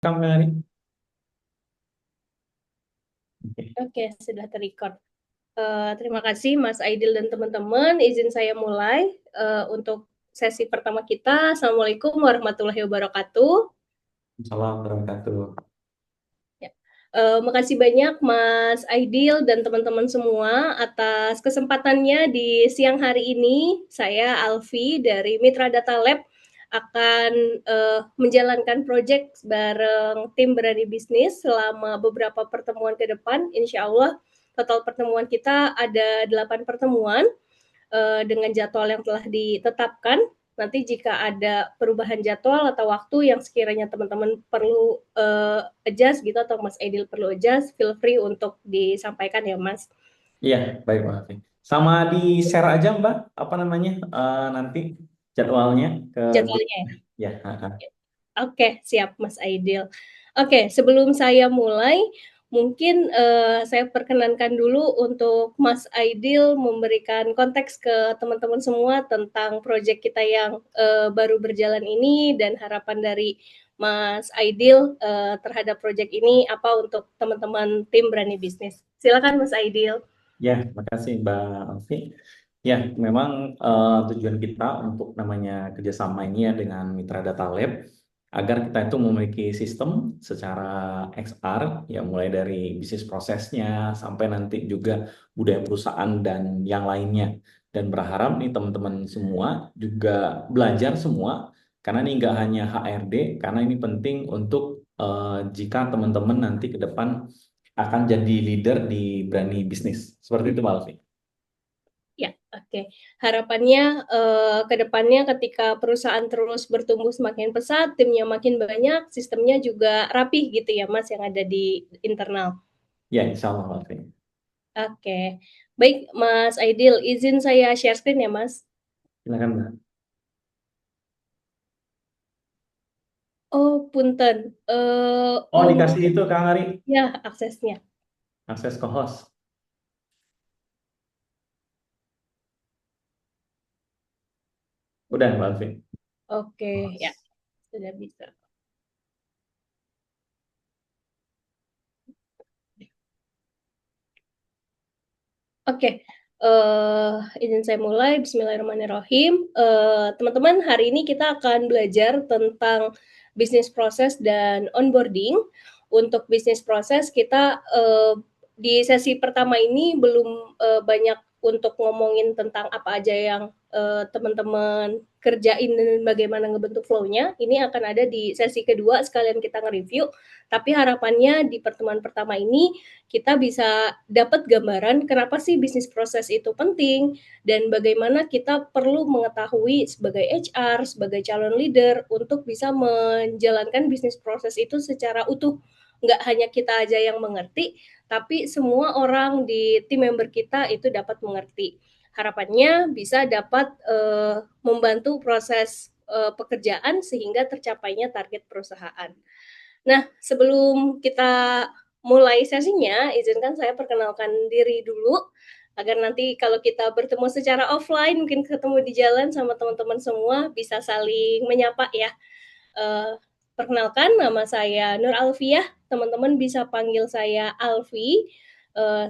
Kang. Oke, sudah terrecord. Terima kasih Mas Aidil dan teman-teman. Izin saya mulai untuk sesi pertama kita. Assalamualaikum warahmatullahi wabarakatuh. Salam wabarakatuh. Ya. Makasih banyak Mas Aidil dan teman-teman semua atas kesempatannya di siang hari ini. Saya Alfi dari Mitra Data Lab akan menjalankan proyek bareng tim Berani Bisnis selama beberapa pertemuan ke depan. Insya Allah total pertemuan kita ada 8 pertemuan dengan jadwal yang telah ditetapkan. Nanti jika ada perubahan jadwal atau waktu yang sekiranya teman-teman perlu adjust gitu atau Mas Edil perlu adjust, feel free untuk disampaikan ya Mas. Iya, baik Mbak Alfi. Sama di share aja Mbak, apa namanya nanti jadwalnya ke grup. Jadwalnya. Ya, ha, ha. Oke, siap Mas Aidil. Oke, sebelum saya mulai, mungkin saya perkenankan dulu untuk Mas Aidil memberikan konteks ke teman-teman semua tentang proyek kita yang baru berjalan ini dan harapan dari Mas Aidil terhadap proyek ini apa untuk teman-teman tim Berani Bisnis. Silakan Mas Aidil. Ya, makasih Mbak Alfi. Ya, memang tujuan kita untuk namanya kerjasama ini ya dengan Mitra Data Lab agar kita itu memiliki sistem secara XR ya mulai dari bisnis prosesnya sampai nanti juga budaya perusahaan dan yang lainnya. Dan berharap nih teman-teman semua juga belajar semua karena ini nggak hanya HRD karena ini penting untuk jika teman-teman nanti ke depan akan jadi leader di Berani Bisnis. Seperti itu, Mbak Alfi. Ya, oke. Harapannya ke depannya ketika perusahaan terus bertumbuh semakin pesat, timnya makin banyak, sistemnya juga rapih gitu ya Mas yang ada di internal. Ya, insya Allah, Mbak Alfi. Oke. Baik, Mas Aidil, izin saya share screen ya Mas. Silakan, Mbak. Oh, punten. Oh, Oh, dikasih itu, Kang Ari, ya aksesnya. akses ke host. Udah, Mbak Alfi. Oke, ya Host. sudah bisa. Oke, izin saya mulai. Bismillahirrahmanirrahim. Teman-teman, hari ini kita akan belajar tentang bisnis proses dan onboarding. Untuk bisnis proses, kita di sesi pertama ini belum banyak untuk ngomongin tentang apa aja yang teman-teman kerjain dan bagaimana ngebentuk flow-nya. Ini akan ada di sesi kedua, sekalian kita nge-review. Tapi harapannya di pertemuan pertama ini kita bisa dapat gambaran kenapa sih bisnis proses itu penting dan bagaimana kita perlu mengetahui sebagai HR, sebagai calon leader untuk bisa menjalankan bisnis proses itu secara utuh. Nggak hanya kita aja yang mengerti, tapi semua orang di tim member kita itu dapat mengerti. Harapannya bisa dapat membantu proses pekerjaan sehingga tercapainya target perusahaan. Nah, sebelum kita mulai sesinya, izinkan saya perkenalkan diri dulu agar nanti kalau kita bertemu secara offline, mungkin ketemu di jalan sama teman-teman semua bisa saling menyapa ya. Uh, Perkenalkan, nama saya Nur Alfiah. Teman-teman bisa panggil saya Alfi.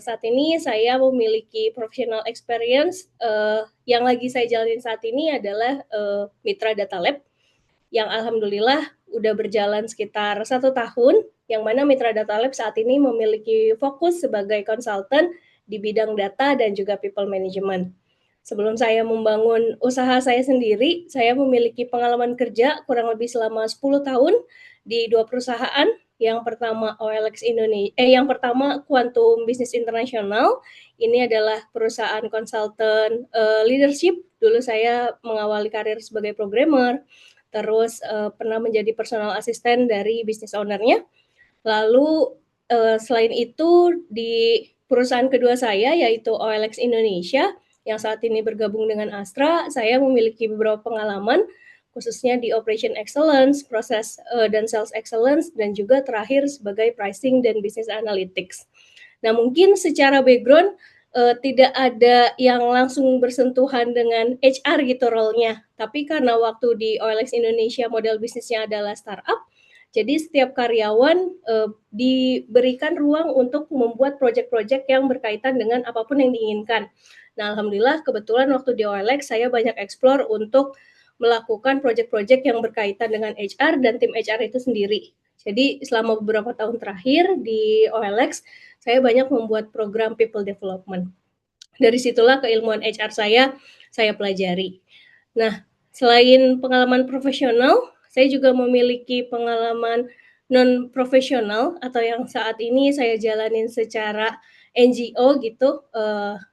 Saat ini saya memiliki professional experience yang lagi saya jalanin saat ini adalah Mitra Data Lab yang alhamdulillah udah berjalan sekitar 1 tahun, yang mana Mitra Data Lab saat ini memiliki fokus sebagai konsultan di bidang data dan juga people management. Sebelum saya membangun usaha saya sendiri, saya memiliki pengalaman kerja kurang lebih selama 10 tahun di 2 perusahaan. Yang pertama OLX Indonesia, yang pertama Quantum Business International. Ini adalah perusahaan konsultan leadership. Dulu saya mengawali karir sebagai programmer, terus pernah menjadi personal assistant dari business ownernya. Lalu selain itu di perusahaan kedua saya yaitu OLX Indonesia yang saat ini bergabung dengan Astra, saya memiliki beberapa pengalaman khususnya di operation excellence, proses dan sales excellence, dan juga terakhir sebagai pricing dan business analytics. Nah, mungkin secara background tidak ada yang langsung bersentuhan dengan HR gitu role-nya. Tapi karena waktu di OLX Indonesia model bisnisnya adalah startup, Jadi setiap karyawan diberikan ruang untuk membuat proyek-proyek yang berkaitan dengan apapun yang diinginkan. Nah, alhamdulillah kebetulan waktu di OLX saya banyak explore untuk melakukan proyek-proyek yang berkaitan dengan HR dan tim HR itu sendiri. Jadi selama beberapa tahun terakhir di OLX, saya banyak membuat program people development. Dari situlah keilmuan HR saya pelajari. Nah, selain pengalaman profesional, saya juga memiliki pengalaman non profesional atau yang saat ini saya jalanin secara NGO gitu.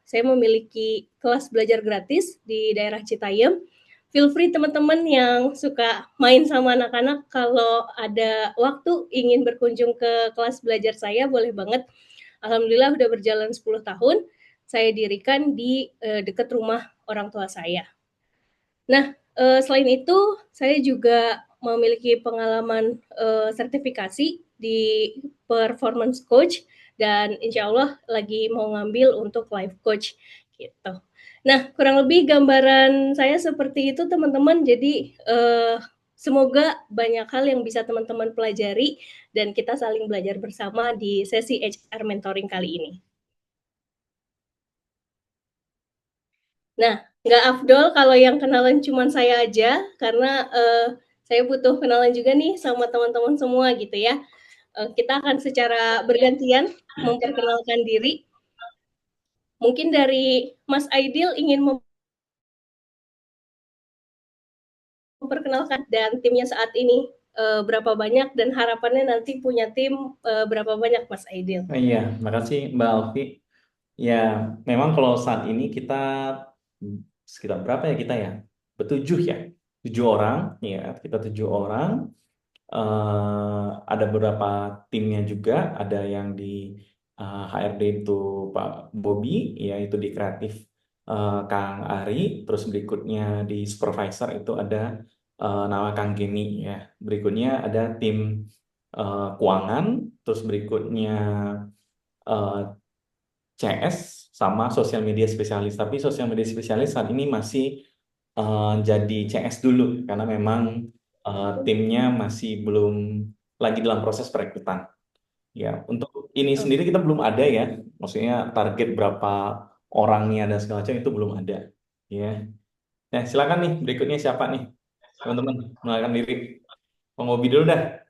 Saya memiliki kelas belajar gratis di daerah Citayam. Feel free teman-teman yang suka main sama anak-anak, kalau ada waktu ingin berkunjung ke kelas belajar saya, boleh banget. Alhamdulillah udah berjalan 10 tahun, saya dirikan di dekat rumah orang tua saya. Nah, selain itu saya juga memiliki pengalaman sertifikasi di performance coach dan insya Allah lagi mau ngambil untuk life coach gitu. Nah, kurang lebih gambaran saya seperti itu teman-teman. Jadi semoga banyak hal yang bisa teman-teman pelajari dan kita saling belajar bersama di sesi HR mentoring kali ini. Nah, nggak afdol kalau yang kenalan cuma saya aja, karena saya butuh kenalan juga nih sama teman-teman semua gitu ya. Kita akan secara bergantian memperkenalkan diri. Mungkin dari Mas Aidil ingin memperkenalkan dan timnya saat ini berapa banyak dan harapannya nanti punya tim berapa banyak Mas Aidil. Iya, makasih Mbak Alfi. Ya, memang kalau saat ini kita sekitar berapa ya kita ya? Bertujuh ya, 7 orang. Ya, kita 7 orang. Ada beberapa timnya juga. Ada yang di HRD itu Pak Bobby, yaitu di kreatif Kang Ari. Terus berikutnya di supervisor itu ada nama Kang Geni ya. Berikutnya ada tim keuangan. Terus berikutnya eh, CS sama sosial media spesialis. Tapi sosial media spesialis saat ini masih jadi CS dulu karena memang timnya masih belum lagi dalam proses perekrutan. Ya, untuk ini sendiri kita belum ada ya. Maksudnya target berapa orangnya dan segala macam itu belum ada. Ya. Nah, silakan nih berikutnya siapa nih? Teman-teman, mengenalkan diri. Bang Bobi dulu dah.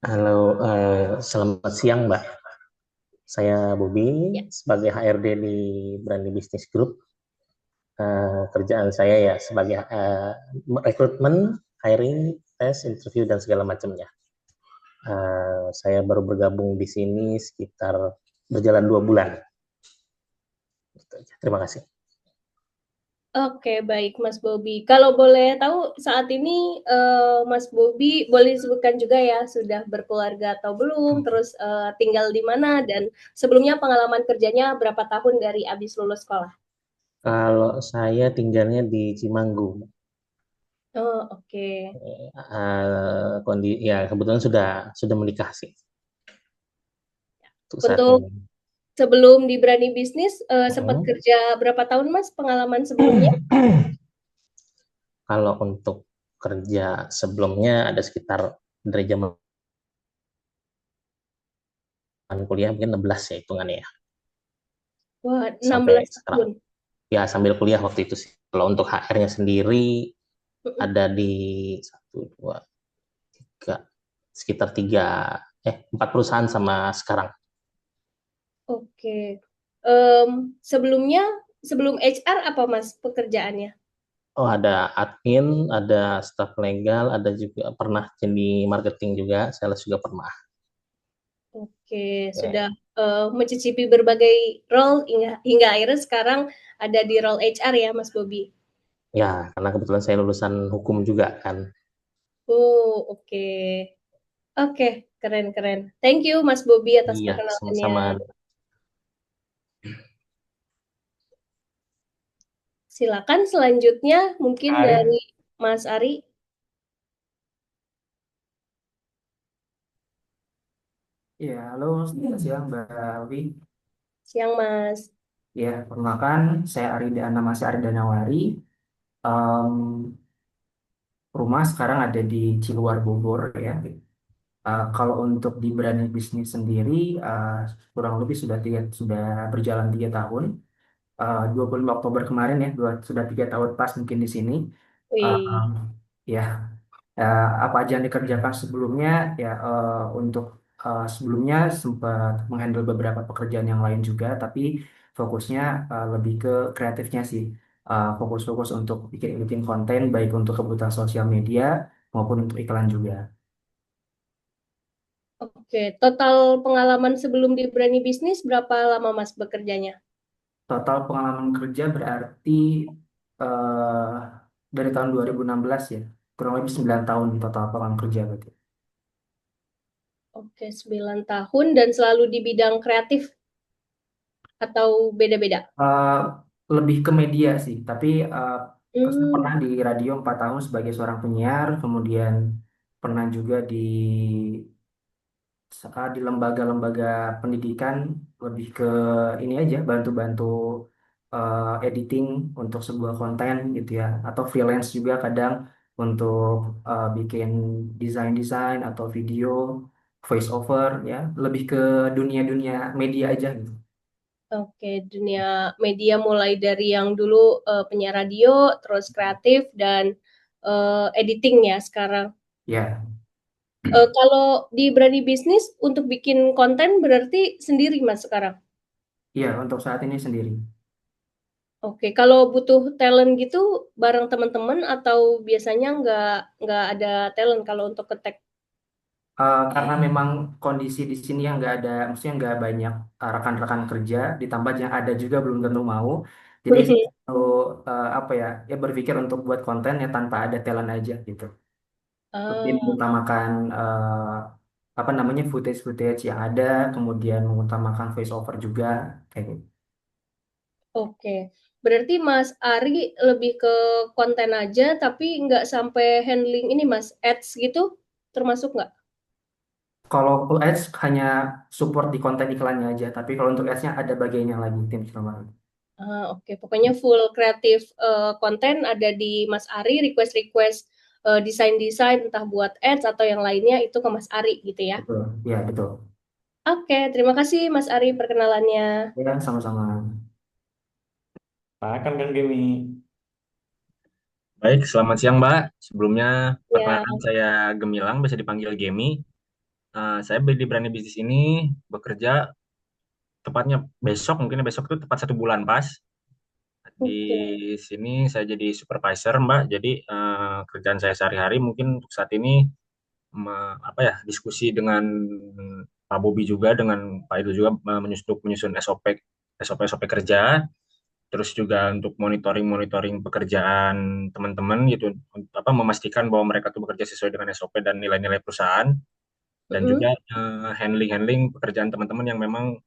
Halo, selamat siang Mbak. Saya Bobi, Ya. sebagai HRD di Brandi Business Group. Kerjaan saya ya sebagai rekrutmen, hiring, tes, interview, dan segala macamnya. Saya baru bergabung di sini sekitar berjalan 2 bulan. Terima kasih. Oke, baik Mas Bobi. Kalau boleh tahu saat ini Mas Bobi boleh disebutkan juga ya sudah berkeluarga atau belum, terus tinggal di mana dan sebelumnya pengalaman kerjanya berapa tahun dari habis lulus sekolah? Kalau saya tinggalnya di Cimanggu. Oh, oke. Ya kebetulan sudah menikah sih untuk saat Untuk ini. sebelum di Berani Bisnis sempat Hmm. kerja berapa tahun Mas pengalaman sebelumnya? Kalau untuk kerja sebelumnya ada sekitar dari zaman kuliah mungkin 16 ya hitungannya ya. Wah, Sampai 16 sekarang. tahun. Ya sambil kuliah waktu itu sih. Kalau untuk HR-nya sendiri ada di 1, 2, 3, sekitar 4 perusahaan sama sekarang. Oke. Sebelumnya sebelum HR apa Mas pekerjaannya? Oh ada admin, ada staff legal, ada juga pernah jadi marketing juga, sales juga pernah. Oke, Oke. sudah mencicipi berbagai role hingga akhirnya sekarang ada di role HR ya, Mas Bobi? Ya, karena kebetulan saya lulusan hukum juga kan. Oh, oke. Oke, keren keren. Thank you Mas Bobi atas Iya, perkenalannya. sama-sama. Silakan selanjutnya mungkin Ari. dari Mas Ari. Ya, halo, selamat siang Mbak Alwi. Siang Mas. Ya, perkenalkan saya Ari Dana Mas Ari Danawari. Em, rumah sekarang ada di Ciluar Bogor ya. Kalau untuk di Berani Bisnis sendiri, kurang lebih sudah berjalan 3 tahun. 25 Oktober kemarin ya, sudah 3 tahun pas mungkin di sini. Wih, Uh, ya, apa aja yang dikerjakan sebelumnya ya, untuk sebelumnya sempat menghandle beberapa pekerjaan yang lain juga, tapi fokusnya lebih ke kreatifnya sih. Fokus-fokus untuk bikin konten baik untuk kebutuhan sosial media maupun untuk iklan juga. oke. Total pengalaman sebelum di Berani Bisnis berapa lama Mas bekerjanya? Total pengalaman kerja berarti eh dari tahun 2016 ya, kurang lebih 9 tahun total pengalaman kerja berarti. Oke, 9 tahun dan selalu di bidang kreatif atau beda-beda? Eh, Lebih ke media sih, tapi saya Hmm, pernah di radio 4 tahun sebagai seorang penyiar, kemudian pernah juga di lembaga-lembaga pendidikan, lebih ke ini aja, bantu-bantu editing untuk sebuah konten gitu ya, atau freelance juga kadang untuk bikin desain-desain atau video, voice over ya, lebih ke dunia-dunia media aja gitu. oke, dunia media mulai dari yang dulu penyiar radio, terus kreatif dan editing ya sekarang. Ya, Kalau di Berani Bisnis untuk bikin konten berarti sendiri Mas sekarang? iya untuk saat ini sendiri. Oke, kalau butuh talent gitu bareng teman-teman atau biasanya nggak ada talent kalau untuk nge-tag? Karena memang kondisi di sini yang nggak ada, maksudnya nggak banyak rekan-rekan kerja, ditambah yang ada juga belum tentu mau. Jadi saya selalu, apa ya, ya berpikir untuk buat konten ya tanpa ada talent aja gitu. Lebih Ah, mengutamakan apa namanya footage-footage yang ada, kemudian mengutamakan voice over juga kayak gitu. oke. Berarti Mas Ari lebih ke konten aja tapi nggak sampai handling ini Mas, ads gitu termasuk nggak? Kalau ads hanya support di konten iklannya aja, tapi kalau untuk ads-nya ada bagiannya lagi tim sama. Oke. Pokoknya full kreatif konten ada di Mas Ari, request-request desain-desain entah buat ads atau yang lainnya itu ke Mas Ari gitu ya. Betul, ya betul. Oke, terima kasih Mas Ari perkenalannya. Ya sama-sama. Silakan Kang Gemi. Baik, selamat siang Mbak. Sebelumnya, Ya, perkenalkan saya Gemilang, bisa dipanggil Gemi. Saya di Berani Bisnis ini bekerja tepatnya besok, mungkin besok itu tepat 1 bulan pas. Di oke. sini saya jadi supervisor Mbak, jadi kerjaan saya sehari-hari mungkin untuk saat ini apa ya, diskusi dengan Pak Bobi juga, dengan Pak Idul juga, menyusun SOP kerja, terus juga untuk monitoring pekerjaan teman-teman gitu, apa memastikan bahwa mereka tuh bekerja sesuai dengan SOP dan nilai-nilai perusahaan, dan Mm-mm. juga handling pekerjaan teman-teman yang memang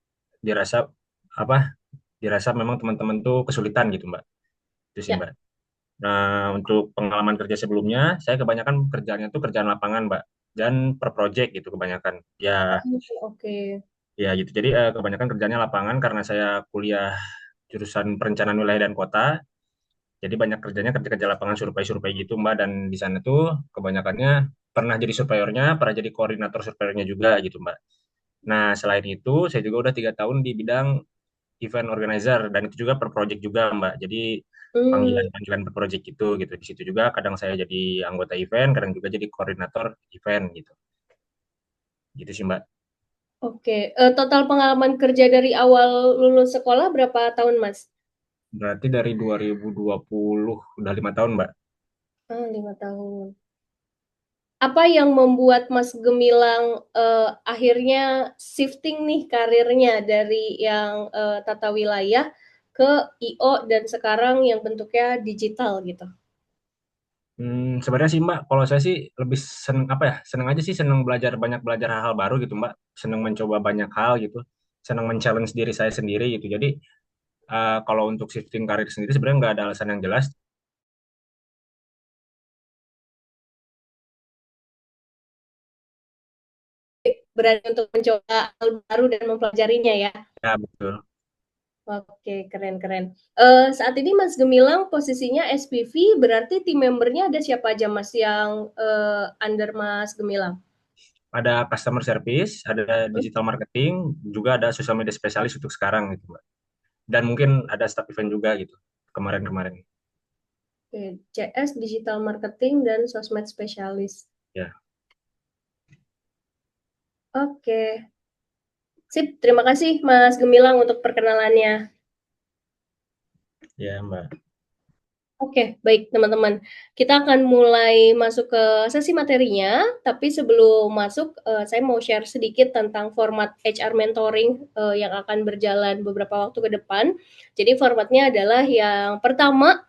dirasa apa dirasa memang teman-teman tuh kesulitan gitu Mbak. Itu sih Ya, Mbak. Nah, untuk pengalaman kerja sebelumnya, saya kebanyakan kerjaannya tuh kerjaan lapangan Mbak, dan per project gitu kebanyakan. Ya, oke. ya gitu. Jadi kebanyakan kerjanya lapangan karena saya kuliah jurusan perencanaan wilayah dan kota. Jadi banyak kerjanya kerja-kerja lapangan, survei-survei gitu Mbak, dan di sana tuh kebanyakannya pernah jadi surveyornya, pernah jadi koordinator surveyornya juga gitu Mbak. Nah, selain itu saya juga udah 3 tahun di bidang event organizer, dan itu juga per project juga Mbak. Jadi Hmm, panggilan-panggilan per project itu gitu. Di situ juga kadang saya jadi anggota event, kadang juga jadi koordinator event gitu. Gitu sih Mbak. oke. Total pengalaman kerja dari awal lulus sekolah berapa tahun, Mas? Berarti dari 2020 udah 5 tahun Mbak. 5 tahun. Apa yang membuat Mas Gemilang akhirnya shifting nih karirnya dari yang tata wilayah ke IO dan sekarang yang bentuknya digital gitu? Sebenarnya sih Mbak, kalau saya sih lebih seneng apa ya? Seneng aja sih, seneng belajar hal-hal baru gitu Mbak. Seneng mencoba banyak hal gitu. Seneng men-challenge diri saya sendiri gitu. Jadi kalau untuk shifting karir sendiri sebenarnya nggak ada alasan yang jelas. Berani untuk mencoba hal baru dan mempelajarinya ya. Ya betul. Oke, keren-keren. Saat ini Mas Gemilang posisinya SPV, berarti tim membernya ada siapa aja Mas yang under Mas Gemilang? Ada customer service, ada digital marketing, juga ada social media spesialis untuk sekarang gitu, Mbak. Dan mungkin ada staff event juga gitu kemarin-kemarin. Oke, CS, digital marketing, dan sosmed spesialis. Ya. Oke. Sip, terima kasih Mas Gemilang untuk perkenalannya. Ya, Mbak. Oke, baik teman-teman. Kita akan mulai masuk ke sesi materinya, tapi sebelum masuk, saya mau share sedikit tentang format HR mentoring yang akan berjalan beberapa waktu ke depan. Jadi formatnya adalah yang pertama,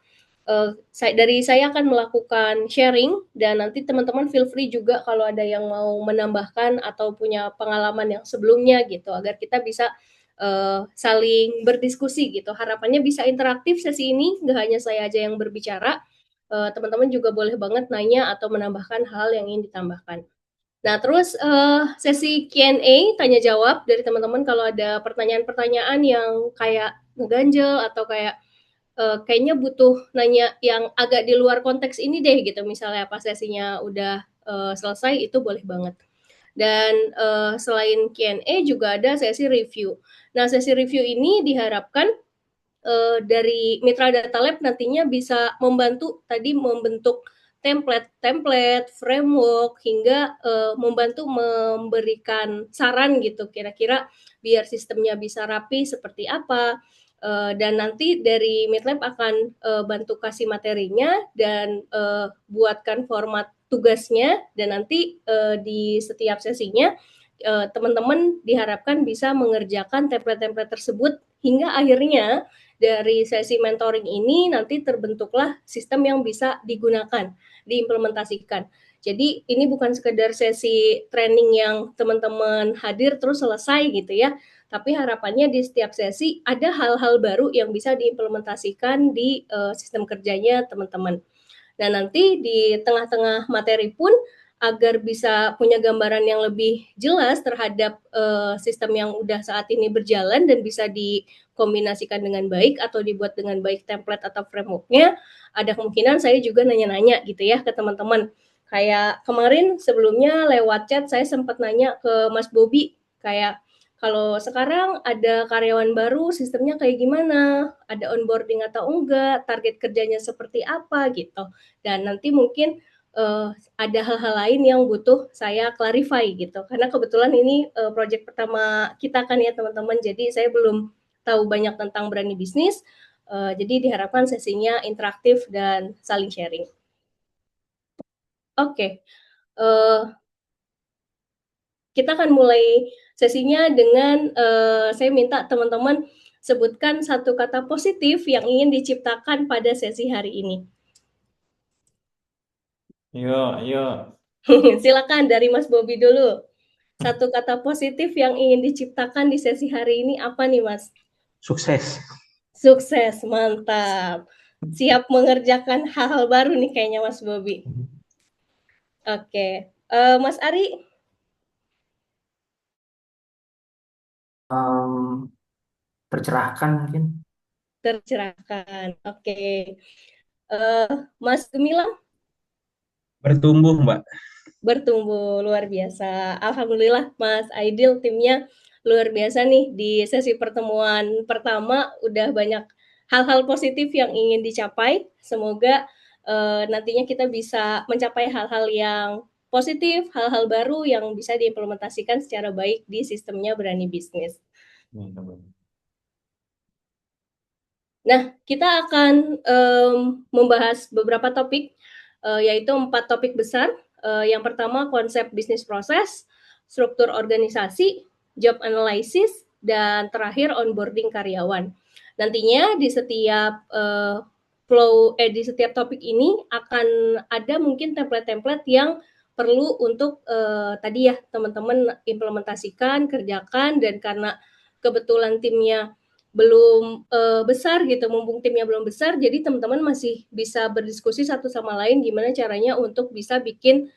dari saya akan melakukan sharing, dan nanti teman-teman feel free juga kalau ada yang mau menambahkan atau punya pengalaman yang sebelumnya gitu, agar kita bisa saling berdiskusi gitu. Harapannya bisa interaktif sesi ini, nggak hanya saya aja yang berbicara, teman-teman juga boleh banget nanya atau menambahkan hal yang ingin ditambahkan. Nah, terus sesi Q&A, tanya jawab dari teman-teman kalau ada pertanyaan-pertanyaan yang kayak ngeganjel atau kayak kayaknya butuh nanya yang agak di luar konteks ini deh gitu, misalnya pas sesinya udah selesai, itu boleh banget. Dan selain Q&A juga ada sesi review. Nah, sesi review ini diharapkan dari Mitra Data Lab nantinya bisa membantu tadi membentuk template, framework, hingga membantu memberikan saran gitu, kira-kira biar sistemnya bisa rapi seperti apa. Dan nanti dari MidLab akan bantu kasih materinya dan buatkan format tugasnya, dan nanti di setiap sesinya teman-teman diharapkan bisa mengerjakan template-template tersebut hingga akhirnya dari sesi mentoring ini nanti terbentuklah sistem yang bisa digunakan, diimplementasikan. Jadi ini bukan sekedar sesi training yang teman-teman hadir terus selesai gitu ya, tapi harapannya di setiap sesi ada hal-hal baru yang bisa diimplementasikan di sistem kerjanya teman-teman. Dan nanti di tengah-tengah materi pun agar bisa punya gambaran yang lebih jelas terhadap sistem yang udah saat ini berjalan dan bisa dikombinasikan dengan baik atau dibuat dengan baik template atau frameworknya, ada kemungkinan saya juga nanya-nanya gitu ya ke teman-teman. Kayak kemarin sebelumnya lewat chat saya sempat nanya ke Mas Bobi, kayak kalau sekarang ada karyawan baru, sistemnya kayak gimana? Ada onboarding atau enggak? Target kerjanya seperti apa gitu. Dan nanti mungkin ada hal-hal lain yang butuh saya clarify gitu. Karena kebetulan ini project pertama kita kan ya teman-teman, jadi saya belum tahu banyak tentang berani bisnis. Jadi diharapkan sesinya interaktif dan saling sharing. Oke, kita akan mulai sesinya dengan saya minta teman-teman sebutkan satu kata positif yang ingin diciptakan pada sesi hari ini. Ayo. Silakan dari Mas Bobi dulu. Satu kata positif yang ingin diciptakan di sesi hari ini apa nih, Mas? Sukses. Sukses, mantap. Siap mengerjakan hal-hal baru nih kayaknya Mas Bobi. Oke, Mas Ari? Tercerahkan mungkin. Tercerahkan, oke. Mas Gemilang? Bertumbuh, Mbak. Bertumbuh, luar biasa. Alhamdulillah Mas Aidil timnya luar biasa nih, di sesi pertemuan pertama udah banyak hal-hal positif yang ingin dicapai. Semoga nantinya kita bisa mencapai hal-hal yang positif, hal-hal baru yang bisa diimplementasikan secara baik di sistemnya Berani Bisnis. Nah, kita akan membahas beberapa topik, yaitu 4 topik besar. Yang pertama konsep bisnis proses, struktur organisasi, job analysis, dan terakhir onboarding karyawan. Nantinya di setiap di setiap topik ini akan ada mungkin template-template yang perlu untuk tadi ya teman-teman implementasikan, kerjakan, dan karena kebetulan timnya belum besar gitu, mumpung timnya belum besar, jadi teman-teman masih bisa berdiskusi satu sama lain gimana caranya untuk bisa bikin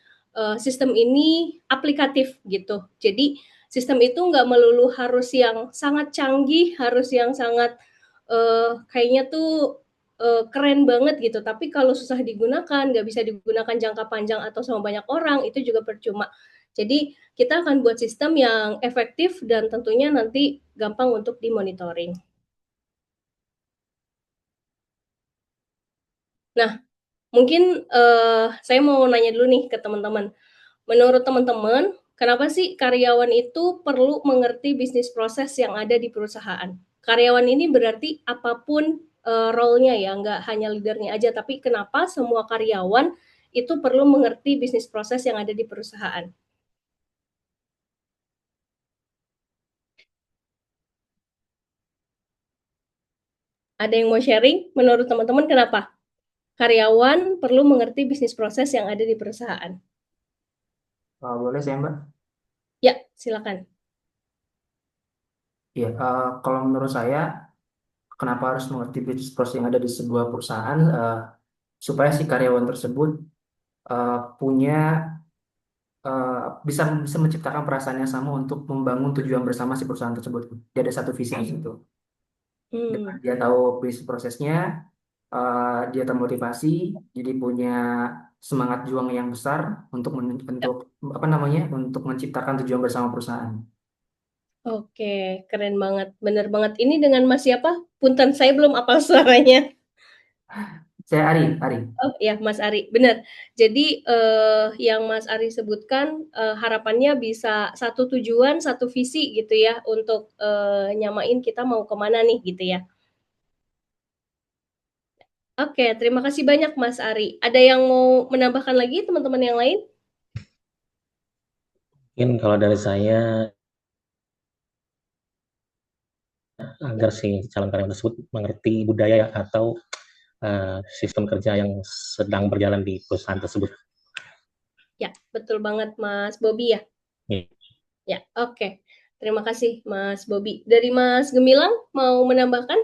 sistem ini aplikatif gitu. Jadi sistem itu nggak melulu harus yang sangat canggih, harus yang sangat kayaknya tuh keren banget gitu, tapi kalau susah digunakan, nggak bisa digunakan jangka panjang atau sama banyak orang, itu juga percuma. Jadi kita akan buat sistem yang efektif dan tentunya nanti gampang untuk dimonitoring. Nah, mungkin saya mau nanya dulu nih ke teman-teman. Menurut teman-teman, kenapa sih karyawan itu perlu mengerti bisnis proses yang ada di perusahaan? Karyawan ini berarti apapun role-nya ya, nggak hanya leadernya aja, tapi kenapa semua karyawan itu perlu mengerti bisnis proses yang ada di perusahaan? Ada yang mau sharing? Menurut teman-teman kenapa? Karyawan perlu mengerti bisnis proses yang ada di perusahaan. Boleh saya Mbak? Ya, silakan. Ya, kalau menurut saya, kenapa harus mengerti bisnis proses yang ada di sebuah perusahaan, supaya si karyawan tersebut punya bisa bisa menciptakan perasaan yang sama untuk membangun tujuan bersama si perusahaan tersebut. Dia ada satu visi di situ. Dia tahu bisnis prosesnya, dia termotivasi, jadi punya semangat juang yang besar untuk apa namanya, untuk menciptakan tujuan bersama perusahaan. Oke, keren banget, bener banget. Ini dengan Mas siapa? Punten, saya belum apal suaranya. Saya Ari. Oh ya, Mas Ari, benar. Jadi yang Mas Ari sebutkan harapannya bisa satu tujuan, satu visi gitu ya untuk nyamain kita mau kemana nih gitu ya. Oke, terima kasih banyak Mas Ari. Ada yang mau menambahkan lagi teman-teman yang lain? Mungkin kalau dari saya, agar si calon karyawan tersebut mengerti budaya atau sistem kerja yang sedang berjalan di perusahaan tersebut. Ya, betul banget Mas Bobi ya. Ya. Ya, oke. Terima kasih Mas Bobi. Dari Mas Gemilang mau menambahkan?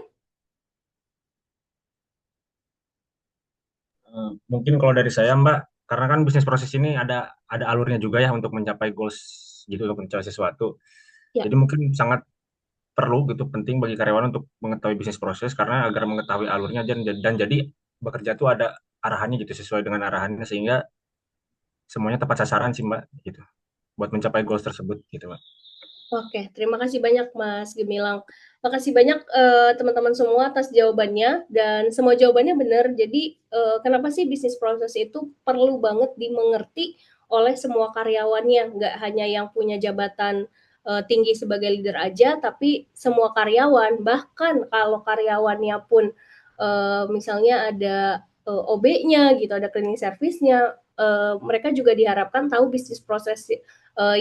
Mungkin kalau dari saya Mbak, karena kan bisnis proses ini ada alurnya juga ya untuk mencapai goals gitu, untuk mencapai sesuatu. Ya. Jadi mungkin sangat perlu gitu, penting bagi karyawan untuk mengetahui bisnis proses, karena agar mengetahui alurnya dan jadi bekerja tuh ada arahannya gitu, sesuai dengan arahannya, sehingga semuanya tepat sasaran sih Mbak gitu, buat mencapai goals tersebut gitu Mbak. Oke, terima kasih banyak Mas Gemilang. Makasih banyak teman-teman semua atas jawabannya dan semua jawabannya benar. Jadi kenapa sih bisnis proses itu perlu banget dimengerti oleh semua karyawannya, nggak hanya yang punya jabatan tinggi sebagai leader aja, tapi semua karyawan. Bahkan kalau karyawannya pun misalnya ada OB-nya gitu, ada cleaning service-nya, mereka juga diharapkan tahu bisnis proses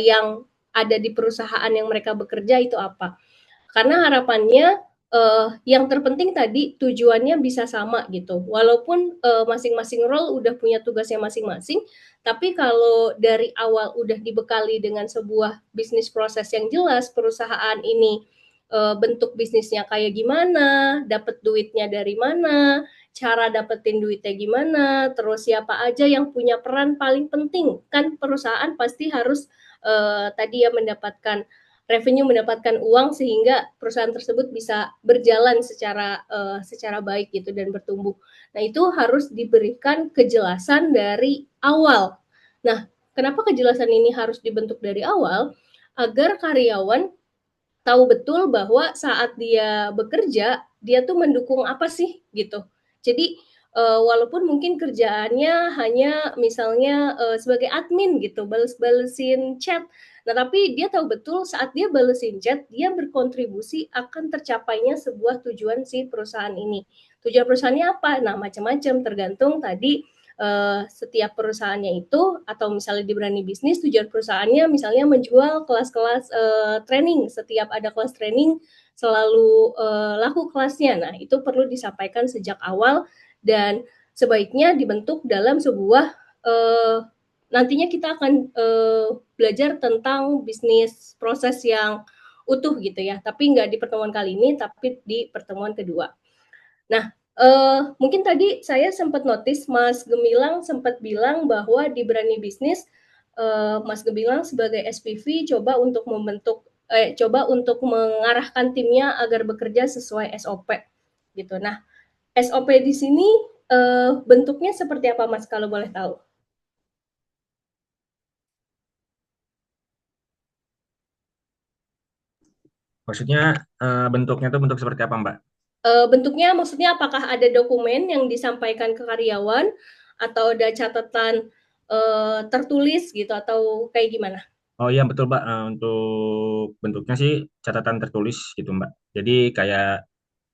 yang ada di perusahaan yang mereka bekerja itu apa. Karena harapannya yang terpenting tadi tujuannya bisa sama gitu. Walaupun masing-masing role udah punya tugasnya masing-masing, tapi kalau dari awal udah dibekali dengan sebuah bisnis proses yang jelas, perusahaan ini bentuk bisnisnya kayak gimana, dapat duitnya dari mana, cara dapetin duitnya gimana, terus siapa aja yang punya peran paling penting. Kan perusahaan pasti harus tadi ya mendapatkan revenue, mendapatkan uang sehingga perusahaan tersebut bisa berjalan secara baik gitu dan bertumbuh. Nah, itu harus diberikan kejelasan dari awal. Nah, kenapa kejelasan ini harus dibentuk dari awal? Agar karyawan tahu betul bahwa saat dia bekerja, dia tuh mendukung apa sih gitu. Jadi walaupun mungkin kerjaannya hanya misalnya sebagai admin gitu, bales-balesin chat. Nah, tapi dia tahu betul saat dia balesin chat, dia berkontribusi akan tercapainya sebuah tujuan si perusahaan ini. Tujuan perusahaannya apa? Nah, macam-macam tergantung tadi setiap perusahaannya itu atau misalnya di Berani Bisnis tujuan perusahaannya misalnya menjual kelas-kelas training, setiap ada kelas training selalu laku kelasnya. Nah, itu perlu disampaikan sejak awal dan sebaiknya dibentuk dalam sebuah nantinya kita akan belajar tentang bisnis proses yang utuh gitu ya, tapi nggak di pertemuan kali ini, tapi di pertemuan kedua. Nah, mungkin tadi saya sempat notice Mas Gemilang sempat bilang bahwa di Berani Bisnis, Mas Gemilang sebagai SPV coba untuk mengarahkan timnya agar bekerja sesuai SOP. gitu. Nah, SOP di sini bentuknya seperti apa Mas kalau boleh tahu? Maksudnya bentuknya itu bentuk seperti apa, Mbak? Bentuknya maksudnya apakah ada dokumen yang disampaikan ke karyawan atau ada catatan tertulis gitu atau kayak gimana? Oh iya betul, Mbak. Untuk bentuknya sih catatan tertulis gitu, Mbak. Jadi kayak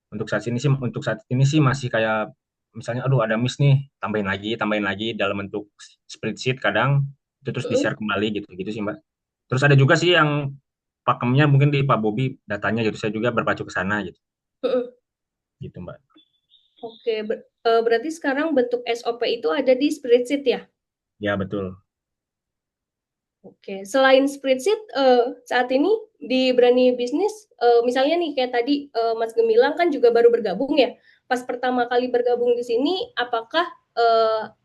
untuk saat ini sih masih kayak misalnya aduh ada miss nih, tambahin lagi dalam bentuk spreadsheet kadang itu terus Mm-mm, di-share kembali gitu. Gitu sih, Mbak. Terus ada juga sih yang pakemnya mungkin di Pak Bobi datanya gitu. Saya juga berpacu ke sana gitu. mm-mm. Gitu, Mbak. Oke, berarti sekarang bentuk SOP itu ada di spreadsheet ya? Ya, betul. Oke, selain spreadsheet, saat ini di Berani Bisnis, misalnya nih kayak tadi Mas Gemilang kan juga baru bergabung ya. Pas pertama kali bergabung di sini, apakah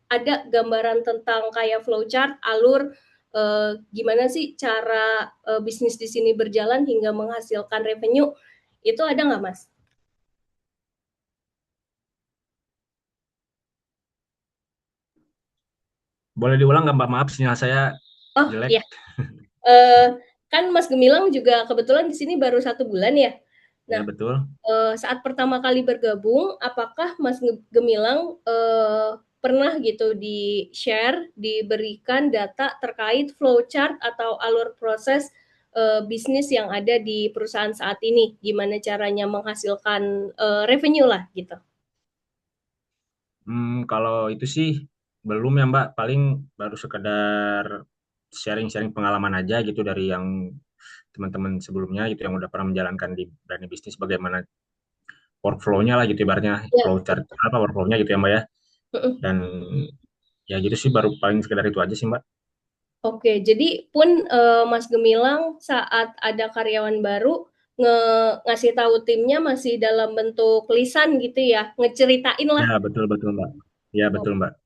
ada gambaran tentang kayak flowchart, alur, gimana sih cara bisnis di sini berjalan hingga menghasilkan revenue? Itu ada nggak, Mas? Boleh diulang nggak, Mbak? Maaf, sinyal saya Oh jelek. iya, kan Mas Gemilang juga kebetulan di sini baru 1 bulan ya. Ya, Nah, betul. saat pertama kali bergabung, apakah Mas Gemilang pernah gitu di-share, diberikan data terkait flowchart atau alur proses bisnis yang ada di perusahaan saat ini? Gimana caranya menghasilkan revenue lah gitu? Kalau itu sih belum ya Mbak, paling baru sekedar sharing-sharing pengalaman aja gitu dari yang teman-teman sebelumnya gitu yang udah pernah menjalankan di Berani Bisnis bagaimana workflow-nya lah gitu ibaratnya Ya, flow chart apa workflow-nya gitu ya Mbak ya. mm-mm. Dan ya gitu sih baru paling sekedar itu aja sih Mbak. Oke, jadi pun Mas Gemilang saat ada karyawan baru ngasih tahu timnya masih dalam bentuk lisan gitu ya, ngeceritain lah. Ya betul betul Mbak. Ya betul Mbak.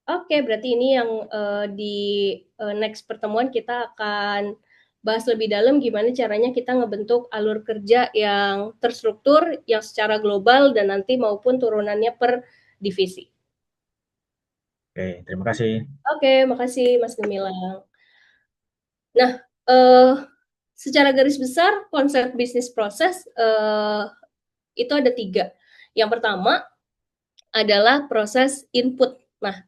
Oke, berarti ini yang di next pertemuan kita akan bahas lebih dalam gimana caranya kita ngebentuk alur kerja yang terstruktur, yang secara global dan nanti maupun turunannya per divisi. Oke, terima kasih. Oke, makasih Mas Gemilang. Nah, eh, secara garis besar konsep bisnis proses itu ada 3. Yang pertama adalah proses input. Nah,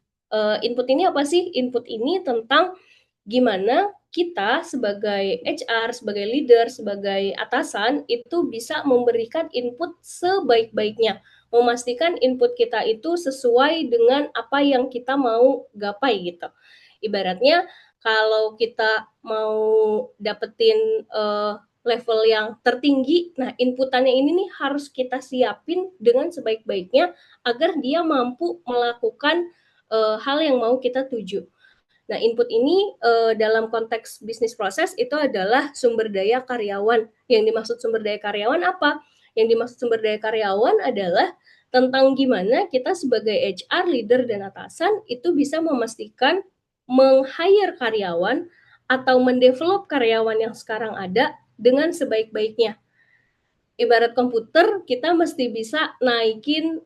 input ini apa sih? Input ini tentang gimana kita sebagai HR, sebagai leader, sebagai atasan itu bisa memberikan input sebaik-baiknya, memastikan input kita itu sesuai dengan apa yang kita mau gapai gitu. Ibaratnya kalau kita mau dapetin level yang tertinggi, nah inputannya ini nih harus kita siapin dengan sebaik-baiknya agar dia mampu melakukan hal yang mau kita tuju. Nah, input ini dalam konteks bisnis proses itu adalah sumber daya karyawan. Yang dimaksud sumber daya karyawan apa? Yang dimaksud sumber daya karyawan adalah tentang gimana kita sebagai HR, leader, dan atasan itu bisa memastikan meng-hire karyawan atau mendevelop karyawan yang sekarang ada dengan sebaik-baiknya. Ibarat komputer, kita mesti bisa naikin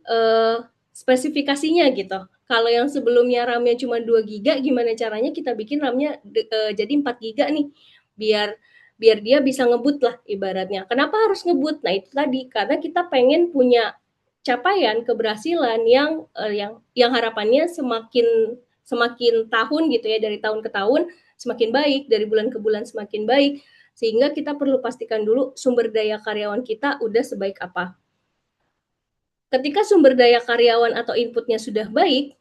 spesifikasinya gitu. Kalau yang sebelumnya RAM-nya cuma 2 giga, gimana caranya kita bikin RAM-nya jadi 4 giga nih, biar biar dia bisa ngebut lah ibaratnya. Kenapa harus ngebut? Nah itu tadi, karena kita pengen punya capaian keberhasilan yang harapannya semakin semakin tahun gitu ya, dari tahun ke tahun semakin baik, dari bulan ke bulan semakin baik, sehingga kita perlu pastikan dulu sumber daya karyawan kita udah sebaik apa. Ketika sumber daya karyawan atau inputnya sudah baik,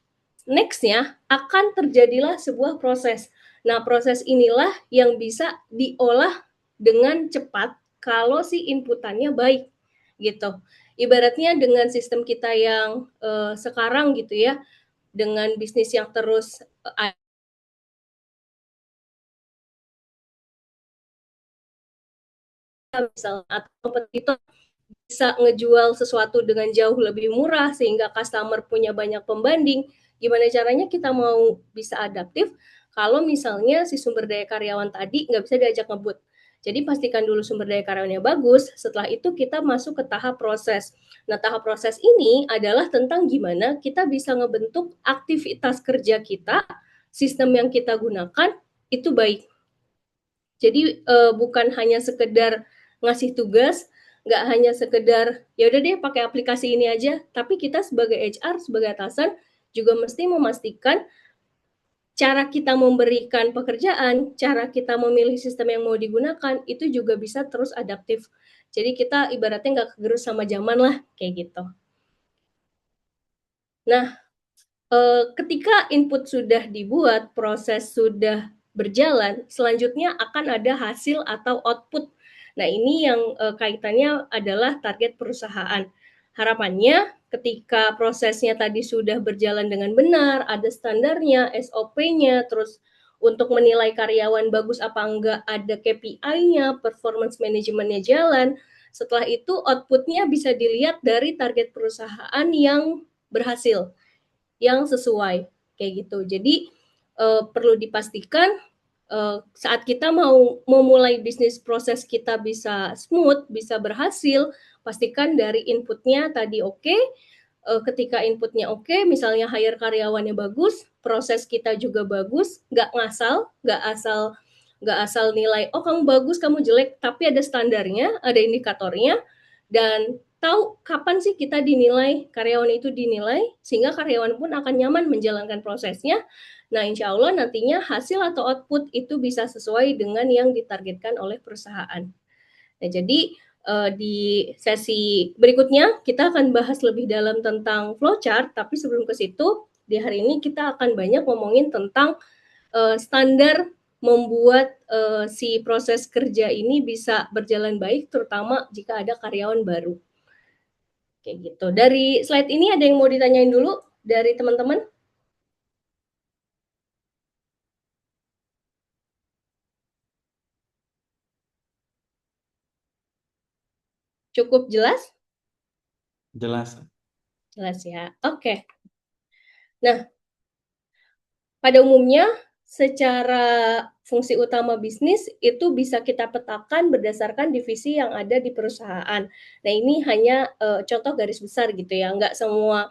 next-nya akan terjadilah sebuah proses. Nah, proses inilah yang bisa diolah dengan cepat kalau si inputannya baik gitu. Ibaratnya dengan sistem kita yang sekarang gitu ya, dengan bisnis yang terus misalnya atau kompetitor bisa ngejual sesuatu dengan jauh lebih murah sehingga customer punya banyak pembanding. Gimana caranya kita mau bisa adaptif kalau misalnya si sumber daya karyawan tadi nggak bisa diajak ngebut. Jadi pastikan dulu sumber daya karyawannya bagus, setelah itu kita masuk ke tahap proses. Nah, tahap proses ini adalah tentang gimana kita bisa ngebentuk aktivitas kerja kita, sistem yang kita gunakan itu baik. Jadi bukan hanya sekedar ngasih tugas, nggak hanya sekedar ya udah deh pakai aplikasi ini aja, tapi kita sebagai HR, sebagai atasan juga mesti memastikan cara kita memberikan pekerjaan, cara kita memilih sistem yang mau digunakan itu juga bisa terus adaptif. Jadi kita ibaratnya nggak kegerus sama zaman lah kayak gitu. Nah, ketika input sudah dibuat, proses sudah berjalan, selanjutnya akan ada hasil atau output. Nah, ini yang kaitannya adalah target perusahaan. Harapannya ketika prosesnya tadi sudah berjalan dengan benar, ada standarnya, SOP-nya, terus untuk menilai karyawan bagus apa enggak, ada KPI-nya, performance manajemennya jalan. Setelah itu output-nya bisa dilihat dari target perusahaan yang berhasil, yang sesuai kayak gitu. Jadi perlu dipastikan saat kita mau memulai bisnis proses kita bisa smooth, bisa berhasil, pastikan dari inputnya tadi oke. Ketika inputnya oke, misalnya hire karyawannya bagus, proses kita juga bagus, nggak asal nilai oh kamu bagus kamu jelek, tapi ada standarnya, ada indikatornya, dan tahu kapan sih kita dinilai, karyawan itu dinilai, sehingga karyawan pun akan nyaman menjalankan prosesnya. Nah, insya Allah nantinya hasil atau output itu bisa sesuai dengan yang ditargetkan oleh perusahaan. Nah, jadi di sesi berikutnya kita akan bahas lebih dalam tentang flowchart, tapi sebelum ke situ, di hari ini kita akan banyak ngomongin tentang standar membuat si proses kerja ini bisa berjalan baik, terutama jika ada karyawan baru. Kayak gitu. Dari slide ini ada yang mau ditanyain dulu dari teman-teman? Cukup jelas? Jelas. Jelas ya. Oke. Nah, pada umumnya secara fungsi utama bisnis itu bisa kita petakan berdasarkan divisi yang ada di perusahaan. Nah, ini hanya contoh garis besar gitu ya. Nggak semua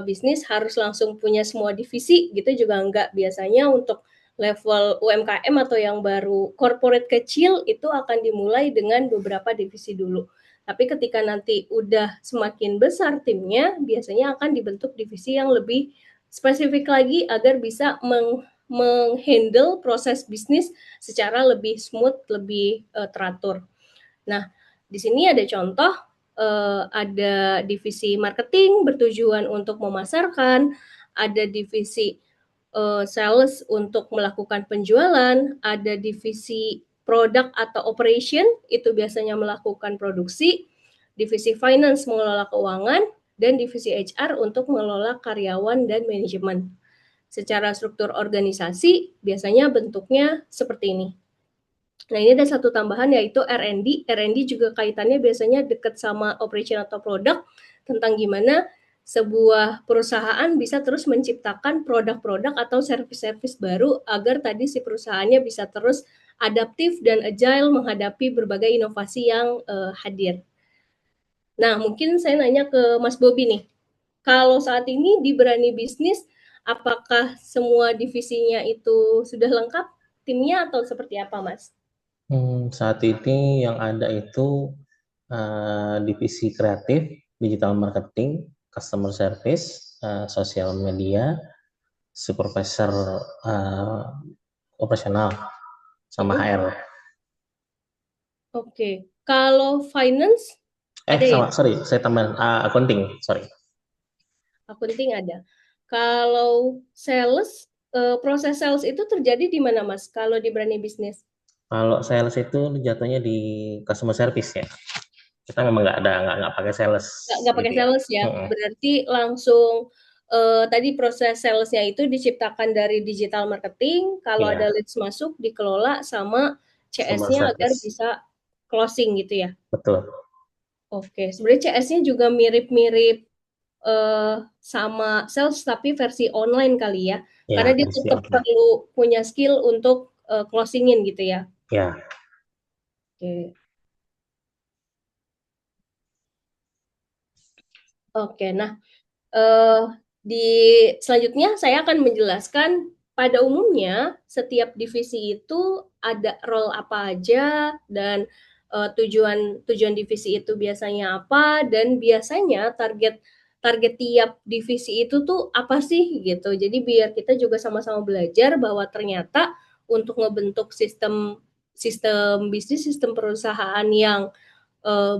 bisnis harus langsung punya semua divisi gitu juga nggak. Biasanya untuk level UMKM atau yang baru corporate kecil itu akan dimulai dengan beberapa divisi dulu. Tapi ketika nanti udah semakin besar timnya, biasanya akan dibentuk divisi yang lebih spesifik lagi agar bisa menghandle proses bisnis secara lebih smooth, lebih teratur. Nah, di sini ada contoh, ada divisi marketing bertujuan untuk memasarkan, ada divisi sales untuk melakukan penjualan, ada divisi produk atau operation, itu biasanya melakukan produksi, divisi finance mengelola keuangan, dan divisi HR untuk mengelola karyawan dan manajemen. Secara struktur organisasi, biasanya bentuknya seperti ini. Nah, ini ada satu tambahan yaitu R&D. R&D juga kaitannya biasanya dekat sama operation atau produk, tentang gimana sebuah perusahaan bisa terus menciptakan produk-produk atau servis-servis baru agar tadi si perusahaannya bisa terus adaptif dan agile menghadapi berbagai inovasi yang hadir. Nah, mungkin saya nanya ke Mas Bobi nih. Kalau saat ini di Berani Bisnis, apakah semua divisinya itu sudah lengkap timnya atau seperti apa, Mas? Saat ini yang ada itu divisi kreatif, digital marketing, customer service, sosial media, supervisor operasional, sama HR. Oke, kalau finance ada sama, ya? sorry, saya tambahin accounting, sorry. Accounting ada. Kalau sales, proses sales itu terjadi di mana, Mas? Kalau di Berani Bisnis? Kalau sales itu jatuhnya di customer service ya. Kita memang nggak pakai sales. Nggak pakai sales ya. Berarti langsung tadi proses salesnya itu diciptakan dari digital marketing. Kalau ada leads masuk dikelola sama CS-nya agar bisa closing gitu ya. Betul. Oke, sebenarnya CS-nya juga mirip-mirip sama sales tapi versi online kali ya. Karena dia tetap perlu punya skill untuk closingin gitu ya. Ya. Oke. Oke, nah di selanjutnya saya akan menjelaskan pada umumnya setiap divisi itu ada role apa aja dan tujuan tujuan divisi itu biasanya apa dan biasanya target target tiap divisi itu tuh apa sih gitu. Jadi biar kita juga sama-sama belajar bahwa ternyata untuk ngebentuk sistem sistem bisnis, sistem perusahaan yang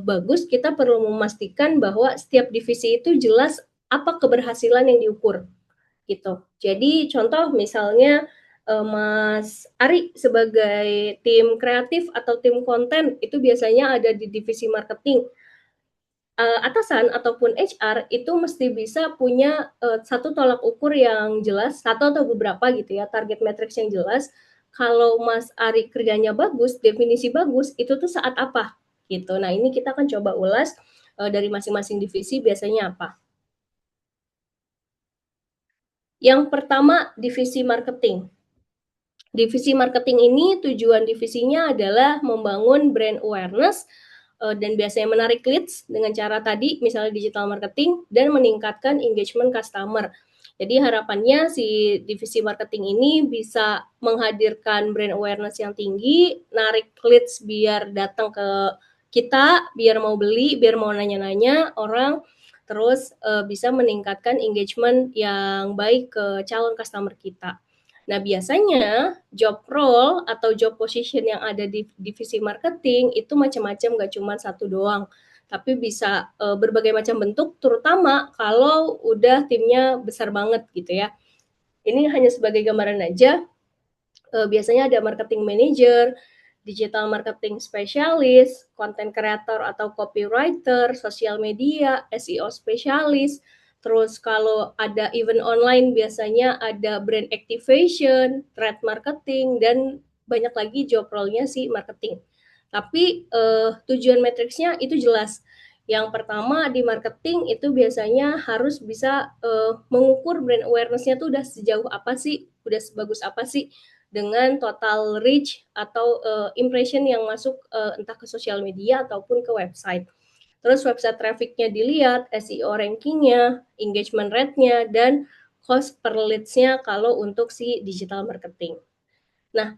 bagus, kita perlu memastikan bahwa setiap divisi itu jelas apa keberhasilan yang diukur gitu. Jadi contoh misalnya Mas Ari sebagai tim kreatif atau tim konten itu biasanya ada di divisi marketing. Atasan ataupun HR itu mesti bisa punya satu tolak ukur yang jelas, satu atau beberapa gitu ya, target matrix yang jelas. Kalau Mas Ari kerjanya bagus, definisi bagus, itu tuh saat apa gitu. Nah ini kita akan coba ulas dari masing-masing divisi biasanya apa. Yang pertama, divisi marketing. Divisi marketing ini tujuan divisinya adalah membangun brand awareness dan biasanya menarik leads dengan cara tadi misalnya digital marketing dan meningkatkan engagement customer. Jadi harapannya si divisi marketing ini bisa menghadirkan brand awareness yang tinggi, narik leads biar datang ke kita, biar mau beli, biar mau nanya-nanya orang, terus bisa meningkatkan engagement yang baik ke calon customer kita. Nah, biasanya job role atau job position yang ada di divisi marketing itu macam-macam, nggak cuma satu doang, tapi bisa berbagai macam bentuk, terutama kalau udah timnya besar banget gitu ya. Ini hanya sebagai gambaran aja. Biasanya ada marketing manager, digital marketing specialist, content creator atau copywriter, sosial media, SEO spesialis. Terus kalau ada event online biasanya ada brand activation, trade marketing, dan banyak lagi job role-nya si marketing. Tapi tujuan matriksnya itu jelas. Yang pertama di marketing itu biasanya harus bisa mengukur brand awareness-nya tuh udah sejauh apa sih, udah sebagus apa sih dengan total reach atau impression yang masuk entah ke sosial media ataupun ke website. Terus website trafficnya dilihat, SEO rankingnya, engagement rate-nya, dan cost per leads-nya kalau untuk si digital marketing. Nah,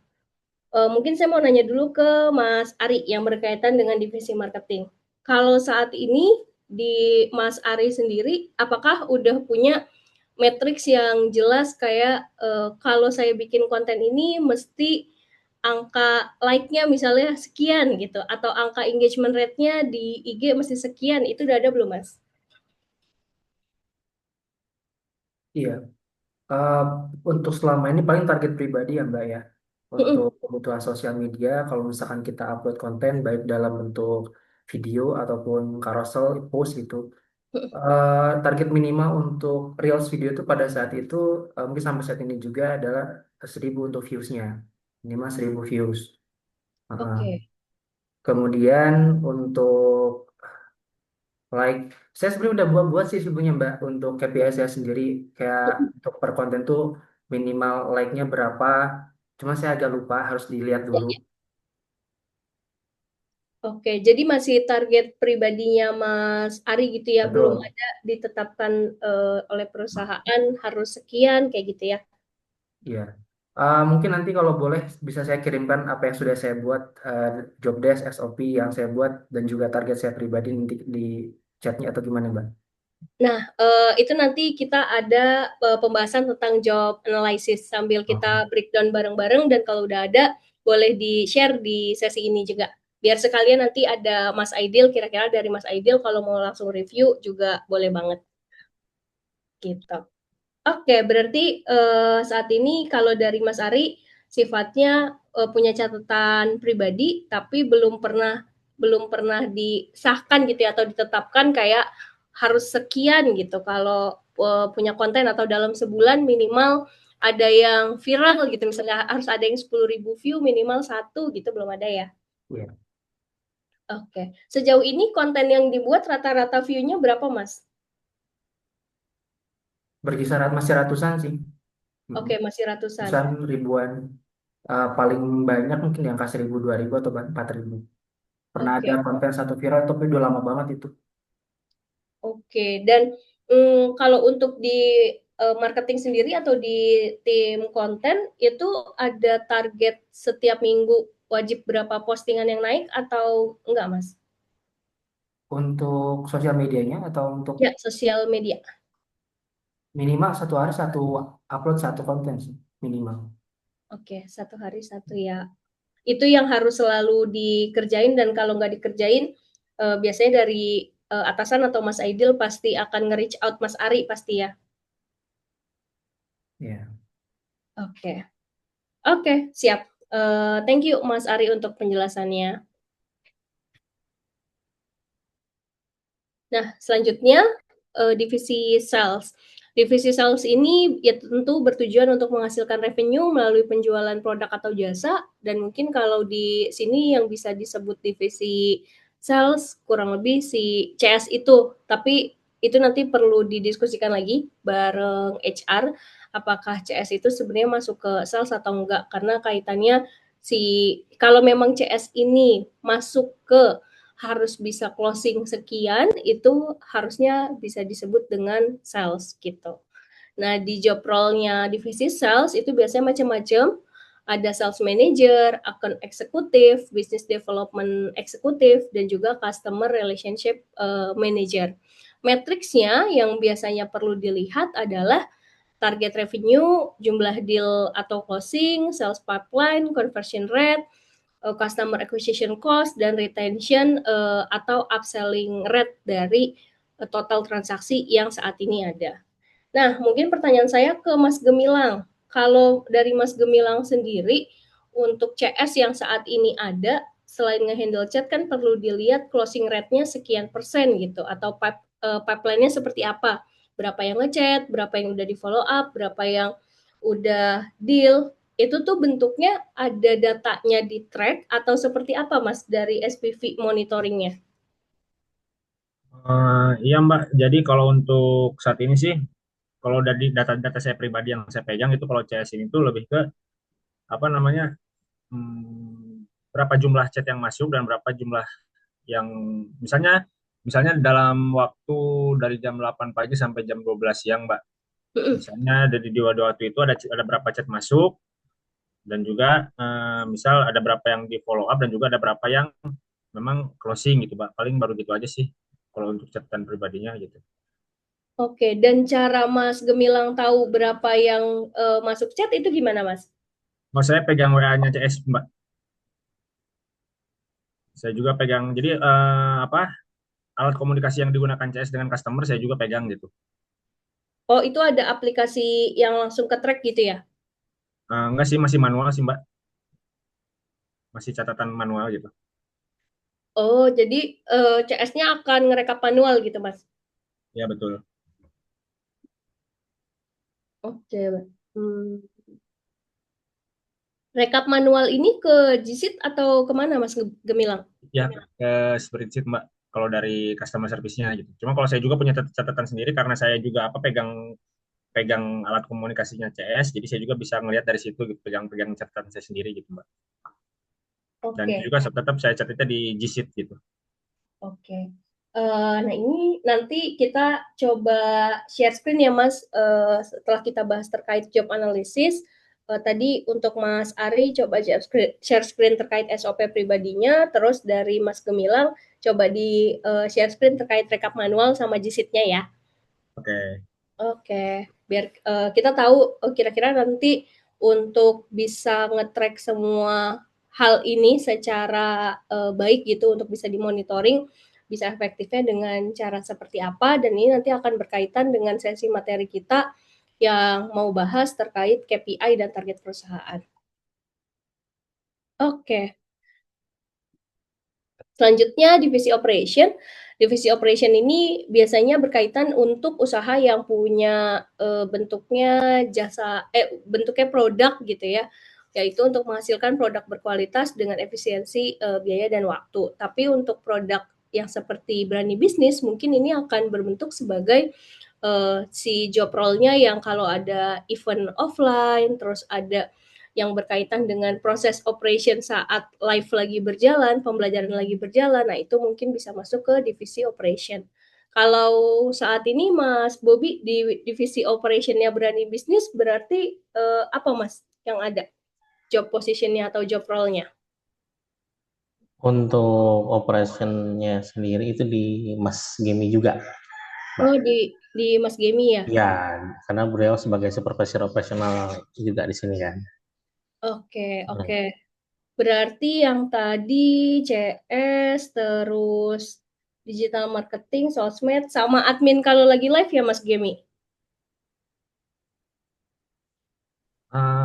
mungkin saya mau nanya dulu ke Mas Ari yang berkaitan dengan divisi marketing. Kalau saat ini di Mas Ari sendiri, apakah udah punya matriks yang jelas kayak kalau saya bikin konten ini mesti angka like-nya misalnya sekian gitu atau angka engagement rate-nya di IG mesti sekian, itu udah ada belum Mas? Iya. Uh, untuk selama ini paling target pribadi ya Mbak ya. Untuk kebutuhan sosial media, kalau misalkan kita upload konten baik dalam bentuk video ataupun carousel, post gitu. Target minimal untuk Reels video itu pada saat itu mungkin sampai saat ini juga adalah 1.000 untuk views-nya. Minimal 1.000 views. Uh, Oke. Kemudian untuk like, saya sebenarnya udah buat sih sebenarnya Mbak untuk KPI saya sendiri kayak untuk per konten tuh minimal like-nya berapa. Cuma saya agak lupa harus dilihat dulu. Oke, jadi masih target pribadinya Mas Ari gitu ya, belum Betul. ada ditetapkan oleh perusahaan harus sekian kayak gitu ya. Iya. Mungkin nanti kalau boleh bisa saya kirimkan apa yang sudah saya buat job desk SOP yang saya buat dan juga target saya pribadi nanti di chatnya atau gimana Mbak? Nah, itu nanti kita ada pembahasan tentang job analysis sambil kita Oh, breakdown bareng-bareng dan kalau udah ada boleh di-share di sesi ini juga. Biar sekalian nanti ada Mas Aidil, kira-kira dari Mas Aidil kalau mau langsung review juga boleh banget gitu. Oke, berarti saat ini kalau dari Mas Ari sifatnya punya catatan pribadi, tapi belum pernah disahkan gitu ya atau ditetapkan kayak harus sekian gitu. Kalau punya konten atau dalam sebulan minimal ada yang viral gitu, misalnya harus ada yang 10.000 view minimal satu gitu, belum ada ya. iya. Oke, sejauh ini konten yang dibuat rata-rata view-nya berapa Mas? Berkisar masih ratusan sih. Mm-mm. Oke, masih ratusan. Ratusan ribuan. Paling banyak mungkin yang kasih 1.000 2.000 atau 4.000. Pernah Oke. ada konten satu viral tapi udah lama banget itu. Oke, dan kalau untuk di marketing sendiri atau di tim konten itu ada target setiap minggu wajib berapa postingan yang naik atau enggak, Mas? Untuk sosial medianya atau untuk Ya, sosial media. minimal satu hari satu upload satu konten sih minimal. Oke, satu hari satu ya. Itu yang harus selalu dikerjain dan kalau nggak dikerjain biasanya dari atasan atau Mas Aidil pasti akan nge-reach out Mas Ari pasti ya. Ya. Oke, oke, siap. Thank you Mas Ari untuk penjelasannya. Nah, selanjutnya divisi sales. Divisi sales ini ya tentu bertujuan untuk menghasilkan revenue melalui penjualan produk atau jasa dan mungkin kalau di sini yang bisa disebut divisi sales kurang lebih si CS itu. Tapi itu nanti perlu didiskusikan lagi bareng HR apakah CS itu sebenarnya masuk ke sales atau enggak karena kaitannya kalau memang CS ini masuk ke harus bisa closing sekian, itu harusnya bisa disebut dengan sales gitu. Nah, di job role-nya divisi sales itu biasanya macam-macam. Ada sales manager, account eksekutif, business development eksekutif, dan juga customer relationship manager. Matriksnya yang biasanya perlu dilihat adalah target revenue, jumlah deal atau closing, sales pipeline, conversion rate, customer acquisition cost dan retention atau upselling rate dari total transaksi yang saat ini ada. Nah, mungkin pertanyaan saya ke Mas Gemilang. Kalau dari Mas Gemilang sendiri, untuk CS yang saat ini ada, selain nge-handle chat kan perlu dilihat closing rate-nya sekian persen gitu, atau pipeline-nya seperti apa. Berapa yang ngechat, berapa yang udah di follow up, berapa yang udah deal, itu tuh bentuknya ada datanya di track atau seperti apa Mas dari SPV monitoringnya? Iya Mbak, jadi kalau untuk saat ini sih, kalau dari data-data saya pribadi yang saya pegang itu kalau CS ini tuh lebih ke apa namanya, berapa jumlah chat yang masuk dan berapa jumlah yang misalnya misalnya dalam waktu dari jam 8 pagi sampai jam 12 siang Mbak. Misalnya dari dua waktu itu ada berapa chat masuk dan juga misal ada berapa yang di follow up dan juga ada berapa yang memang closing gitu Mbak. Paling baru gitu aja sih kalau untuk catatan pribadinya gitu. Oke, dan cara Mas Gemilang tahu berapa yang masuk chat itu gimana, Mas? Mau saya pegang WA-nya CS Mbak. Saya juga pegang. Jadi apa alat komunikasi yang digunakan CS dengan customer saya juga pegang gitu. Oh, itu ada aplikasi yang langsung ke track gitu ya? Enggak sih masih manual sih Mbak. Masih catatan manual gitu. Oh, jadi CS-nya akan ngerekap manual gitu, Mas? Ya betul. Oke. Hmm. Rekap manual ini ke GSIT atau kemana, Mas Gemilang? Ya ke spreadsheet Mbak. Kalau dari customer service-nya gitu. Cuma kalau saya juga punya catatan sendiri karena saya juga apa pegang pegang alat komunikasinya CS, jadi saya juga bisa ngelihat dari situ gitu, pegang-pegang catatan saya sendiri gitu Mbak. Dan Oke. itu juga tetap saya catatnya di G-Sheet gitu. Oke. Nah, ini nanti kita coba share screen ya, Mas, setelah kita bahas terkait job analysis. Tadi untuk Mas Ari coba share screen terkait SOP pribadinya, terus dari Mas Gemilang coba di share screen terkait rekap manual sama GSIT-nya ya. Oke. Oke, biar kita tahu kira-kira nanti untuk bisa nge-track semua hal ini secara baik gitu untuk bisa dimonitoring, bisa efektifnya dengan cara seperti apa dan ini nanti akan berkaitan dengan sesi materi kita yang mau bahas terkait KPI dan target perusahaan. Oke. Selanjutnya divisi operation. Divisi operation ini biasanya berkaitan untuk usaha yang punya bentuknya bentuknya produk gitu ya, yaitu untuk menghasilkan produk berkualitas dengan efisiensi biaya dan waktu. Tapi untuk produk yang seperti berani bisnis mungkin ini akan berbentuk sebagai si job role-nya yang kalau ada event offline, terus ada yang berkaitan dengan proses operation saat live lagi berjalan, pembelajaran lagi berjalan. Nah, itu mungkin bisa masuk ke divisi operation. Kalau saat ini Mas Bobi di divisi operationnya Berani Bisnis berarti apa Mas yang ada job positionnya atau job role-nya? Untuk operationnya sendiri itu di Mas Gemi juga, Mbak. Oh, di Mas Gemi ya? Ya, karena beliau sebagai supervisor operasional juga di sini kan. Oke, oke. Berarti yang tadi CS, terus digital marketing, sosmed, sama admin kalau lagi live ya Mas Gemi?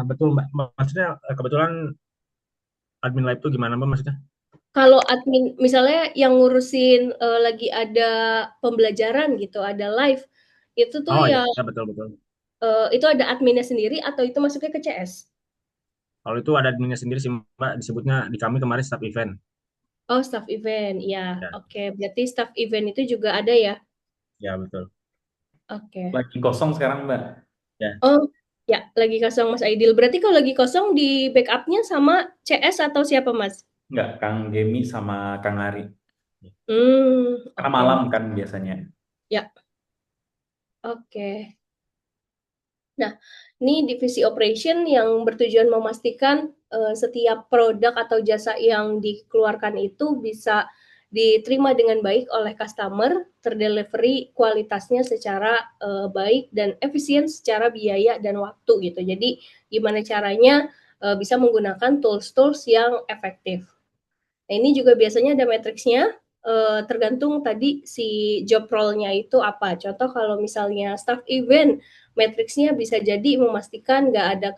Betul Mbak. Maksudnya kebetulan admin live itu gimana Mbak maksudnya? Kalau admin, misalnya yang ngurusin lagi ada pembelajaran gitu, ada live, itu tuh Oh ya, yang ya betul betul. itu ada adminnya sendiri atau itu masuknya ke CS? Kalau itu ada adminnya sendiri sih Mbak, disebutnya di kami kemarin staff event. Oh, staff event, ya. Ya, Oke, berarti staff event itu juga ada ya? ya betul. Oke. Lagi kosong sekarang, Mbak. Ya. Oh, ya, lagi kosong Mas Aidil. Berarti kalau lagi kosong di backupnya sama CS atau siapa Mas? Nggak, Kang Gemi sama Kang Ari. Karena Oke. malam kan biasanya. Ya, oke. Nah, ini divisi operation yang bertujuan memastikan setiap produk atau jasa yang dikeluarkan itu bisa diterima dengan baik oleh customer, terdelivery kualitasnya secara baik dan efisien secara biaya dan waktu gitu. Jadi gimana caranya bisa menggunakan tools-tools yang efektif. Nah, ini juga biasanya ada matriksnya, tergantung tadi si job role-nya itu apa. Contoh kalau misalnya staff event, matriksnya bisa jadi memastikan nggak ada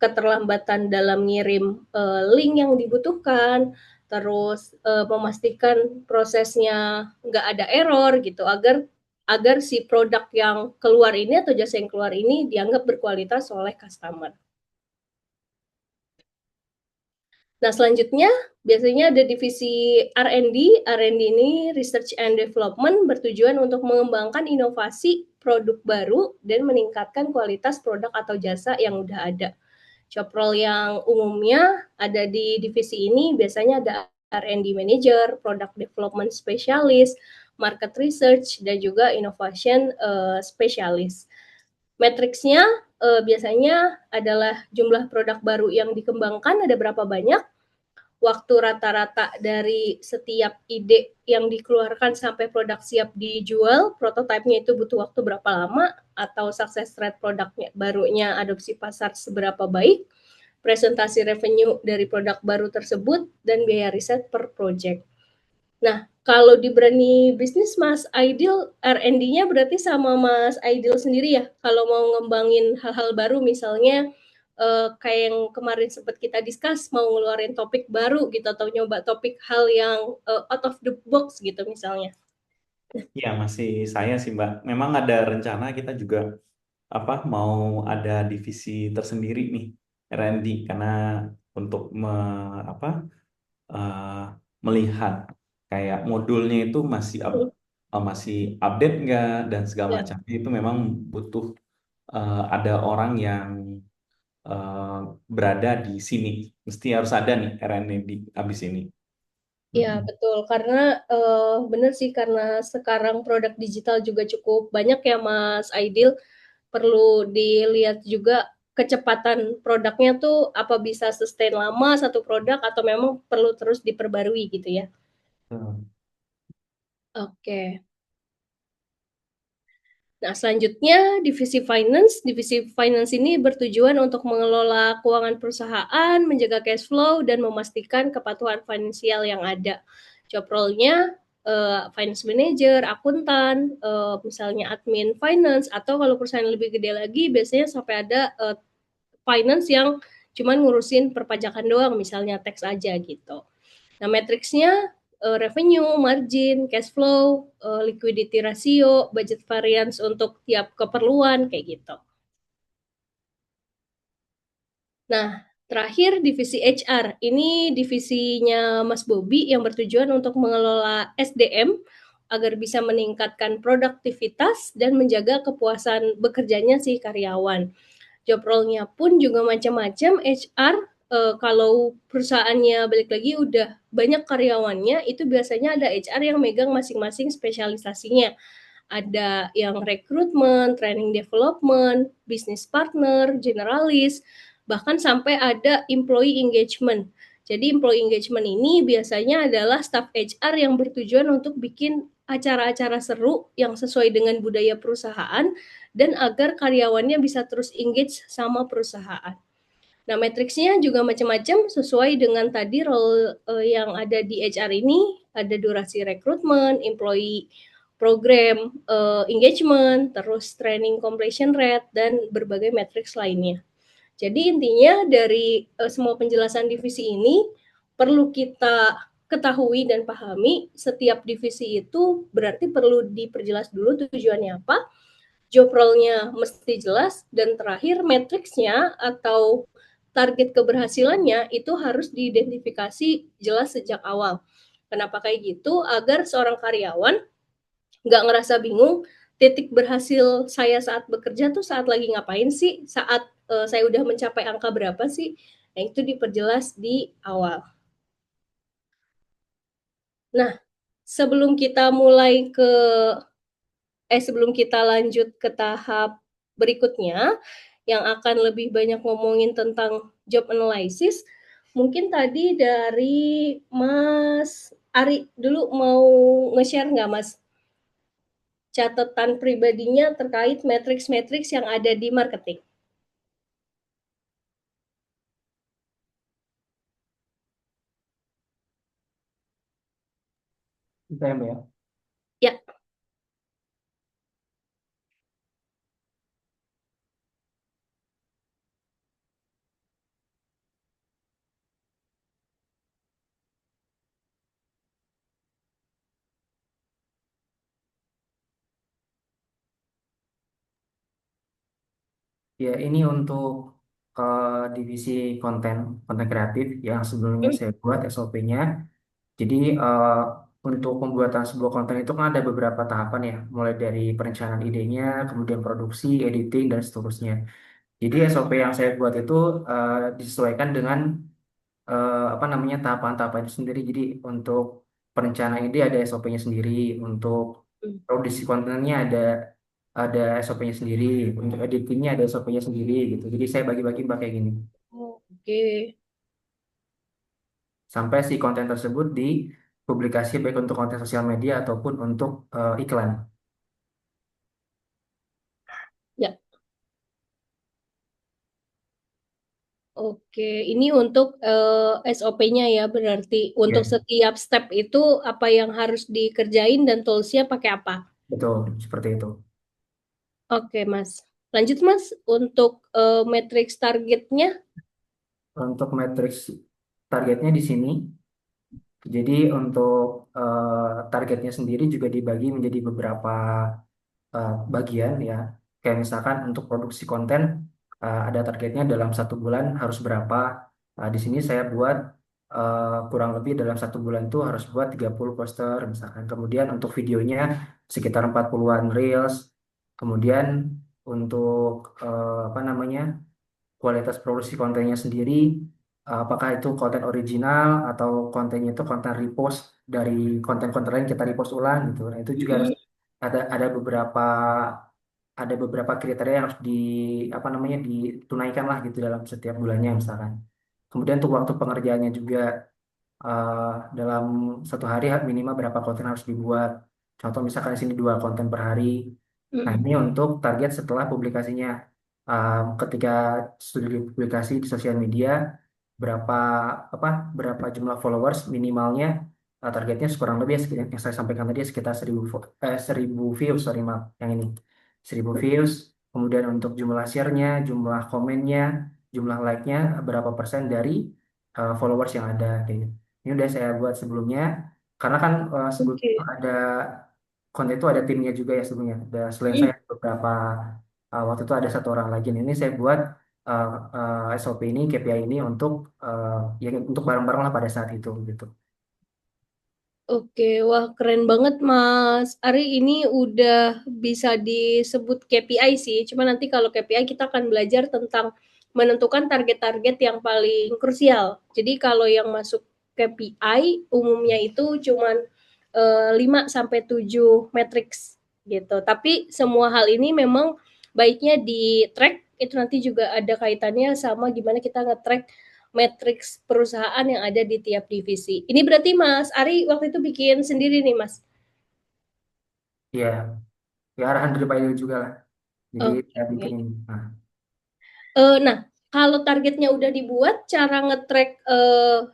keterlambatan dalam ngirim link yang dibutuhkan, terus memastikan prosesnya nggak ada error gitu, agar agar si produk yang keluar ini atau jasa yang keluar ini dianggap berkualitas oleh customer. Nah, selanjutnya biasanya ada divisi R&D. R&D ini Research and Development bertujuan untuk mengembangkan inovasi produk baru dan meningkatkan kualitas produk atau jasa yang udah ada. Job role yang umumnya ada di divisi ini biasanya ada R&D Manager, Product Development Specialist, Market Research, dan juga Innovation Specialist. Matriksnya biasanya adalah jumlah produk baru yang dikembangkan ada berapa banyak, waktu rata-rata dari setiap ide yang dikeluarkan sampai produk siap dijual, prototipenya itu butuh waktu berapa lama, atau success rate produknya barunya adopsi pasar seberapa baik, presentasi revenue dari produk baru tersebut, dan biaya riset per project. Nah, kalau di Berani Bisnis, Mas Aidil, R&D-nya berarti sama Mas Aidil sendiri ya? Kalau mau ngembangin hal-hal baru, misalnya kayak yang kemarin sempat kita discuss, mau ngeluarin topik baru gitu, atau nyoba topik hal yang out of the box gitu misalnya. Ya, masih saya sih, Mbak. Memang ada rencana kita juga mau ada divisi tersendiri nih, R&D, karena untuk eh, melihat kayak modulnya itu masih update nggak dan segala Ya, macamnya, itu memang butuh ada orang yang eh, berada di sini. Mesti harus ada nih R&D di abis ini. ya betul. Karena benar sih, karena sekarang produk digital juga cukup banyak ya Mas Aidil. Perlu dilihat juga kecepatan produknya tuh apa bisa sustain lama satu produk atau memang perlu terus diperbarui gitu ya. Hmm. Oke. Nah, selanjutnya divisi finance. Divisi finance ini bertujuan untuk mengelola keuangan perusahaan, menjaga cash flow, dan memastikan kepatuhan finansial yang ada. Job role-nya finance manager, akuntan, misalnya admin finance, atau kalau perusahaan lebih gede lagi, biasanya sampai ada finance yang cuman ngurusin perpajakan doang, misalnya tax aja gitu. Nah, matriksnya revenue, margin, cash flow, liquidity ratio, budget variance untuk tiap keperluan, kayak gitu. Nah, terakhir divisi HR. Ini divisinya Mas Bobi yang bertujuan untuk mengelola SDM agar bisa meningkatkan produktivitas dan menjaga kepuasan bekerjanya si karyawan. Job role-nya pun juga macam-macam. HR kalau perusahaannya balik lagi udah banyak karyawannya, itu biasanya ada HR yang megang masing-masing spesialisasinya. Ada yang rekrutmen, training development, business partner, generalis, bahkan sampai ada employee engagement. Jadi employee engagement ini biasanya adalah staff HR yang bertujuan untuk bikin acara-acara seru yang sesuai dengan budaya perusahaan dan agar karyawannya bisa terus engage sama perusahaan. Nah, matriksnya juga macam-macam sesuai dengan tadi role yang ada di HR ini, ada durasi rekrutmen, employee program engagement, terus training completion rate, dan berbagai matriks lainnya. Jadi intinya dari semua penjelasan divisi ini perlu kita ketahui dan pahami setiap divisi itu berarti perlu diperjelas dulu tujuannya apa, job role-nya mesti jelas, dan terakhir matriksnya atau target keberhasilannya itu harus diidentifikasi jelas sejak awal. Kenapa kayak gitu? Agar seorang karyawan nggak ngerasa bingung, titik berhasil saya saat bekerja tuh saat lagi ngapain sih? Saat saya udah mencapai angka berapa sih? Nah, itu diperjelas di awal. Nah, sebelum kita sebelum kita lanjut ke tahap berikutnya, yang akan lebih banyak ngomongin tentang job analysis, mungkin tadi dari Mas Ari dulu mau nge-share nggak, Mas? Catatan pribadinya terkait matriks-matriks yang ada di marketing. Kita ya, Mbak ya. Ya, Ya, ini untuk divisi konten konten kreatif yang sebelumnya saya buat SOP-nya. Jadi untuk pembuatan sebuah konten itu kan ada beberapa tahapan ya, mulai dari perencanaan idenya, kemudian produksi, editing, dan seterusnya. Jadi SOP yang saya buat itu disesuaikan dengan apa namanya tahapan-tahapan itu sendiri. Jadi untuk perencanaan ide ada SOP-nya sendiri, untuk produksi kontennya ada SOP-nya sendiri, untuk editingnya ada SOP-nya sendiri gitu. Jadi saya bagi-bagi pakai gini oke. sampai si konten tersebut dipublikasi baik untuk konten sosial media ataupun untuk iklan. Ya, oke. Ini untuk SOP-nya ya, berarti untuk Ya, setiap step itu apa yang harus dikerjain dan tools-nya pakai apa? betul seperti itu. Oke, Mas. Lanjut, Mas. Untuk matriks targetnya. Untuk matriks targetnya di sini, jadi untuk targetnya sendiri juga dibagi menjadi beberapa bagian ya. Kayak misalkan untuk produksi konten ada targetnya dalam 1 bulan harus berapa. Di sini saya buat kurang lebih dalam 1 bulan tuh harus buat 30 poster misalkan. Kemudian untuk videonya sekitar 40-an reels. Kemudian untuk apa namanya kualitas produksi kontennya sendiri, apakah itu konten original atau kontennya itu konten repost dari konten-konten lain kita repost ulang gitu. Nah, itu juga harus ada beberapa kriteria yang harus apa namanya ditunaikan lah gitu dalam setiap bulannya misalkan. Kemudian untuk waktu pengerjaannya juga eh, dalam 1 hari minimal berapa konten harus dibuat. Contoh misalkan di sini 2 konten per hari. Nah, ini untuk target setelah publikasinya. Ketika sudah dipublikasi di sosial media, berapa berapa jumlah followers minimalnya, targetnya kurang lebih yang saya sampaikan tadi sekitar 1000 views, sorry maaf, yang ini 1000 views. Kemudian untuk jumlah share-nya, jumlah komennya, jumlah like-nya, berapa persen dari followers yang ada kayak gitu. Ini udah saya buat sebelumnya, karena kan sebelum Oke. itu ada konten itu ada timnya juga ya sebelumnya. Ada selain saya beberapa waktu itu ada 1 orang lagi. Nah, ini saya buat SOP ini, KPI ini untuk ya untuk bareng-bareng lah pada saat itu gitu. Oke, wah keren banget Mas Ari, ini udah bisa disebut KPI sih, cuma nanti kalau KPI kita akan belajar tentang menentukan target-target yang paling krusial. Jadi kalau yang masuk KPI umumnya itu cuman 5 sampai 7 matriks gitu. Tapi semua hal ini memang baiknya di-track, itu nanti juga ada kaitannya sama gimana kita nge-track matriks perusahaan yang ada di tiap divisi. Ini berarti Mas Ari waktu itu bikin sendiri nih, Mas? Ya, ya arahan dari Pak Idil juga lah. Jadi saya Oke. bikin ini. Nah, Nah, kalau targetnya udah dibuat, cara nge-track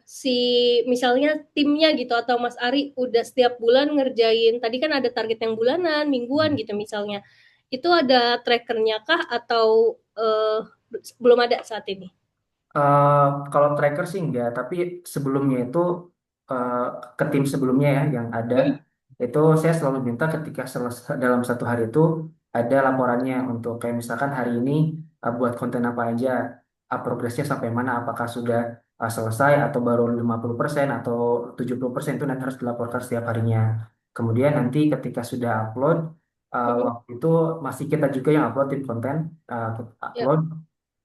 si misalnya timnya gitu atau Mas Ari udah setiap bulan ngerjain, tadi kan ada target yang bulanan, mingguan gitu misalnya. Itu ada trackernya kah atau belum ada saat ini? Kalau tracker sih enggak, tapi sebelumnya itu eh, ke tim sebelumnya ya yang ada itu saya selalu minta ketika selesai dalam satu hari itu ada laporannya untuk kayak misalkan hari ini buat konten apa aja, progresnya sampai mana, apakah sudah selesai atau baru 50% atau 70% itu nanti harus dilaporkan setiap harinya. Kemudian nanti ketika sudah upload, waktu itu masih kita juga yang upload tim konten, Ya. upload.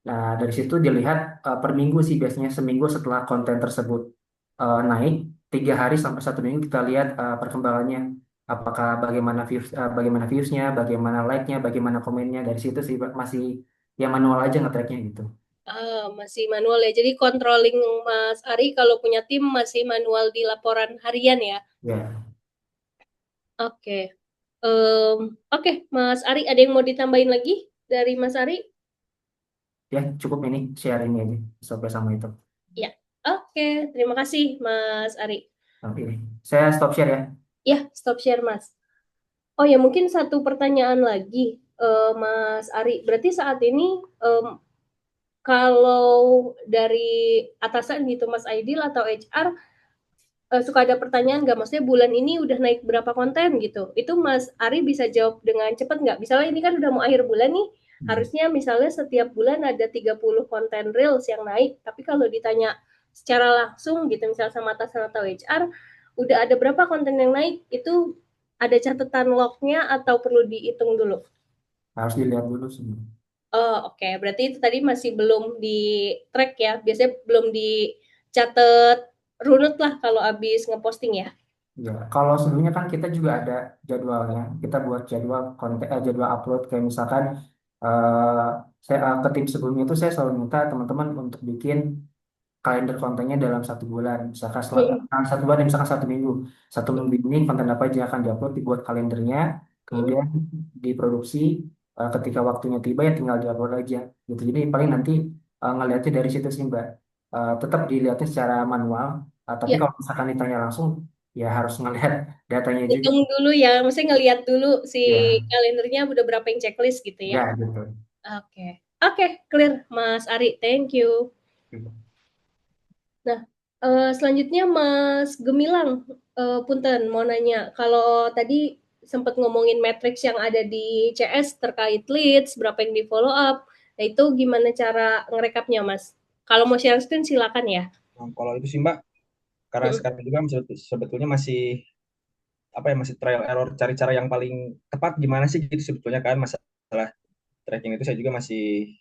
Nah, dari situ dilihat per minggu sih biasanya seminggu setelah konten tersebut naik, 3 hari sampai 1 minggu kita lihat perkembangannya. Apakah bagaimana viewsnya, bagaimana like-nya, bagaimana komennya. Dari situ sih Pak, masih ya manual aja nge-tracknya gitu. Masih manual ya. Jadi controlling Mas Ari kalau punya tim masih manual di laporan harian ya. Ya, Oke. Oke, Mas Ari, ada yang mau ditambahin lagi dari Mas Ari? ya cukup ini sharing aja sampai sama itu. Ya. Oke, terima kasih Mas Ari. Oke, saya stop share ya. Ya, stop share Mas. Oh ya, mungkin satu pertanyaan lagi, Mas Ari. Berarti saat ini kalau dari atasan gitu Mas Aidil atau HR suka ada pertanyaan nggak? Maksudnya bulan ini udah naik berapa konten gitu? Itu Mas Ari bisa jawab dengan cepat nggak? Misalnya ini kan udah mau akhir bulan nih, harusnya misalnya setiap bulan ada 30 konten reels yang naik. Tapi kalau ditanya secara langsung gitu, misalnya sama atasan atau HR, udah ada berapa konten yang naik? Itu ada catatan lognya atau perlu dihitung dulu? Harus dilihat dulu semua. Oh, oke. Berarti itu tadi masih belum di track ya. Biasanya belum dicatat runut lah kalau habis ngeposting ya. Ya, kalau sebelumnya kan kita juga ada jadwalnya. Kita buat jadwal konten, jadwal upload kayak misalkan eh saya ke tim sebelumnya itu saya selalu minta teman-teman untuk bikin kalender kontennya dalam 1 bulan. Misalkan Mm, 1 bulan, misalkan 1 minggu. Satu mm, minggu ini konten apa aja yang akan diupload, dibuat kalendernya, mm. kemudian diproduksi. Ketika waktunya tiba ya tinggal diupload aja. Gitu. Jadi paling nanti ngelihatnya dari situ sih Mbak. Tetap dilihatnya secara manual. Tapi Ya, kalau misalkan ditanya langsung, ya harus ngelihat datanya juga. hitung dulu ya. Maksudnya ngelihat dulu si Ya, kalendernya udah berapa yang checklist gitu ya. ya gitu. Oke. Oke, clear Mas Ari. Thank you. Nah, selanjutnya Mas Gemilang, punten mau nanya, kalau tadi sempat ngomongin matriks yang ada di CS terkait leads, berapa yang di follow up, nah itu gimana cara ngerekapnya Mas? Kalau mau share screen silakan ya. Nah, kalau itu sih Mbak, karena Mm, sekarang juga sebetulnya masih apa ya, masih trial error cari cara yang paling tepat gimana sih gitu sebetulnya kan, masalah tracking itu saya juga masih,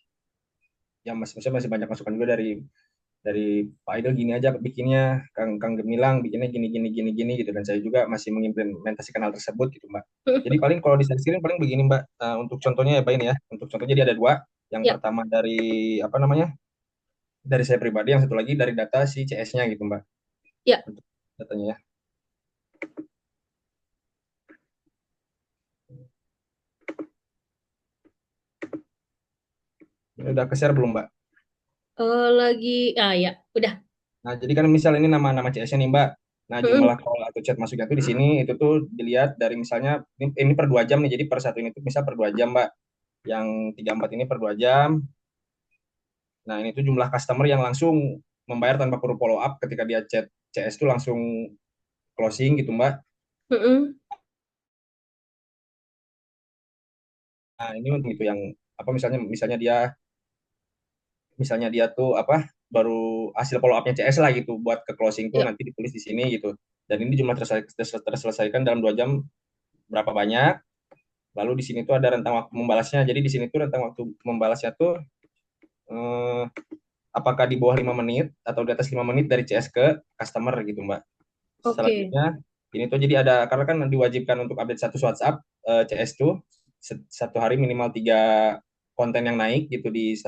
ya maksudnya masih banyak masukan juga dari Pak Idil, gini aja bikinnya, Kang Kang Gemilang bikinnya gini gini gini gini gitu, dan saya juga masih mengimplementasikan hal tersebut gitu Mbak. Jadi paling kalau di share screen paling begini Mbak. Untuk contohnya ya Pak ini ya, untuk contohnya jadi ada dua. Yang Ya, pertama dari apa namanya, dari saya pribadi, yang satu lagi dari data si CS-nya gitu Mbak. ya. Untuk datanya ya. Ini udah ke share belum Mbak? Ya, udah. Nah, jadi kan misal ini nama-nama CS-nya nih Mbak. Nah, Mm, jumlah call atau chat masuknya tuh di sini itu tuh dilihat dari misalnya ini per 2 jam nih. Jadi per satu ini tuh misal per 2 jam Mbak. Yang 34 ini per 2 jam. Nah, ini tuh jumlah customer yang langsung membayar tanpa perlu follow up ketika dia chat CS tuh langsung closing gitu Mbak. mm, Nah, ini untuk itu yang apa, misalnya dia tuh apa, baru hasil follow up-nya CS lah gitu buat ke closing tuh ya. nanti ditulis di sini gitu. dan ini jumlah terselesaikan dalam 2 jam berapa banyak. Lalu di sini tuh ada rentang waktu membalasnya. Jadi di sini tuh rentang waktu membalasnya tuh eh, apakah di bawah 5 menit atau di atas 5 menit dari CS ke customer gitu, Mbak. Oke. Selanjutnya ini tuh jadi ada, karena kan diwajibkan untuk update status WhatsApp CS tuh satu hari minimal 3 konten yang naik gitu di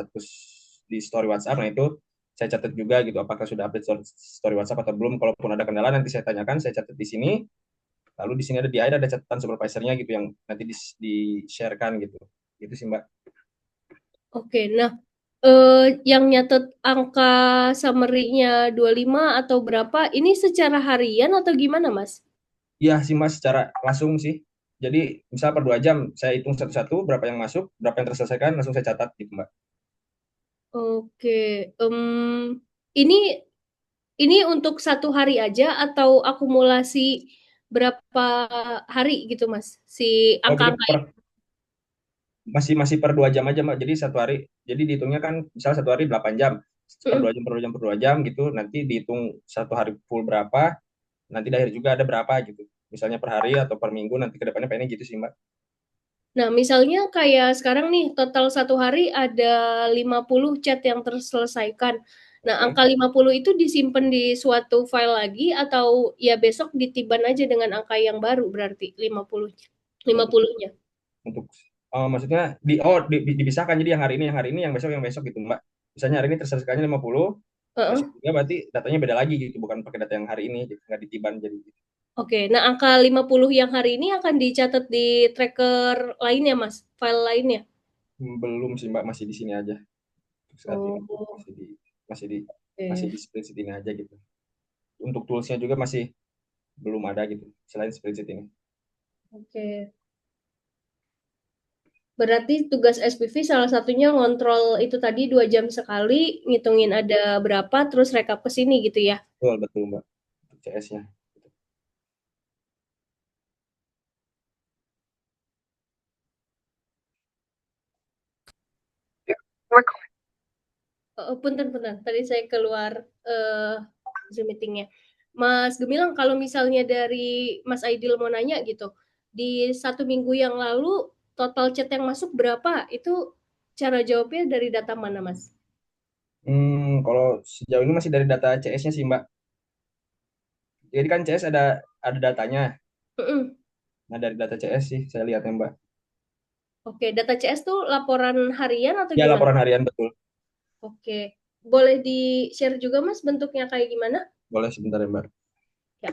story WhatsApp. Nah itu saya catat juga gitu, apakah sudah update story WhatsApp atau belum. Kalaupun ada kendala nanti saya tanyakan, saya catat di sini. Lalu di sini di akhir ada catatan supervisornya gitu yang nanti di-sharekan gitu. Gitu sih, Mbak. Oke. Nah, yang nyatet angka summary-nya 25 atau berapa, ini secara harian atau gimana, Mas? Iya sih, Mas, secara langsung sih. Jadi misal per 2 jam saya hitung satu-satu berapa yang masuk, berapa yang terselesaikan, langsung saya catat gitu, Mbak. Oke. Ini ini untuk satu hari aja atau akumulasi berapa hari gitu, Mas? Si Oh, jadi angka-angka ini. masih masih per 2 jam aja, Mbak. Jadi satu hari, jadi dihitungnya kan misal satu hari 8 jam, per Mm. 2 jam, per 2 jam, per 2 jam gitu. Nanti dihitung satu hari full berapa, nanti di akhir juga ada berapa gitu. Misalnya per hari atau per minggu, nanti ke depannya pengennya gitu sih, Mbak. Nah, misalnya kayak sekarang nih, total satu hari ada 50 chat yang terselesaikan. Nah, Oke. angka 50 itu disimpan di suatu file lagi atau ya besok ditiban aja dengan angka yang baru berarti 50 Untuk 50-nya. untuk maksudnya dipisahkan, jadi yang hari ini, yang besok gitu, Mbak. Misalnya hari ini terselesaikannya 50, Heeh. besok juga berarti datanya beda lagi gitu, bukan pakai data yang hari ini, gitu. Nggak ditiban jadi gitu. Oke, nah angka 50 yang hari ini akan dicatat di tracker lainnya, Mas? File lainnya? Belum sih, Mbak, masih di sini aja untuk saat ini. Oh, Masih di masih di masih oke. di spreadsheet ini aja gitu. Untuk toolsnya juga masih belum ada gitu selain spreadsheet ini. Oke. Berarti tugas SPV salah satunya ngontrol itu tadi 2 jam sekali, ngitungin ada berapa, terus rekap ke sini gitu ya? Betul, betul, Mbak. Untuk CS-nya. Punten, punten. Tadi saya keluar Zoom meetingnya. Mas Gemilang, kalau misalnya dari Mas Aidil mau nanya gitu, di 1 minggu yang lalu total chat yang masuk berapa? Itu cara jawabnya dari data mana, Mas? Kalau sejauh ini masih dari data CS-nya sih, Mbak. Jadi kan CS ada datanya. Mm-mm. Nah, dari data CS sih saya lihatnya, Mbak. Oke, data CS tuh laporan harian atau Ya, gimana? laporan harian betul. Oke, boleh di-share juga Mas bentuknya kayak gimana? Boleh sebentar ya, Mbak. Ya.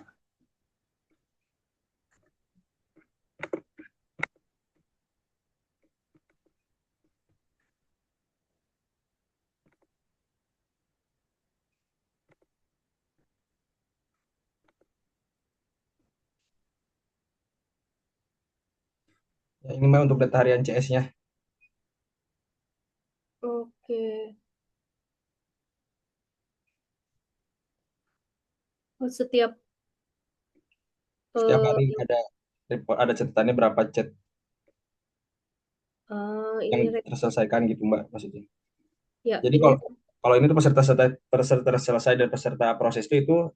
Ya, ini Mbak untuk data harian CS-nya. Oke. Oh, setiap Setiap hari eh, ada catatannya berapa chat yang ini terselesaikan gitu, Mbak, maksudnya. ya Jadi ini kalau kalau ini tuh peserta selesai dan peserta proses itu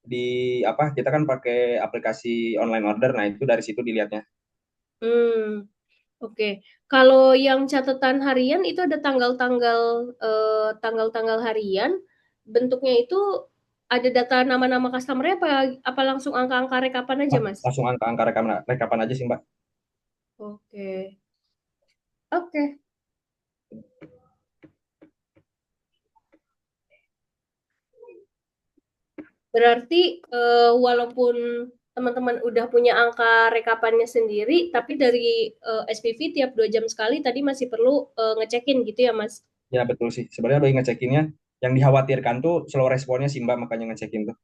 di apa? Kita kan pakai aplikasi online order. Nah, itu dari situ dilihatnya. oke. Kalau yang catatan harian itu ada tanggal-tanggal harian, bentuknya itu ada data nama-nama customer-nya apa apa langsung angka-angka rekapan aja, Mas? Langsung angka-angka rekapan aja sih, Mbak. Oke. Oke. Berarti walaupun teman-teman udah punya angka rekapannya sendiri, tapi dari SPV tiap 2 jam sekali tadi masih perlu ngecekin gitu ya, Mas? Ya, betul sih. Sebenarnya lagi ngecekinnya, yang dikhawatirkan tuh slow responnya sih, Mbak, makanya ngecekin tuh.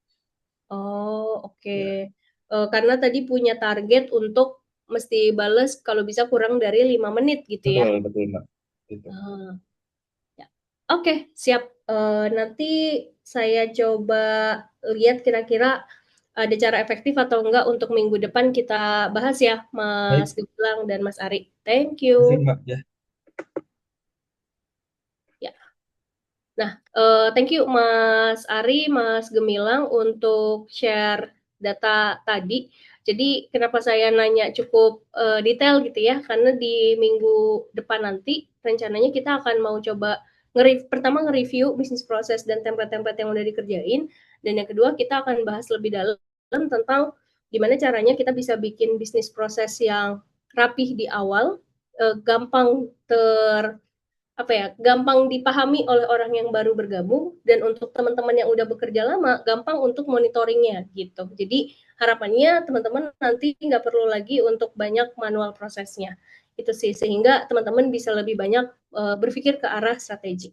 Oh, oke. Ya, Karena tadi punya target untuk mesti bales kalau bisa kurang dari 5 menit gitu ya. betul, betul, Mbak. Gitu. Ah, ya. Oke, siap. Nanti saya coba lihat kira-kira ada cara efektif atau enggak untuk minggu depan kita bahas ya, Mas Baik, Gilang dan Mas Ari. Thank you. kasih, Mbak. Ya, Ya. Nah, thank you Mas Ari, Mas Gemilang untuk share data tadi. Jadi kenapa saya nanya cukup detail gitu ya, karena di minggu depan nanti rencananya kita akan mau coba pertama nge-review bisnis proses dan template-template yang udah dikerjain, dan yang kedua kita akan bahas lebih dalam tentang gimana caranya kita bisa bikin bisnis proses yang rapih di awal, gampang gampang dipahami oleh orang yang baru bergabung, dan untuk teman-teman yang udah bekerja lama gampang untuk monitoringnya gitu. Jadi harapannya teman-teman nanti nggak perlu lagi untuk banyak manual prosesnya itu sih, sehingga teman-teman bisa lebih banyak berpikir ke arah strategi.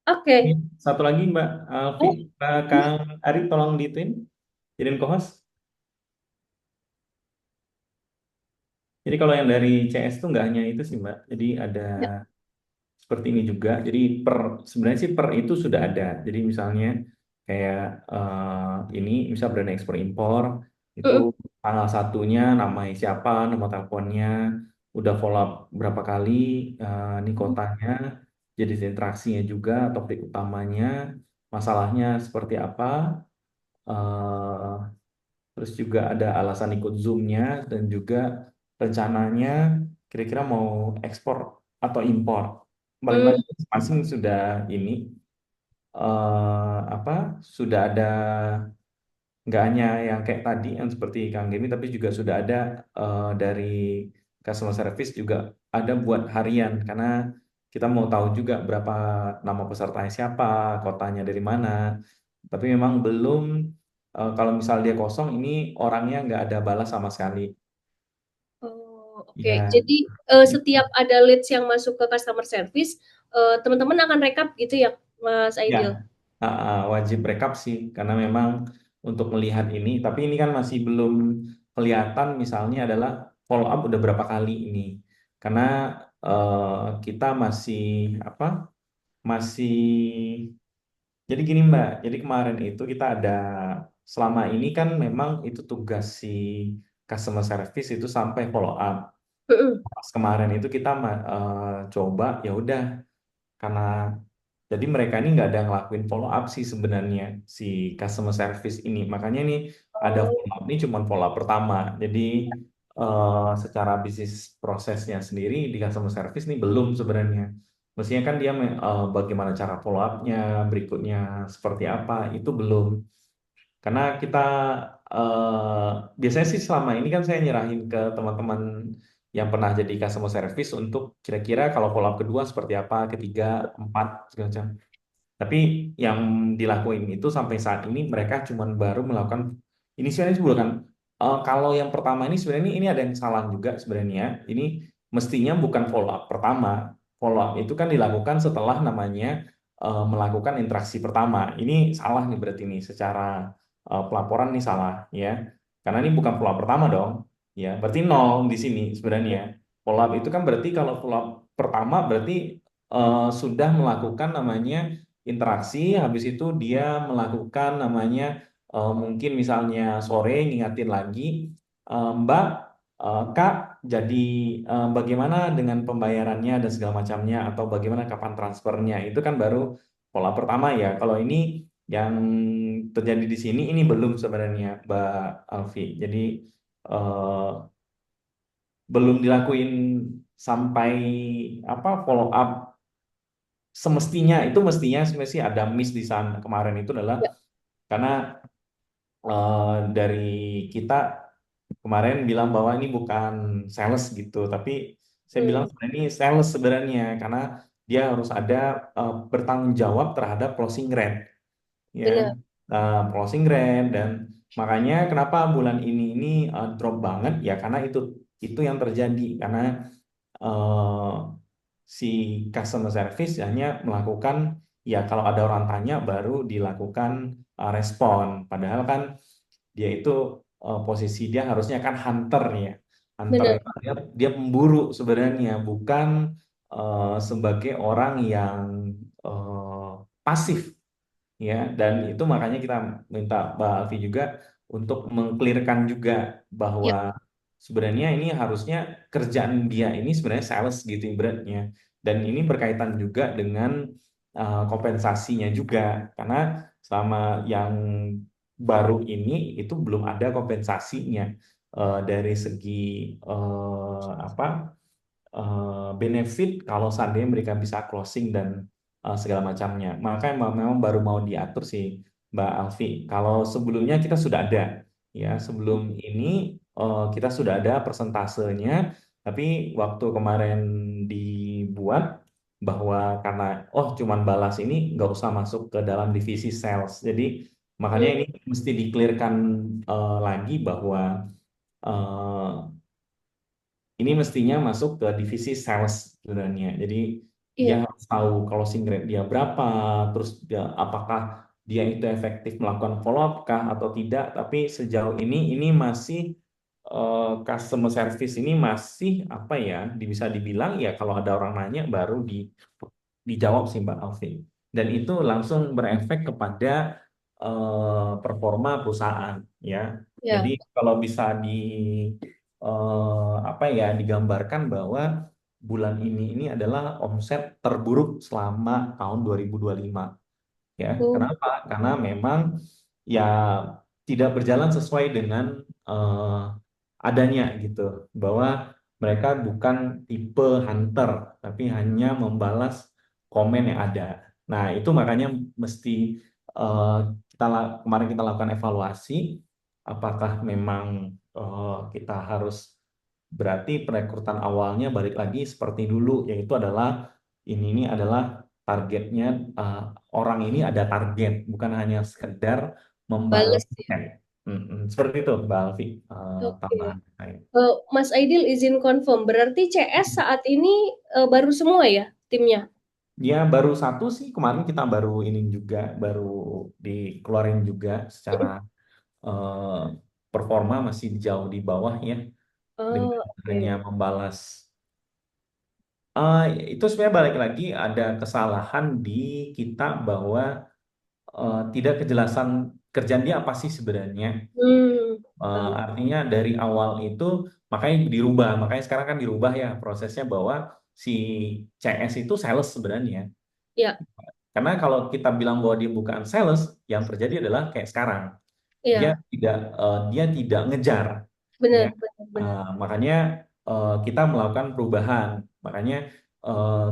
Oke. Satu lagi Mbak Alfi, Kang Ari tolong dituin, jadiin co-host. Jadi kalau yang dari CS tuh nggak hanya itu sih Mbak, jadi ada seperti ini juga. Jadi sebenarnya sih per itu sudah ada. Jadi misalnya kayak ini misal brand ekspor impor itu tanggal satunya namanya siapa, nomor teleponnya, udah follow up berapa kali, ini kotanya, jadi interaksinya juga, topik utamanya, masalahnya seperti apa, eh, terus juga ada alasan ikut Zoom-nya dan juga rencananya kira-kira mau ekspor atau impor. Balik lagi masing sudah ini sudah ada, nggak hanya yang kayak tadi yang seperti Kang Gemi, tapi juga sudah ada dari customer service juga ada buat harian, karena kita mau tahu juga berapa nama pesertanya siapa, kotanya dari mana. Tapi memang belum, kalau misal dia kosong ini orangnya nggak ada balas sama sekali. Oke. Jadi setiap ada leads yang masuk ke customer service, teman-teman akan rekap gitu ya, Mas Aidil? Wajib rekap sih, karena memang untuk melihat ini, tapi ini kan masih belum kelihatan misalnya adalah follow up udah berapa kali ini, karena kita masih, jadi gini Mbak, jadi kemarin itu kita ada, selama ini kan memang itu tugas si customer service itu sampai follow up. Pas kemarin itu kita coba ya udah, karena jadi mereka ini nggak ada ngelakuin follow up sih sebenarnya si customer service ini. Makanya nih ada follow up ini cuma follow up pertama. Jadi secara bisnis prosesnya sendiri di customer service nih belum sebenarnya. Mestinya kan dia bagaimana cara follow up-nya, berikutnya seperti apa, itu belum. Karena kita biasanya sih selama ini kan saya nyerahin ke teman-teman yang pernah jadi customer service untuk kira-kira kalau follow up kedua seperti apa, ketiga, keempat, segala macam. Tapi yang dilakuin itu sampai saat ini mereka cuma baru melakukan ini, sebenarnya bukan, kalau yang pertama ini sebenarnya ini ada yang salah juga sebenarnya. Ini mestinya bukan follow up pertama. Follow up itu kan dilakukan setelah namanya melakukan interaksi pertama. Ini salah nih berarti ini secara pelaporan nih salah ya. Karena ini bukan follow up pertama dong. Ya, berarti nol di sini sebenarnya. Follow up itu kan berarti kalau follow up pertama berarti sudah melakukan namanya interaksi, habis itu dia melakukan namanya mungkin misalnya sore ngingatin lagi, Mbak, Kak, jadi bagaimana dengan pembayarannya dan segala macamnya, atau bagaimana kapan transfernya, itu kan baru pola pertama ya. Kalau ini yang terjadi di sini ini belum sebenarnya Mbak Alfi. Jadi belum dilakuin sampai follow up semestinya. Itu mestinya ada miss di sana kemarin itu adalah karena dari kita kemarin bilang bahwa ini bukan sales gitu, tapi saya bilang sebenarnya ini sales sebenarnya, karena dia harus ada bertanggung jawab terhadap closing rate ya. Closing rate, dan makanya kenapa bulan ini drop banget ya, karena itu yang terjadi, karena si customer service hanya melakukan ya kalau ada orang tanya baru dilakukan respon, padahal kan dia itu posisi dia harusnya kan hunter ya. Hunter itu dia pemburu sebenarnya, bukan sebagai orang yang pasif ya. Dan itu makanya kita minta Mbak Alfi juga untuk mengklirkan juga bahwa sebenarnya ini harusnya kerjaan dia ini sebenarnya sales gitu ibaratnya, dan ini berkaitan juga dengan kompensasinya juga, karena selama yang baru ini itu belum ada kompensasinya dari segi benefit kalau seandainya mereka bisa closing dan segala macamnya. Makanya memang baru mau diatur sih Mbak Alfi. Kalau sebelumnya kita sudah ada, ya sebelum ini kita sudah ada persentasenya, tapi waktu kemarin dibuat bahwa karena cuman balas ini nggak usah masuk ke dalam divisi sales. Jadi makanya Hmm, ini mesti di-clearkan lagi bahwa eh, ini mestinya masuk ke divisi sales sebenarnya. Jadi dia iya, harus tahu closing rate dia berapa, terus apakah dia itu efektif melakukan follow up kah atau tidak. Tapi sejauh ini masih customer service ini masih apa ya, bisa dibilang ya kalau ada orang nanya baru dijawab sih Mbak Alfi. Dan itu langsung berefek kepada performa perusahaan ya. Jadi iya. kalau bisa apa ya digambarkan bahwa bulan ini adalah omset terburuk selama tahun 2025 ya. Oh, Kenapa? Karena memang ya tidak berjalan sesuai dengan eh, adanya gitu. Bahwa mereka bukan tipe hunter tapi hanya membalas komen yang ada. Nah, itu makanya mesti eh, kemarin kita lakukan evaluasi apakah memang kita harus berarti perekrutan awalnya balik lagi seperti dulu, yaitu adalah ini adalah targetnya, eh, orang ini ada target, bukan hanya sekedar membalas bales ya. chat. Seperti itu, Mbak Alfi, Oke. tambahan saya. Mas Aidil izin confirm, berarti CS saat ini baru semua ya timnya? Ya, baru satu sih kemarin kita baru ini juga, baru dikeluarin juga secara eh, performa masih jauh di bawah ya, dengan Oh, hanya oke. membalas. Eh, itu sebenarnya balik lagi ada kesalahan di kita bahwa tidak kejelasan kerjaan dia apa sih sebenarnya. Hmm, Artinya dari awal itu makanya dirubah, makanya sekarang kan dirubah ya prosesnya bahwa si CS itu sales sebenarnya. ya, Karena kalau kita bilang bahwa dia bukan sales, yang terjadi adalah kayak sekarang dia ya, dia tidak ngejar ya. benar, benar, benar. Makanya kita melakukan perubahan. Makanya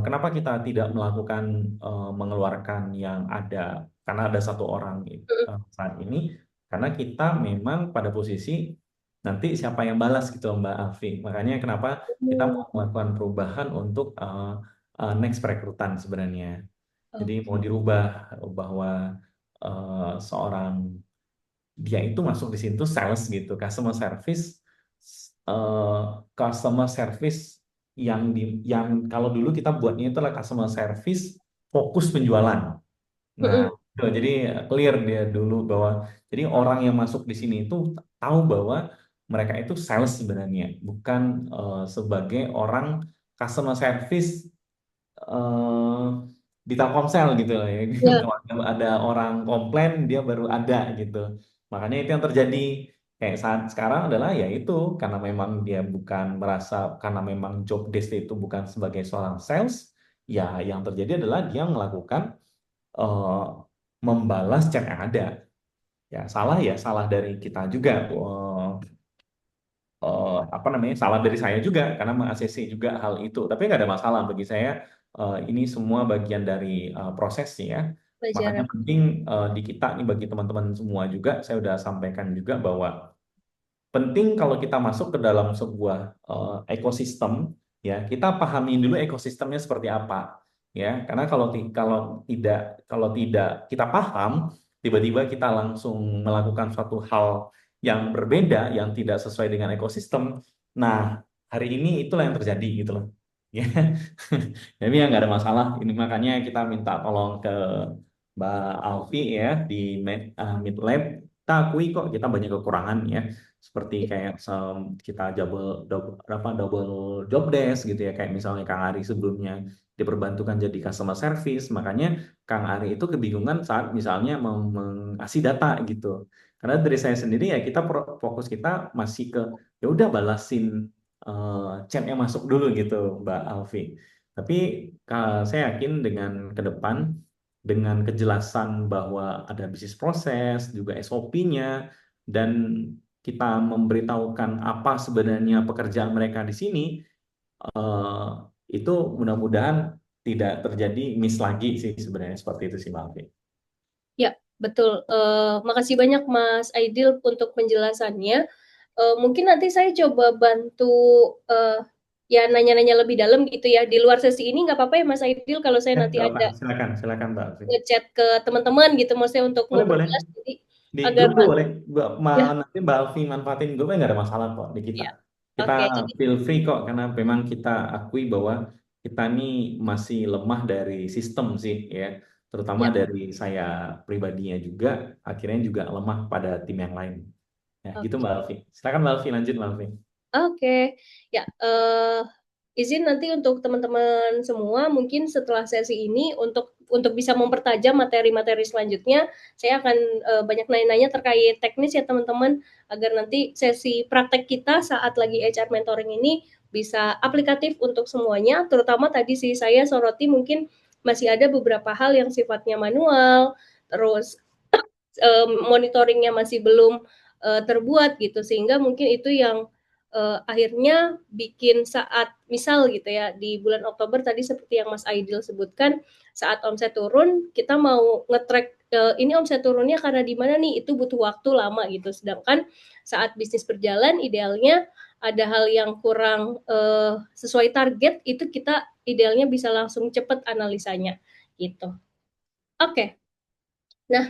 kenapa kita tidak melakukan mengeluarkan yang ada, karena ada satu orang saat ini, karena kita memang pada posisi nanti siapa yang balas gitu Mbak Alfi. Makanya kenapa kita Hmm, mau melakukan perubahan untuk next perekrutan sebenarnya. Jadi oke. mau dirubah bahwa seorang dia itu masuk di situ sales gitu, eh, customer service yang kalau dulu kita buatnya itu adalah customer service fokus penjualan. Nah, Mm-mm. jadi clear dia dulu bahwa jadi orang yang masuk di sini itu tahu bahwa mereka itu sales sebenarnya, bukan sebagai orang customer service eh, di Telkomsel gitu lah ya. Ya, Kalau ada orang komplain dia baru ada gitu. Makanya itu yang terjadi kayak saat sekarang adalah ya itu karena memang dia bukan merasa karena memang job desk itu bukan sebagai seorang sales, ya yang terjadi adalah dia melakukan eh, membalas chat yang ada. Ya salah dari kita juga. Apa namanya salah dari saya juga karena meng-ACC juga hal itu. Tapi nggak ada masalah bagi saya. Ini semua bagian dari prosesnya ya. Makanya pelajaran. penting di kita nih bagi teman-teman semua juga saya udah sampaikan juga bahwa penting kalau kita masuk ke dalam sebuah ekosistem ya kita pahami dulu ekosistemnya seperti apa ya karena kalau tidak kita paham tiba-tiba kita langsung melakukan suatu hal yang berbeda yang tidak sesuai dengan ekosistem. Nah, hari ini itulah yang terjadi gitu loh ya. Jadi ya nggak ada masalah ini makanya kita minta tolong ke Mbak Alfi ya di Mid Lab. Kita akui kok kita banyak kekurangan ya seperti kayak kita double job desk gitu ya kayak misalnya Kang Ari sebelumnya diperbantukan jadi customer service makanya Kang Ari itu kebingungan saat misalnya mau mengasih data gitu karena dari saya sendiri ya kita fokus kita masih ke ya udah balasin chat yang masuk dulu gitu Mbak Alfi tapi saya yakin dengan ke depan dengan kejelasan bahwa ada bisnis proses, juga SOP-nya, dan kita memberitahukan apa sebenarnya pekerjaan mereka di sini, eh, itu mudah-mudahan tidak terjadi miss lagi sih sebenarnya seperti itu sih Mbak Alfi. Ya, betul. Makasih banyak Mas Aidil untuk penjelasannya. Mungkin nanti saya coba bantu ya nanya-nanya lebih dalam gitu ya. Di luar sesi ini nggak apa-apa ya Mas Aidil kalau saya nanti Nggak apa, ada silakan Mbak Alfi. ngechat ke teman-teman gitu, maksudnya untuk Boleh. memperjelas jadi Di agar grup tuh boleh. ya, Nanti Mbak Alfi manfaatin grupnya nggak ada masalah kok di kita. ya. Kita Oke, jadi feel free kok karena memang kita akui bahwa kita ini masih lemah dari sistem sih ya. Terutama ya. dari saya pribadinya juga akhirnya juga lemah pada tim yang lain. Ya, gitu Oke. Mbak Alfi. Silakan Mbak Alfi, lanjut Mbak Alfi. Oke. Ya, izin nanti untuk teman-teman semua mungkin setelah sesi ini untuk bisa mempertajam materi-materi selanjutnya, saya akan banyak nanya-nanya terkait teknis ya teman-teman, agar nanti sesi praktek kita saat lagi HR mentoring ini bisa aplikatif untuk semuanya, terutama tadi sih saya soroti mungkin masih ada beberapa hal yang sifatnya manual, terus monitoringnya masih belum terbuat gitu, sehingga mungkin itu yang akhirnya bikin saat misal gitu ya di bulan Oktober tadi seperti yang Mas Aidil sebutkan, saat omset turun kita mau nge-track ini omset turunnya karena di mana nih, itu butuh waktu lama gitu. Sedangkan saat bisnis berjalan idealnya ada hal yang kurang sesuai target, itu kita idealnya bisa langsung cepat analisanya gitu. Oke. Nah,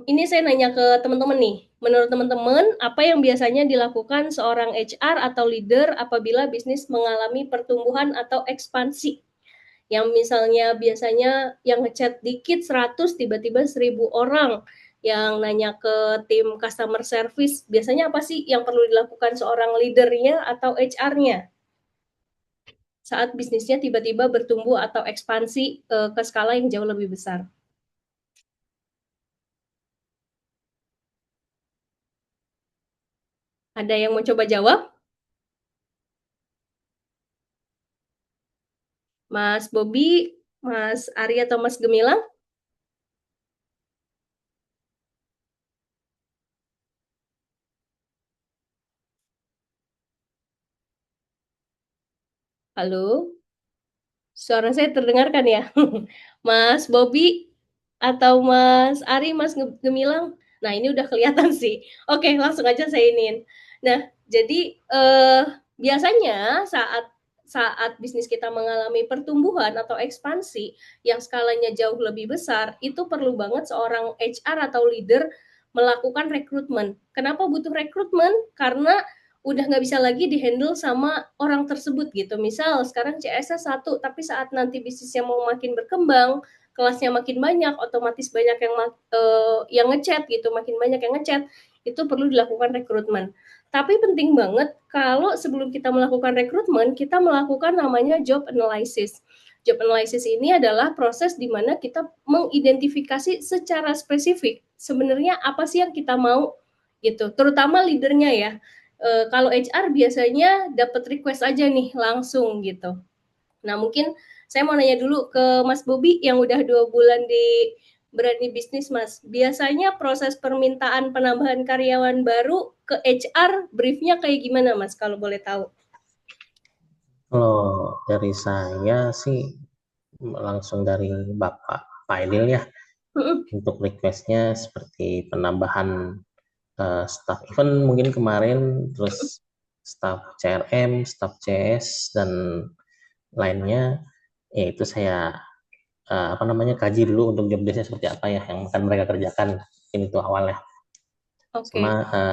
ini saya nanya ke teman-teman nih. Menurut teman-teman, apa yang biasanya dilakukan seorang HR atau leader apabila bisnis mengalami pertumbuhan atau ekspansi? Yang misalnya biasanya yang ngechat dikit 100, tiba-tiba 1000 orang. Yang nanya ke tim customer service, biasanya apa sih yang perlu dilakukan seorang leadernya atau HR-nya? Saat bisnisnya tiba-tiba bertumbuh atau ekspansi ke skala yang jauh lebih besar. Ada yang mau coba jawab? Mas Bobi, Mas Ari atau Mas Gemilang? Halo? Suara saya terdengarkan ya? Mas Bobi atau Mas Ari, Mas Gemilang? Nah, ini udah kelihatan sih. Oke, langsung aja saya iniin. Nah, jadi biasanya saat saat bisnis kita mengalami pertumbuhan atau ekspansi yang skalanya jauh lebih besar, itu perlu banget seorang HR atau leader melakukan rekrutmen. Kenapa butuh rekrutmen? Karena udah nggak bisa lagi dihandle sama orang tersebut gitu. Misal sekarang CS-nya 1, tapi saat nanti bisnisnya mau makin berkembang, kelasnya makin banyak, otomatis banyak yang ngechat gitu, makin banyak yang ngechat, itu perlu dilakukan rekrutmen. Tapi penting banget kalau sebelum kita melakukan rekrutmen, kita melakukan namanya job analysis. Job analysis ini adalah proses di mana kita mengidentifikasi secara spesifik sebenarnya apa sih yang kita mau gitu, terutama leadernya ya. Kalau HR biasanya dapat request aja nih langsung gitu. Nah mungkin saya mau nanya dulu ke Mas Bobi yang udah 2 bulan di Berani Bisnis Mas. Biasanya proses permintaan penambahan karyawan baru ke HR briefnya kayak gimana Mas kalau boleh tahu? Kalau dari saya sih langsung dari Bapak Pak Aidil ya, untuk requestnya seperti penambahan staff event mungkin kemarin, terus staff CRM, staff CS, dan lainnya, ya itu saya kaji dulu untuk job desk-nya seperti apa ya yang akan mereka kerjakan, ini itu awalnya. Sama Oke.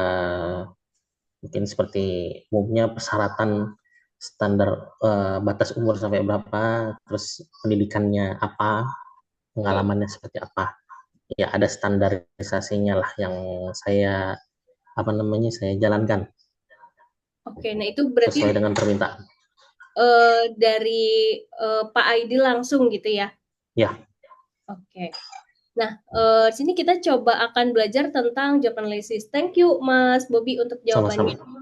mungkin seperti umumnya persyaratan standar batas umur sampai berapa, terus pendidikannya apa, pengalamannya seperti apa. Ya ada standarisasinya lah yang saya saya jalankan Oke, nah itu berarti sesuai dengan permintaan. dari Pak Aidil langsung gitu ya? Ya. Oke. Nah, sini kita coba akan belajar tentang job analysis. Thank you Mas Bobi untuk jawabannya. Sama-sama.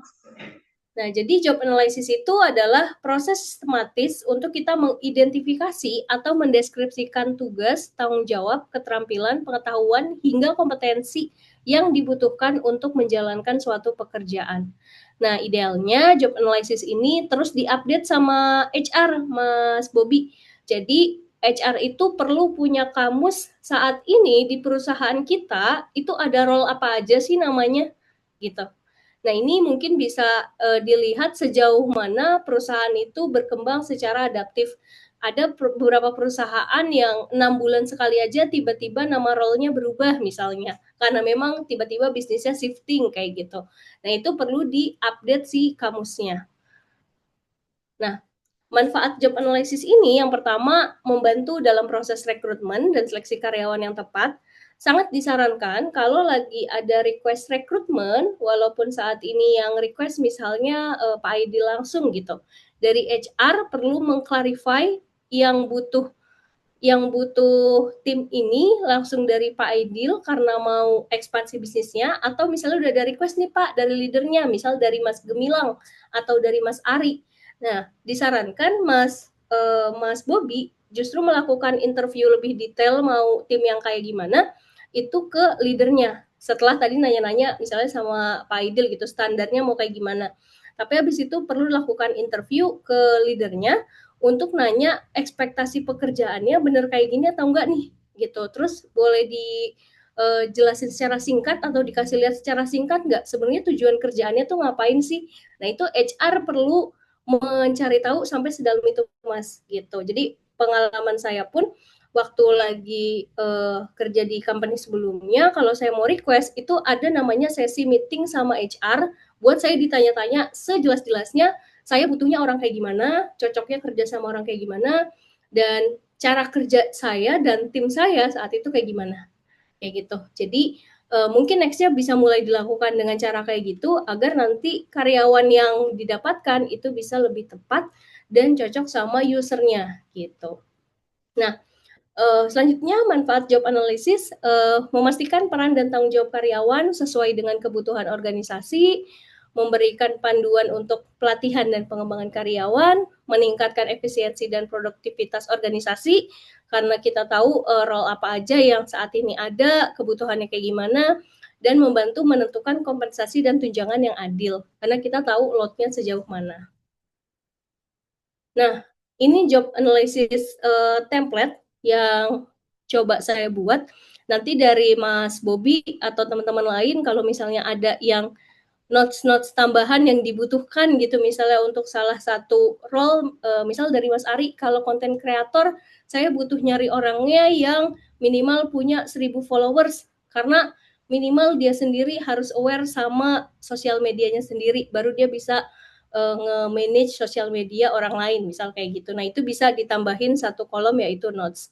Nah, jadi job analysis itu adalah proses sistematis untuk kita mengidentifikasi atau mendeskripsikan tugas, tanggung jawab, keterampilan, pengetahuan, hingga kompetensi yang dibutuhkan untuk menjalankan suatu pekerjaan. Nah, idealnya job analysis ini terus diupdate sama HR, Mas Bobby. Jadi, HR itu perlu punya kamus saat ini di perusahaan kita, itu ada role apa aja sih namanya, gitu. Nah, ini mungkin bisa dilihat sejauh mana perusahaan itu berkembang secara adaptif. Ada beberapa perusahaan yang 6 bulan sekali aja tiba-tiba nama role-nya berubah misalnya, karena memang tiba-tiba bisnisnya shifting kayak gitu. Nah, itu perlu di-update si kamusnya. Nah, manfaat job analysis ini yang pertama membantu dalam proses rekrutmen dan seleksi karyawan yang tepat. Sangat disarankan kalau lagi ada request rekrutmen, walaupun saat ini yang request misalnya Pak Aidil langsung gitu. Dari HR perlu mengklarify yang butuh tim ini langsung dari Pak Aidil karena mau ekspansi bisnisnya, atau misalnya udah ada request nih Pak dari leadernya, misal dari Mas Gemilang atau dari Mas Ari. Nah, disarankan Mas Bobby justru melakukan interview lebih detail mau tim yang kayak gimana itu ke leadernya. Setelah tadi nanya-nanya misalnya sama Pak Aidil gitu, standarnya mau kayak gimana. Tapi habis itu perlu lakukan interview ke leadernya untuk nanya ekspektasi pekerjaannya bener kayak gini atau enggak nih gitu. Terus boleh dijelasin secara singkat atau dikasih lihat secara singkat nggak sebenarnya tujuan kerjaannya tuh ngapain sih. Nah, itu HR perlu mencari tahu sampai sedalam itu Mas gitu. Jadi pengalaman saya pun waktu lagi kerja di company sebelumnya, kalau saya mau request itu ada namanya sesi meeting sama HR buat saya ditanya-tanya sejelas-jelasnya saya butuhnya orang kayak gimana, cocoknya kerja sama orang kayak gimana, dan cara kerja saya dan tim saya saat itu kayak gimana, kayak gitu. Jadi mungkin nextnya bisa mulai dilakukan dengan cara kayak gitu agar nanti karyawan yang didapatkan itu bisa lebih tepat dan cocok sama usernya gitu. Nah, selanjutnya manfaat job analysis memastikan peran dan tanggung jawab karyawan sesuai dengan kebutuhan organisasi, memberikan panduan untuk pelatihan dan pengembangan karyawan, meningkatkan efisiensi dan produktivitas organisasi karena kita tahu role apa aja yang saat ini ada, kebutuhannya kayak gimana, dan membantu menentukan kompensasi dan tunjangan yang adil karena kita tahu load-nya sejauh mana. Nah, ini job analysis template yang coba saya buat. Nanti dari Mas Bobby atau teman-teman lain kalau misalnya ada yang notes-notes tambahan yang dibutuhkan gitu misalnya untuk salah satu role misal dari Mas Ari kalau konten kreator saya butuh nyari orangnya yang minimal punya 1.000 followers karena minimal dia sendiri harus aware sama sosial medianya sendiri baru dia bisa nge-manage sosial media orang lain misal kayak gitu. Nah, itu bisa ditambahin satu kolom yaitu notes.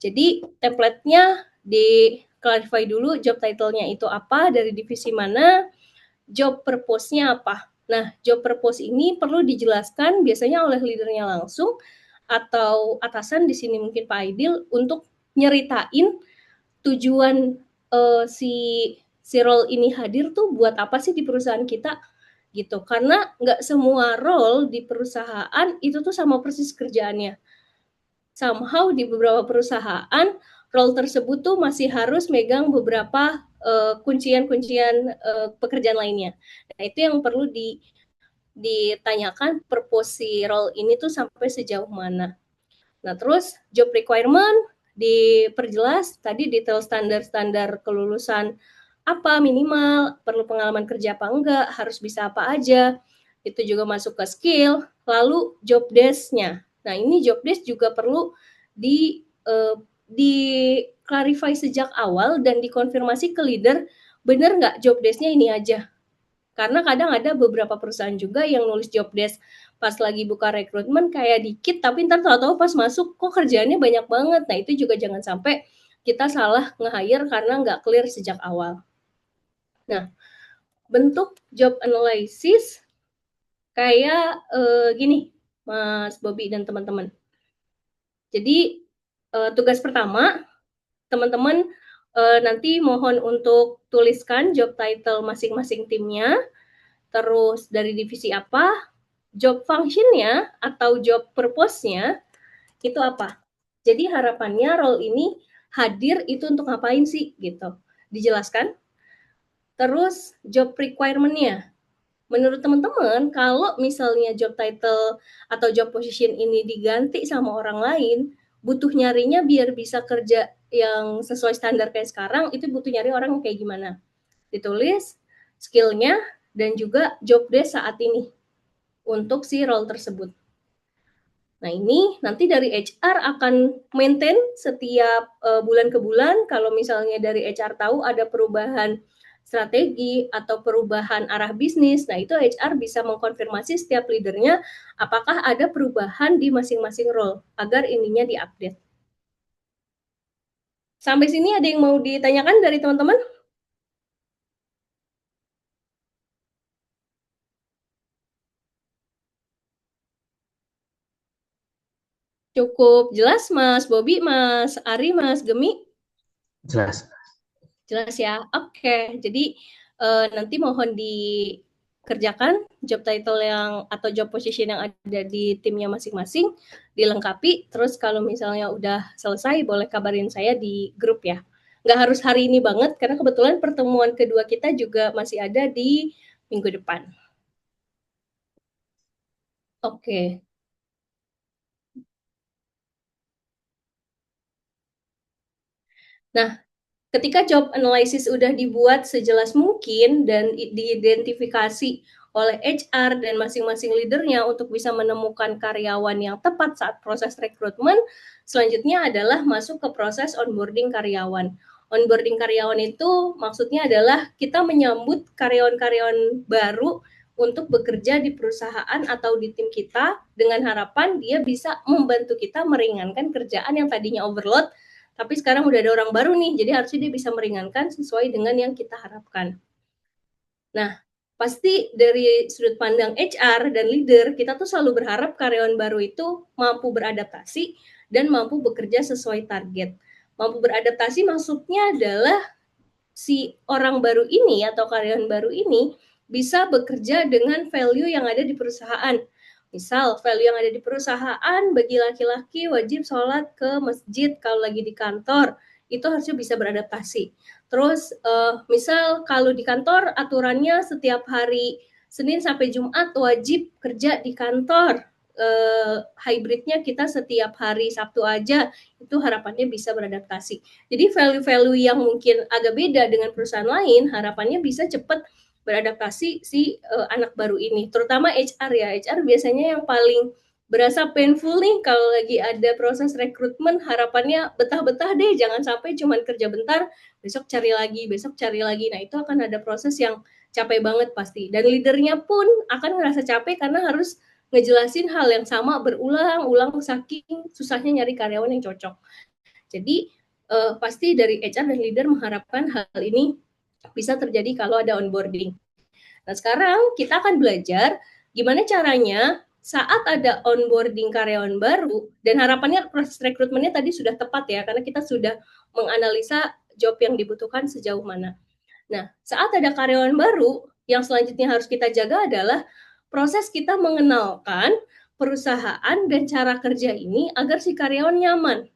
Jadi template-nya di clarify dulu job title-nya itu apa, dari divisi mana, job purpose-nya apa. Nah, job purpose ini perlu dijelaskan biasanya oleh leadernya langsung atau atasan di sini mungkin Pak Aidil untuk nyeritain tujuan si role ini hadir tuh buat apa sih di perusahaan kita gitu. Karena nggak semua role di perusahaan itu tuh sama persis kerjaannya. Somehow di beberapa perusahaan role tersebut tuh masih harus megang beberapa kuncian-kuncian pekerjaan lainnya. Nah, itu yang perlu ditanyakan purpose si role ini tuh sampai sejauh mana. Nah, terus job requirement diperjelas tadi detail standar-standar kelulusan apa minimal, perlu pengalaman kerja apa enggak, harus bisa apa aja. Itu juga masuk ke skill, lalu job desk-nya. Nah, ini job desk juga perlu di clarify sejak awal dan dikonfirmasi ke leader, benar nggak job desk-nya ini aja. Karena kadang ada beberapa perusahaan juga yang nulis job desk pas lagi buka rekrutmen kayak dikit, tapi ntar tahu-tahu pas masuk kok kerjaannya banyak banget. Nah, itu juga jangan sampai kita salah nge-hire karena nggak clear sejak awal. Nah, bentuk job analysis kayak gini, Mas Bobby dan teman-teman. Jadi, tugas pertama, teman-teman nanti mohon untuk tuliskan job title masing-masing timnya. terus dari divisi apa, job function-nya atau job purpose-nya itu apa. Jadi harapannya role ini hadir itu untuk ngapain sih gitu. Dijelaskan. Terus job requirement-nya. Menurut teman-teman, kalau misalnya job title atau job position ini diganti sama orang lain, butuh nyarinya biar bisa kerja yang sesuai standar kayak sekarang, itu butuh nyari orang yang kayak gimana. Ditulis skill-nya dan juga job desk saat ini untuk si role tersebut. Nah, ini nanti dari HR akan maintain setiap bulan ke bulan. Kalau misalnya dari HR tahu ada perubahan strategi atau perubahan arah bisnis, nah itu HR bisa mengkonfirmasi setiap leadernya apakah ada perubahan di masing-masing role agar ininya diupdate. Sampai sini ada yang mau ditanyakan dari teman-teman? Cukup jelas, Mas Bobi, Mas Ari, Mas Gemi? Jelas. Jelas ya? Oke, jadi nanti mohon dikerjakan job title yang atau job position yang ada di timnya masing-masing, dilengkapi, terus kalau misalnya udah selesai boleh kabarin saya di grup ya. Nggak harus hari ini banget, karena kebetulan pertemuan kedua kita juga masih ada di minggu depan. Oke. Nah, ketika job analysis udah dibuat sejelas mungkin dan diidentifikasi oleh HR dan masing-masing leadernya untuk bisa menemukan karyawan yang tepat saat proses rekrutmen, selanjutnya adalah masuk ke proses onboarding karyawan. Onboarding karyawan itu maksudnya adalah kita menyambut karyawan-karyawan baru untuk bekerja di perusahaan atau di tim kita dengan harapan dia bisa membantu kita meringankan kerjaan yang tadinya overload, tapi sekarang udah ada orang baru nih, jadi harusnya dia bisa meringankan sesuai dengan yang kita harapkan. Nah, pasti dari sudut pandang HR dan leader, kita tuh selalu berharap karyawan baru itu mampu beradaptasi dan mampu bekerja sesuai target. Mampu beradaptasi maksudnya adalah si orang baru ini atau karyawan baru ini bisa bekerja dengan value yang ada di perusahaan. Misal, value yang ada di perusahaan bagi laki-laki wajib sholat ke masjid kalau lagi di kantor, itu harusnya bisa beradaptasi. Terus, misal kalau di kantor aturannya setiap hari Senin sampai Jumat wajib kerja di kantor, hybridnya kita setiap hari Sabtu aja, itu harapannya bisa beradaptasi. Jadi value-value yang mungkin agak beda dengan perusahaan lain, harapannya bisa cepat beradaptasi si anak baru ini, terutama HR ya. HR biasanya yang paling berasa painful nih kalau lagi ada proses rekrutmen, harapannya betah-betah deh, jangan sampai cuman kerja bentar, besok cari lagi. Nah, itu akan ada proses yang capek banget pasti. Dan leadernya pun akan ngerasa capek karena harus ngejelasin hal yang sama berulang-ulang saking susahnya nyari karyawan yang cocok. Jadi pasti dari HR dan leader mengharapkan hal ini bisa terjadi kalau ada onboarding. Nah, sekarang kita akan belajar gimana caranya saat ada onboarding karyawan baru, dan harapannya proses rekrutmennya tadi sudah tepat ya, karena kita sudah menganalisa job yang dibutuhkan sejauh mana. Nah, saat ada karyawan baru, yang selanjutnya harus kita jaga adalah proses kita mengenalkan perusahaan dan cara kerja ini agar si karyawan nyaman.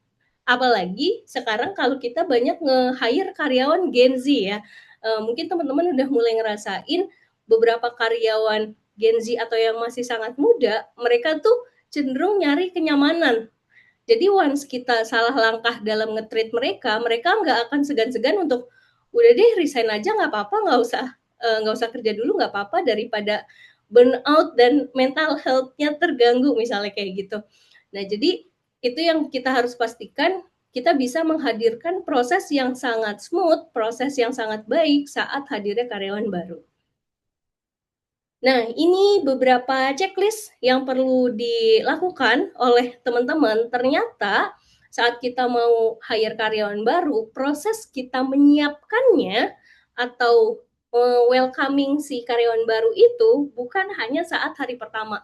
Apalagi sekarang kalau kita banyak nge-hire karyawan Gen Z ya. Mungkin teman-teman udah mulai ngerasain beberapa karyawan Gen Z atau yang masih sangat muda, mereka tuh cenderung nyari kenyamanan. Jadi once kita salah langkah dalam nge-treat mereka, mereka nggak akan segan-segan untuk udah deh resign aja nggak apa-apa, nggak usah kerja dulu nggak apa-apa daripada burnout dan mental health-nya terganggu misalnya kayak gitu. Nah, jadi itu yang kita harus pastikan, kita bisa menghadirkan proses yang sangat smooth, proses yang sangat baik saat hadirnya karyawan baru. Nah, ini beberapa checklist yang perlu dilakukan oleh teman-teman. Ternyata saat kita mau hire karyawan baru, proses kita menyiapkannya atau welcoming si karyawan baru itu bukan hanya saat hari pertama.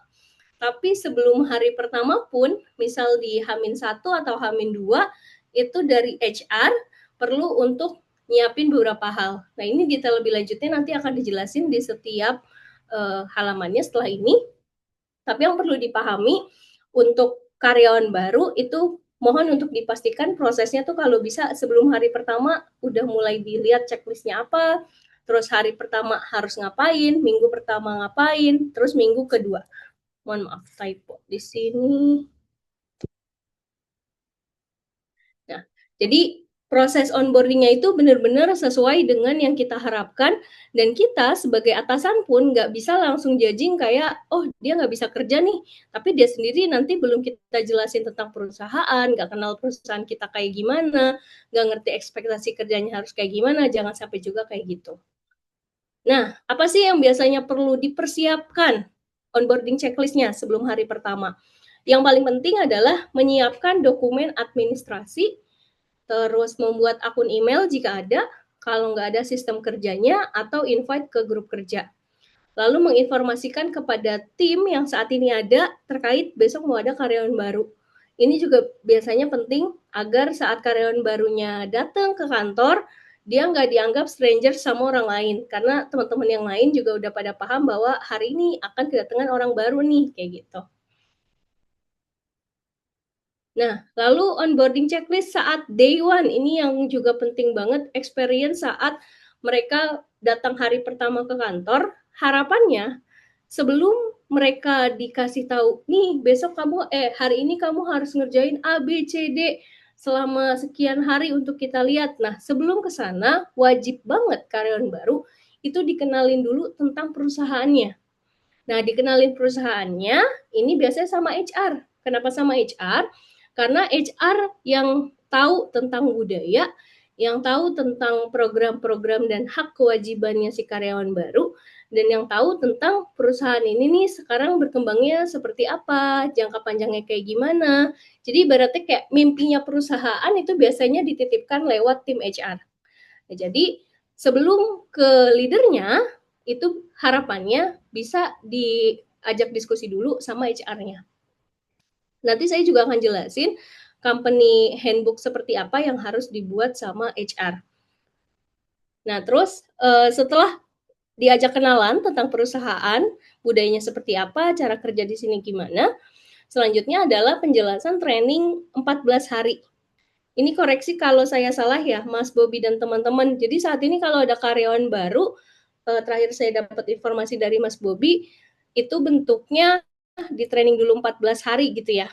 Tapi sebelum hari pertama pun, misal di H-1 atau H-2, itu dari HR perlu untuk nyiapin beberapa hal. Nah, ini detail lebih lanjutnya nanti akan dijelasin di setiap halamannya setelah ini. Tapi yang perlu dipahami untuk karyawan baru itu mohon untuk dipastikan prosesnya tuh kalau bisa sebelum hari pertama udah mulai dilihat checklistnya apa, terus hari pertama harus ngapain, minggu pertama ngapain, terus minggu kedua. Mohon maaf typo di sini. Nah, jadi proses onboarding-nya itu benar-benar sesuai dengan yang kita harapkan, dan kita sebagai atasan pun nggak bisa langsung judging kayak, oh dia nggak bisa kerja nih, tapi dia sendiri nanti belum kita jelasin tentang perusahaan, nggak kenal perusahaan kita kayak gimana, nggak ngerti ekspektasi kerjanya harus kayak gimana, jangan sampai juga kayak gitu. Nah, apa sih yang biasanya perlu dipersiapkan onboarding checklist-nya sebelum hari pertama? Yang paling penting adalah menyiapkan dokumen administrasi, terus membuat akun email jika ada, kalau nggak ada sistem kerjanya, atau invite ke grup kerja. Lalu menginformasikan kepada tim yang saat ini ada terkait besok mau ada karyawan baru. Ini juga biasanya penting agar saat karyawan barunya datang ke kantor, dia nggak dianggap stranger sama orang lain. Karena teman-teman yang lain juga udah pada paham bahwa hari ini akan kedatangan orang baru nih, kayak gitu. Nah, lalu onboarding checklist saat day one, ini yang juga penting banget, experience saat mereka datang hari pertama ke kantor, harapannya sebelum mereka dikasih tahu, nih besok kamu, hari ini kamu harus ngerjain A, B, C, D, selama sekian hari untuk kita lihat. Nah, sebelum ke sana, wajib banget karyawan baru itu dikenalin dulu tentang perusahaannya. Nah, dikenalin perusahaannya, ini biasanya sama HR. Kenapa sama HR? Karena HR yang tahu tentang budaya, yang tahu tentang program-program dan hak kewajibannya si karyawan baru, dan yang tahu tentang perusahaan ini nih sekarang berkembangnya seperti apa, jangka panjangnya kayak gimana. Jadi ibaratnya kayak mimpinya perusahaan itu biasanya dititipkan lewat tim HR. Nah, jadi sebelum ke leadernya, itu harapannya bisa diajak diskusi dulu sama HR-nya. Nanti saya juga akan jelasin company handbook seperti apa yang harus dibuat sama HR. Nah, terus setelah diajak kenalan tentang perusahaan, budayanya seperti apa, cara kerja di sini gimana, selanjutnya adalah penjelasan training 14 hari. Ini koreksi kalau saya salah ya, Mas Bobi dan teman-teman. Jadi saat ini kalau ada karyawan baru, terakhir saya dapat informasi dari Mas Bobi, itu bentuknya di training dulu 14 hari gitu ya?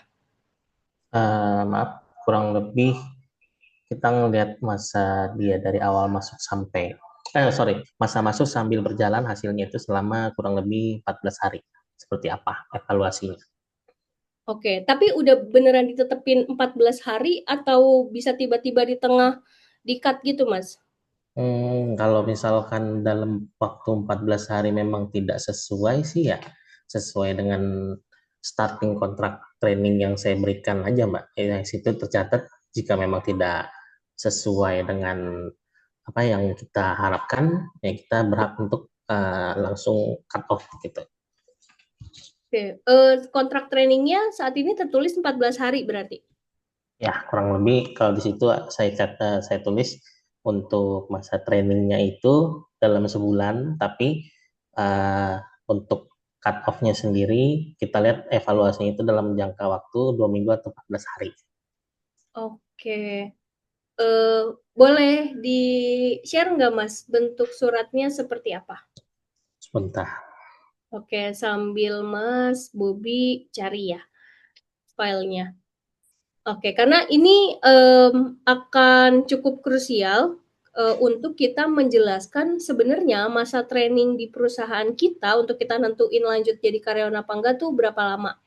Maaf, kurang lebih kita ngelihat masa dia dari awal masuk sampai masa masuk sambil berjalan hasilnya itu selama kurang lebih 14 hari. Seperti apa evaluasinya? Oke, tapi udah beneran ditetepin 14 hari atau bisa tiba-tiba di tengah di-cut gitu, Mas? Kalau misalkan dalam waktu 14 hari memang tidak sesuai sih ya, sesuai dengan starting kontrak training yang saya berikan aja Mbak. Yang situ tercatat jika memang tidak sesuai dengan apa yang kita harapkan, ya kita berhak untuk langsung cut off gitu. Oke, kontrak trainingnya saat ini tertulis 14 hari berarti? Ya, kurang lebih kalau di situ saya tulis untuk masa trainingnya itu dalam sebulan, tapi untuk cut off-nya sendiri kita lihat evaluasinya itu dalam jangka waktu 2 minggu atau 14 hari. Oke. Boleh di-share nggak, Mas, bentuk suratnya seperti apa? Sebentar. Oke, sambil Mas Bobi cari ya filenya. Oke, karena ini akan cukup krusial untuk kita menjelaskan sebenarnya masa training di perusahaan kita untuk kita nentuin lanjut jadi karyawan apa enggak tuh berapa lama.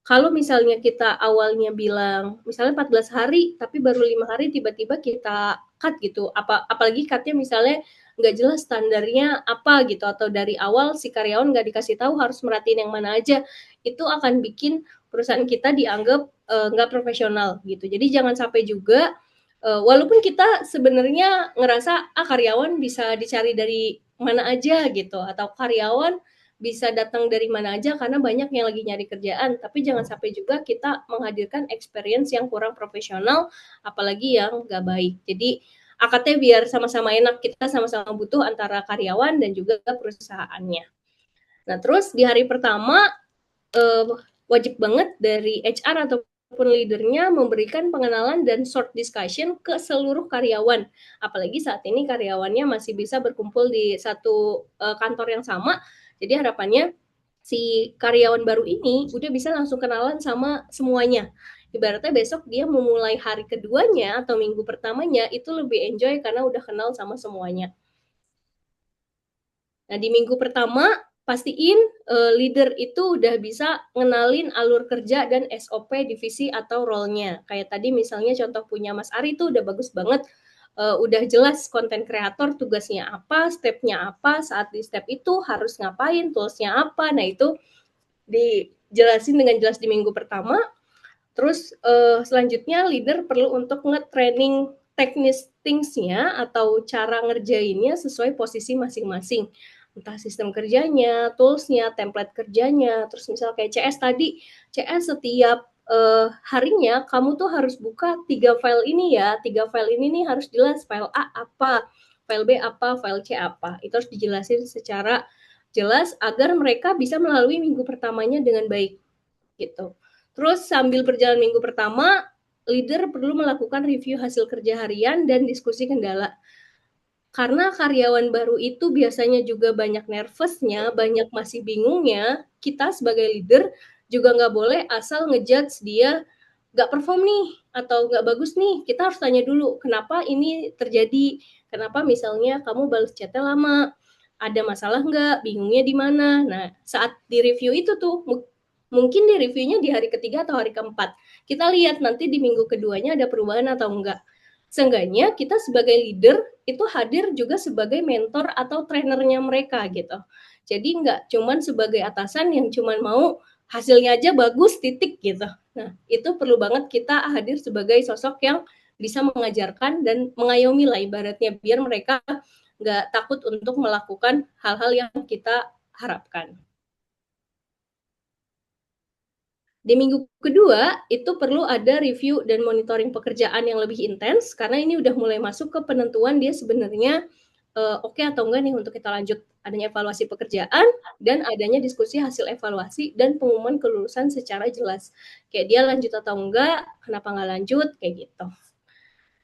Kalau misalnya kita awalnya bilang misalnya 14 hari tapi baru 5 hari tiba-tiba kita cut gitu, apalagi cutnya misalnya nggak jelas standarnya apa gitu, atau dari awal si karyawan nggak dikasih tahu harus merhatiin yang mana aja, itu akan bikin perusahaan kita dianggap nggak profesional gitu. Jadi jangan sampai juga walaupun kita sebenarnya ngerasa karyawan bisa dicari dari mana aja gitu, atau karyawan bisa datang dari mana aja karena banyak yang lagi nyari kerjaan, tapi jangan sampai juga kita menghadirkan experience yang kurang profesional, apalagi yang nggak baik. Jadi akadnya biar sama-sama enak, kita sama-sama butuh antara karyawan dan juga perusahaannya. Nah, terus di hari pertama wajib banget dari HR ataupun leadernya memberikan pengenalan dan short discussion ke seluruh karyawan. Apalagi saat ini karyawannya masih bisa berkumpul di satu kantor yang sama. Jadi harapannya si karyawan baru ini udah bisa langsung kenalan sama semuanya. Ibaratnya besok dia memulai hari keduanya atau minggu pertamanya itu lebih enjoy karena udah kenal sama semuanya. Nah, di minggu pertama pastiin leader itu udah bisa ngenalin alur kerja dan SOP divisi atau role-nya. Kayak tadi misalnya contoh punya Mas Ari tuh udah bagus banget. Udah jelas konten kreator tugasnya apa, step-nya apa, saat di step itu harus ngapain, tools-nya apa. Nah, itu dijelasin dengan jelas di minggu pertama. Terus selanjutnya leader perlu untuk nge-training teknis things-nya atau cara ngerjainnya sesuai posisi masing-masing. Entah sistem kerjanya, tools-nya, template kerjanya, terus misal kayak CS tadi, CS setiap harinya kamu tuh harus buka 3 file ini ya, 3 file ini nih harus jelas, file A apa, file B apa, file C apa. Itu harus dijelasin secara jelas agar mereka bisa melalui minggu pertamanya dengan baik gitu. Terus sambil berjalan minggu pertama, leader perlu melakukan review hasil kerja harian dan diskusi kendala. Karena karyawan baru itu biasanya juga banyak nervousnya, banyak masih bingungnya, kita sebagai leader juga nggak boleh asal ngejudge dia nggak perform nih atau nggak bagus nih. Kita harus tanya dulu kenapa ini terjadi, kenapa misalnya kamu balas chatnya lama, ada masalah nggak, bingungnya di mana. Nah, saat di review itu tuh mungkin di reviewnya di hari ketiga atau hari keempat. Kita lihat nanti di minggu keduanya ada perubahan atau enggak. Seenggaknya kita sebagai leader itu hadir juga sebagai mentor atau trainernya mereka gitu. Jadi nggak cuman sebagai atasan yang cuman mau hasilnya aja bagus titik gitu. Nah, itu perlu banget kita hadir sebagai sosok yang bisa mengajarkan dan mengayomi lah ibaratnya biar mereka nggak takut untuk melakukan hal-hal yang kita harapkan. Di minggu kedua, itu perlu ada review dan monitoring pekerjaan yang lebih intens, karena ini udah mulai masuk ke penentuan dia sebenarnya oke atau enggak nih untuk kita lanjut. Adanya evaluasi pekerjaan, dan adanya diskusi hasil evaluasi dan pengumuman kelulusan secara jelas. Kayak dia lanjut atau enggak, kenapa nggak lanjut, kayak gitu.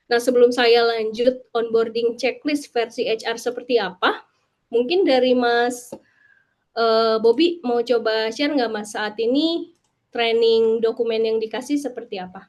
Nah, sebelum saya lanjut onboarding checklist versi HR seperti apa, mungkin dari Mas Bobby mau coba share nggak Mas saat ini training dokumen yang dikasih seperti apa?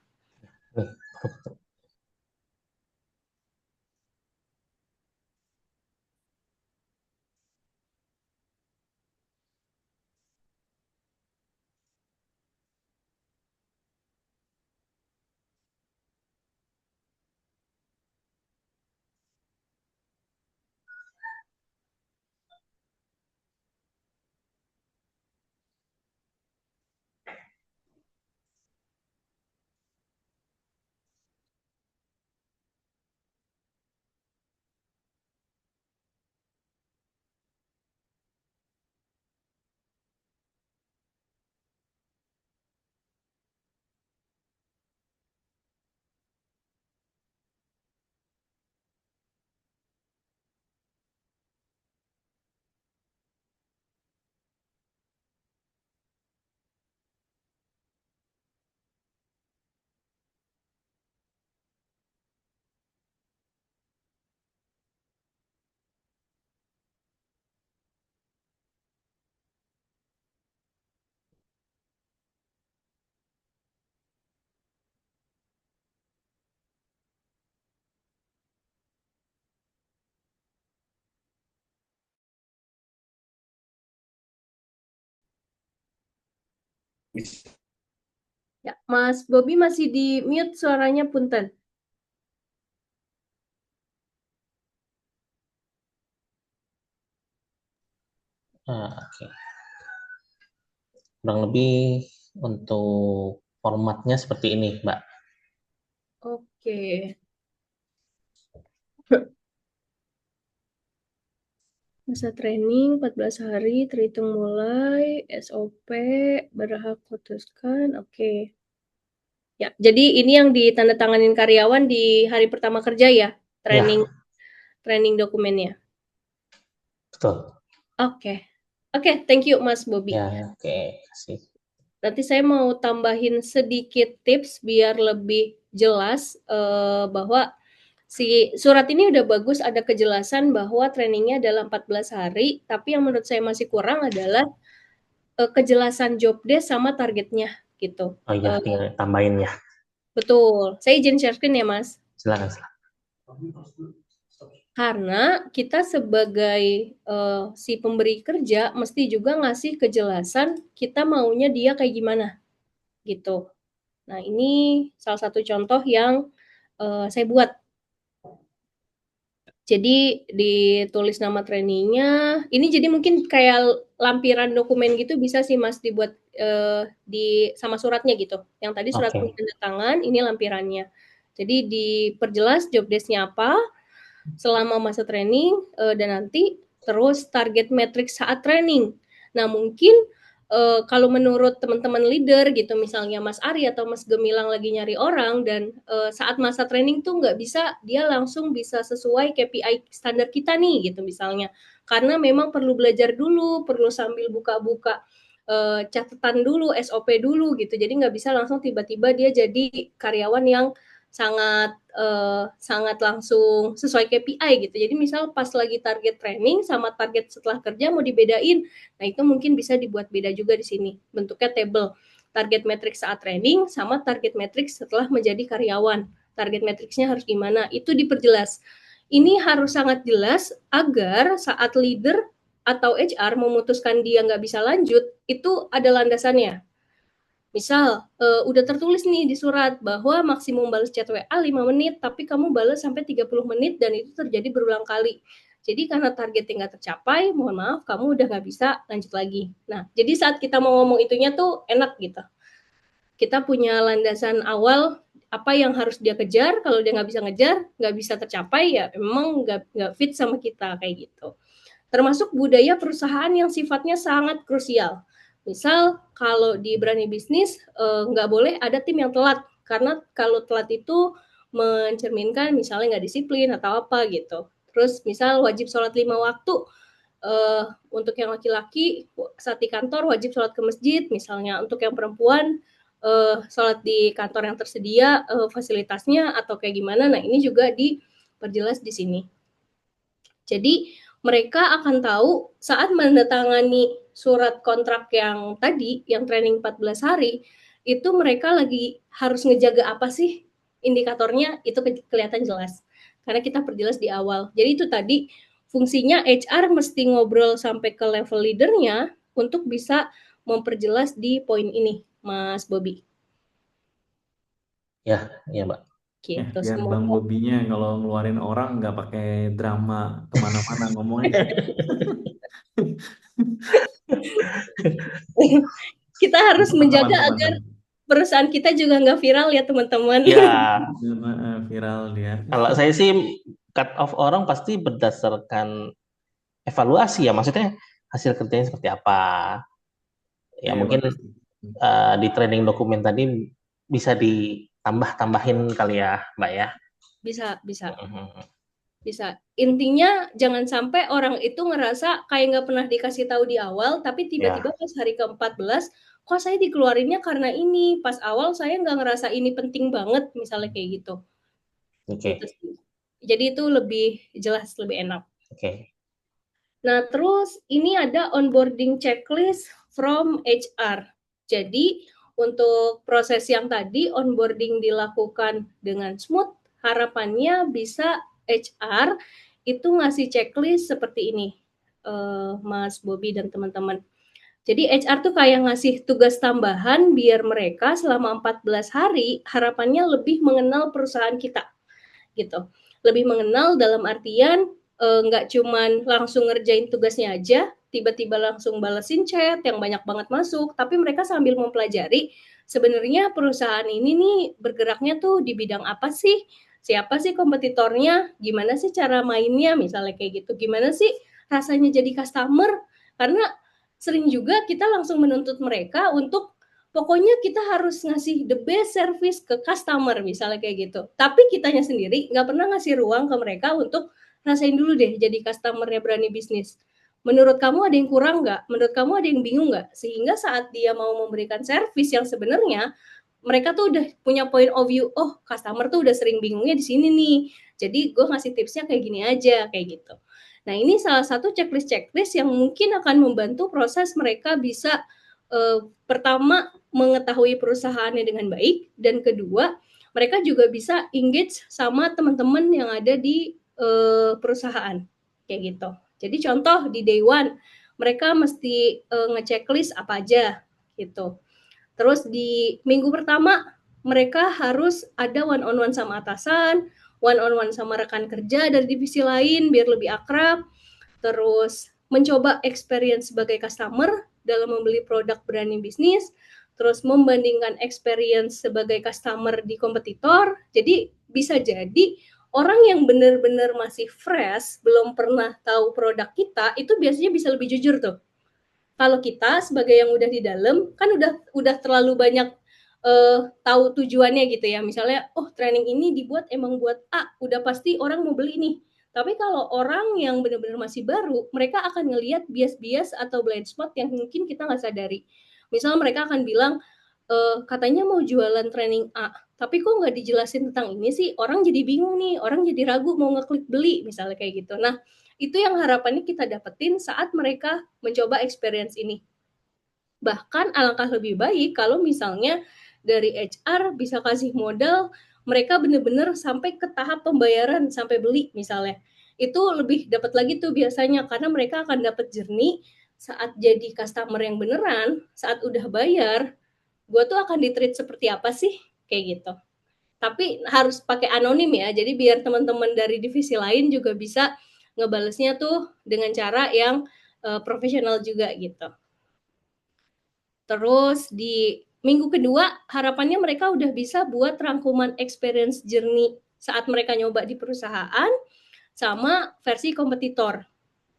Ya, Mas Bobby masih di mute suaranya punten. Oke. Kurang lebih untuk formatnya seperti ini, Mbak. Oke. Masa training 14 hari, terhitung mulai, SOP, berhak putuskan, oke. Ya, jadi ini yang ditandatanganin karyawan di hari pertama kerja ya, training Ya, training dokumennya. betul. Oke. Oke, thank you Mas Bobby. Ya, oke, kasih. Nanti saya mau tambahin sedikit tips biar lebih jelas bahwa si surat ini udah bagus, ada kejelasan bahwa trainingnya dalam 14 hari, tapi yang menurut saya masih kurang adalah kejelasan job desk sama targetnya gitu. Oh iya, tinggal tambahin ya. Betul. Saya izin share screen ya Mas. Silakan. Karena kita sebagai si pemberi kerja mesti juga ngasih kejelasan kita maunya dia kayak gimana gitu. Nah ini salah satu contoh yang saya buat. Jadi ditulis nama trainingnya. Ini jadi mungkin kayak lampiran dokumen gitu bisa sih Mas dibuat di sama suratnya gitu. Yang tadi surat Oke. tanda tangan, ini lampirannya. Jadi diperjelas job desk-nya apa selama masa training dan nanti terus target metric saat training. Nah mungkin kalau menurut teman-teman leader gitu, misalnya Mas Ari atau Mas Gemilang lagi nyari orang dan saat masa training tuh nggak bisa dia langsung bisa sesuai KPI standar kita nih gitu misalnya, karena memang perlu belajar dulu, perlu sambil buka-buka catatan dulu, SOP dulu gitu. Jadi nggak bisa langsung tiba-tiba dia jadi karyawan yang sangat sangat langsung sesuai KPI gitu. Jadi misal pas lagi target training sama target setelah kerja mau dibedain. Nah, itu mungkin bisa dibuat beda juga di sini. Bentuknya table. Target matrix saat training sama target matrix setelah menjadi karyawan. Target matrixnya harus gimana? Itu diperjelas. Ini harus sangat jelas agar saat leader atau HR memutuskan dia nggak bisa lanjut, itu ada landasannya. Misal, udah tertulis nih di surat bahwa maksimum balas chat WA 5 menit, tapi kamu balas sampai 30 menit dan itu terjadi berulang kali. Jadi karena targetnya nggak tercapai, mohon maaf kamu udah nggak bisa lanjut lagi. Nah, jadi saat kita mau ngomong itunya tuh enak gitu. Kita punya landasan awal apa yang harus dia kejar, kalau dia nggak bisa ngejar, nggak bisa tercapai ya memang nggak fit sama kita kayak gitu. Termasuk budaya perusahaan yang sifatnya sangat krusial. Misal kalau di Berani Bisnis nggak boleh ada tim yang telat, karena kalau telat itu mencerminkan misalnya nggak disiplin atau apa gitu. Terus misal wajib sholat 5 waktu, untuk yang laki-laki saat di kantor wajib sholat ke masjid, misalnya untuk yang perempuan sholat di kantor yang tersedia fasilitasnya atau kayak gimana. Nah ini juga diperjelas di sini. Jadi mereka akan tahu saat menandatangani surat kontrak yang tadi, yang training 14 hari, itu mereka lagi harus ngejaga apa sih indikatornya, itu kelihatan jelas. Karena kita perjelas di awal. Jadi itu tadi fungsinya HR mesti ngobrol sampai ke level leadernya untuk bisa memperjelas di poin ini, Mas Bobby. Ya, ya Mbak. Gitu, biar Bang semoga Bobinya kalau ngeluarin orang nggak pakai drama kemana-mana ngomongnya. kita harus Untuk menjaga teman-teman. agar perusahaan kita juga nggak viral ya teman-teman. Ya, Viral dia. kalau saya sih cut off orang pasti berdasarkan evaluasi ya, maksudnya hasil kerjanya seperti apa. Ya mungkin bagus. di training dokumen tadi bisa ditambah-tambahin kali ya, Mbak ya. Bisa. Intinya jangan sampai orang itu ngerasa kayak nggak pernah dikasih tahu di awal, tapi tiba-tiba pas hari ke-14, kok saya dikeluarinnya karena ini, pas awal saya nggak ngerasa ini penting banget, misalnya kayak gitu. Oke. Gitu sih. Jadi itu lebih jelas, lebih enak. Oke. Nah, terus ini ada onboarding checklist from HR. Jadi untuk proses yang tadi onboarding dilakukan dengan smooth, harapannya bisa HR itu ngasih checklist seperti ini, Mas Bobby dan teman-teman. Jadi HR tuh kayak ngasih tugas tambahan biar mereka selama 14 hari harapannya lebih mengenal perusahaan kita gitu. Lebih mengenal dalam artian nggak cuman langsung ngerjain tugasnya aja, tiba-tiba langsung balesin chat yang banyak banget masuk, tapi mereka sambil mempelajari sebenarnya perusahaan ini nih bergeraknya tuh di bidang apa sih? Siapa sih kompetitornya? Gimana sih cara mainnya? Misalnya kayak gitu. Gimana sih rasanya jadi customer? Karena sering juga kita langsung menuntut mereka untuk pokoknya kita harus ngasih the best service ke customer misalnya kayak gitu. Tapi kitanya sendiri nggak pernah ngasih ruang ke mereka untuk rasain dulu deh jadi customernya Berani Bisnis. menurut kamu ada yang kurang nggak? Menurut kamu ada yang bingung nggak? Sehingga saat dia mau memberikan servis yang sebenarnya mereka tuh udah punya point of view, oh customer tuh udah sering bingungnya di sini nih, jadi gue ngasih tipsnya kayak gini aja, kayak gitu. Nah ini salah satu checklist yang mungkin akan membantu proses mereka bisa pertama mengetahui perusahaannya dengan baik, dan kedua mereka juga bisa engage sama teman-teman yang ada di perusahaan, kayak gitu. Jadi contoh di day one mereka mesti ngechecklist apa aja gitu. Terus di minggu pertama mereka harus ada one on one sama atasan, one on one sama rekan kerja dari divisi lain biar lebih akrab. Terus mencoba experience sebagai customer dalam membeli produk branding bisnis, terus membandingkan experience sebagai customer di kompetitor. Jadi bisa jadi orang yang benar-benar masih fresh, belum pernah tahu produk kita, itu biasanya bisa lebih jujur tuh. Kalau kita sebagai yang udah di dalam kan udah terlalu banyak tahu tujuannya gitu ya. Misalnya, oh training ini dibuat emang buat A, udah pasti orang mau beli nih. Tapi kalau orang yang benar-benar masih baru, mereka akan ngelihat bias-bias atau blind spot yang mungkin kita nggak sadari. Misal mereka akan bilang, katanya mau jualan training A, tapi kok nggak dijelasin tentang ini sih? Orang jadi bingung nih, orang jadi ragu mau ngeklik beli, misalnya kayak gitu. Nah, itu yang harapannya kita dapetin saat mereka mencoba experience ini. Bahkan alangkah lebih baik kalau misalnya dari HR bisa kasih modal mereka benar-benar sampai ke tahap pembayaran sampai beli misalnya. Itu lebih dapat lagi tuh biasanya karena mereka akan dapat journey saat jadi customer yang beneran, saat udah bayar, gue tuh akan di-treat seperti apa sih? Kayak gitu. Tapi harus pakai anonim ya, jadi biar teman-teman dari divisi lain juga bisa ngebalesnya tuh dengan cara yang profesional juga gitu. Terus di minggu kedua harapannya mereka udah bisa buat rangkuman experience journey saat mereka nyoba di perusahaan sama versi kompetitor.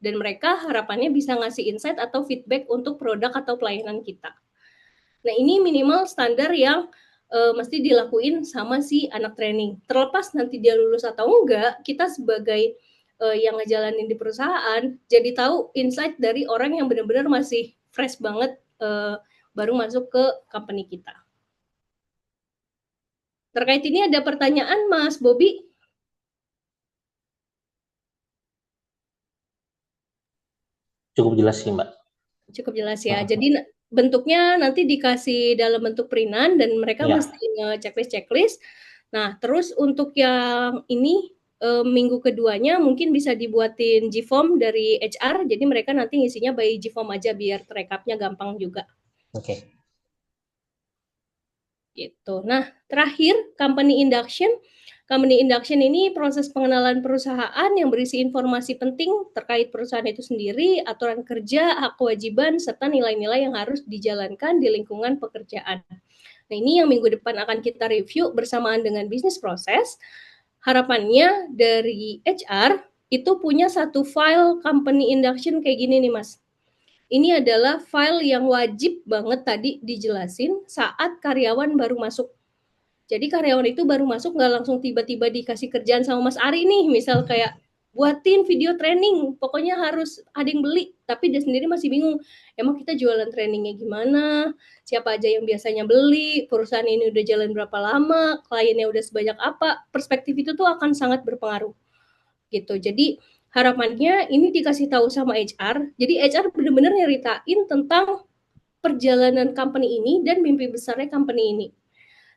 Dan mereka harapannya bisa ngasih insight atau feedback untuk produk atau pelayanan kita. Nah ini minimal standar yang mesti dilakuin sama si anak training. Terlepas nanti dia lulus atau enggak, kita sebagai yang ngejalanin di perusahaan, jadi tahu insight dari orang yang benar-benar masih fresh banget baru masuk ke company kita. Terkait ini ada pertanyaan Mas Bobby? Cukup jelas sih Mbak. Cukup jelas ya. Jadi bentuknya nanti dikasih dalam bentuk printan dan mereka mesti nge-checklist. Nah, terus untuk yang ini minggu keduanya mungkin bisa dibuatin G-form dari HR. Jadi mereka nanti ngisinya by G-form aja biar rekapnya gampang juga. Oke. Gitu. Nah, terakhir company induction. Company induction ini proses pengenalan perusahaan yang berisi informasi penting terkait perusahaan itu sendiri, aturan kerja, hak kewajiban, serta nilai-nilai yang harus dijalankan di lingkungan pekerjaan. Nah, ini yang minggu depan akan kita review bersamaan dengan bisnis proses. Harapannya dari HR itu punya satu file company induction kayak gini nih, Mas. Ini adalah file yang wajib banget tadi dijelasin saat karyawan baru masuk. Jadi karyawan itu baru masuk nggak langsung tiba-tiba dikasih kerjaan sama Mas Ari nih, misal kayak buatin video training, pokoknya harus ada yang beli, tapi dia sendiri masih bingung, emang kita jualan trainingnya gimana, siapa aja yang biasanya beli, perusahaan ini udah jalan berapa lama, kliennya udah sebanyak apa, perspektif itu tuh akan sangat berpengaruh gitu. Jadi harapannya ini dikasih tahu sama HR, jadi HR benar-benar nyeritain tentang perjalanan company ini dan mimpi besarnya company ini.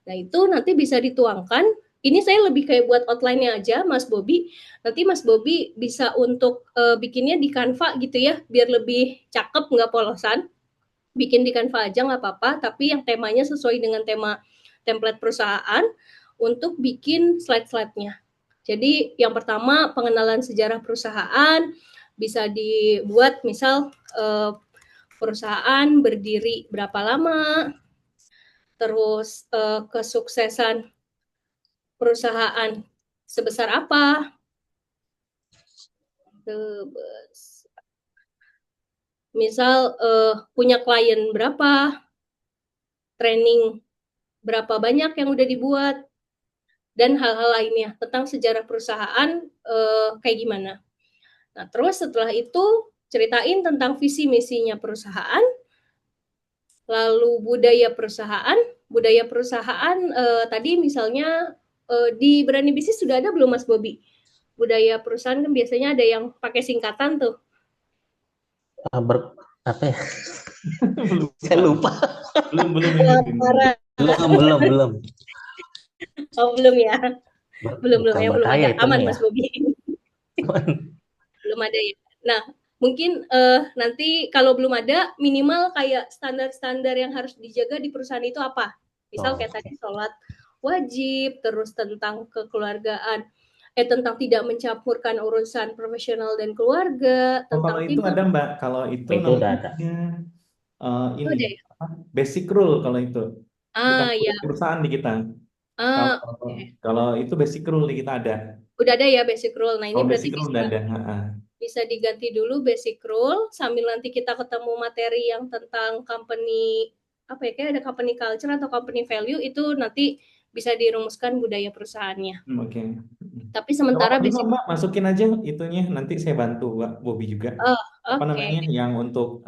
Nah, itu nanti bisa dituangkan. Ini saya lebih kayak buat outline-nya aja, Mas Bobby. Nanti Mas Bobby bisa untuk bikinnya di Canva gitu ya, biar lebih cakep, nggak polosan. Bikin di Canva aja nggak apa-apa, tapi yang temanya sesuai dengan tema template perusahaan untuk bikin slide-slide-nya. Jadi yang pertama pengenalan sejarah perusahaan, bisa dibuat misal perusahaan berdiri berapa lama, terus kesuksesan perusahaan sebesar apa, misal punya klien berapa, training berapa banyak yang udah dibuat, dan hal-hal lainnya tentang sejarah perusahaan kayak gimana. Nah, terus setelah itu ceritain tentang visi misinya perusahaan, lalu budaya perusahaan. Budaya perusahaan tadi misalnya di Berani Bisnis sudah ada belum Mas Bobi? Budaya perusahaan kan biasanya ada yang pakai singkatan tuh. Apa ya? Belum, Saya lupa. belum ini. Belum. Oh, belum ya. Belum Bukan ya, buat belum saya ada. itu Aman ya. Mas Bobi. Belum ada ya. Nah, mungkin nanti kalau belum ada, minimal kayak standar-standar yang harus dijaga di perusahaan itu apa? Misal kayak tadi sholat wajib, terus tentang kekeluargaan, tentang tidak mencampurkan urusan profesional dan keluarga, Oh, kalau tentang itu tim. ada Mbak, kalau itu Itu udah ada. ini Ada ya? apa, basic rule kalau itu. Bukan Ya. perusahaan di kita. Oke. Kalau itu basic rule di kita ada. Udah ada ya basic rule. Nah, ini Kalau berarti basic rule udah ada. bisa diganti dulu basic rule sambil nanti kita ketemu materi yang tentang company apa ya, kayak ada company culture atau company value, itu nanti bisa dirumuskan budaya perusahaannya. Oke. Tapi sementara Bisa basic. Mbak masukin aja itunya, nanti saya bantu Mbak Bobi juga. Apa namanya yang untuk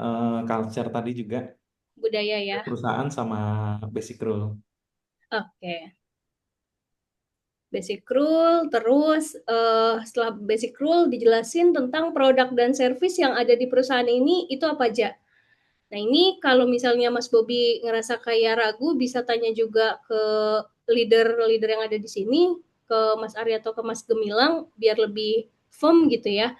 culture tadi juga, budaya ya. perusahaan sama basic rule. Oke. Basic rule, terus setelah basic rule dijelasin tentang produk dan service yang ada di perusahaan ini itu apa aja. Nah, ini kalau misalnya Mas Bobi ngerasa kayak ragu, bisa tanya juga ke leader-leader yang ada di sini, ke Mas Arya atau ke Mas Gemilang, biar lebih firm gitu ya.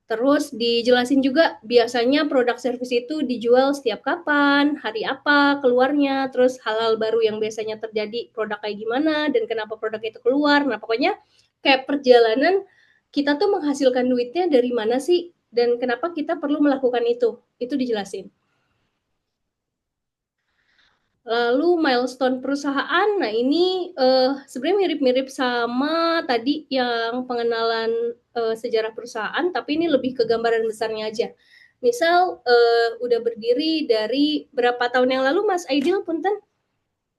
Terus dijelasin juga biasanya produk service itu dijual setiap kapan, hari apa keluarnya, terus hal-hal baru yang biasanya terjadi, produk kayak gimana, dan kenapa produk itu keluar. Nah, pokoknya kayak perjalanan kita tuh menghasilkan duitnya dari mana sih, dan kenapa kita perlu melakukan itu dijelasin. Lalu milestone perusahaan, nah ini sebenarnya mirip-mirip sama tadi yang pengenalan sejarah perusahaan, tapi ini lebih ke gambaran besarnya aja. Misal udah berdiri dari berapa tahun yang lalu Mas Aidil punten?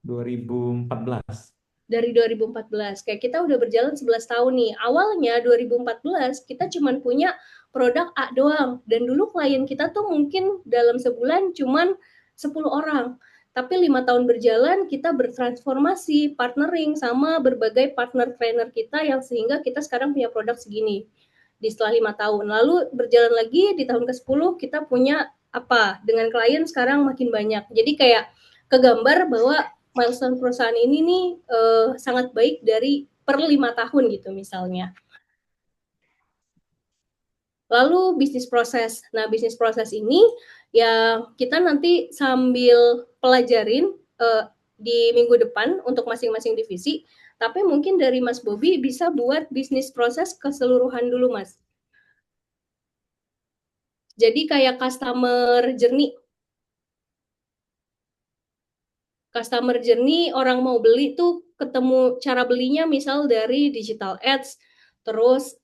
2014. Dari 2014, kayak kita udah berjalan 11 tahun nih. Awalnya 2014 kita cuma punya produk A doang, dan dulu klien kita tuh mungkin dalam sebulan cuman 10 orang. Tapi 5 tahun berjalan kita bertransformasi, partnering sama berbagai partner trainer kita yang sehingga kita sekarang punya produk segini di setelah 5 tahun. Lalu berjalan lagi di tahun ke-10 kita punya apa dengan klien sekarang makin banyak. Jadi kayak kegambar bahwa milestone perusahaan ini nih sangat baik dari per 5 tahun gitu misalnya. Lalu bisnis proses. Nah, bisnis proses ini ya kita nanti sambil pelajarin di minggu depan untuk masing-masing divisi, tapi mungkin dari Mas Bobi bisa buat bisnis proses keseluruhan dulu, Mas. Jadi kayak customer journey. Customer journey, orang mau beli tuh ketemu cara belinya misal dari digital ads, terus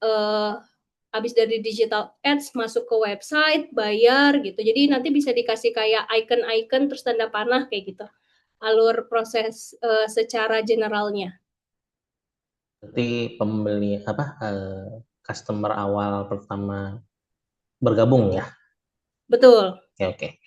habis dari digital ads masuk ke website, bayar gitu. Jadi nanti bisa dikasih kayak icon-icon terus tanda panah kayak gitu. Alur proses secara generalnya. Berarti pembeli customer awal pertama bergabung ya? Betul. Oke.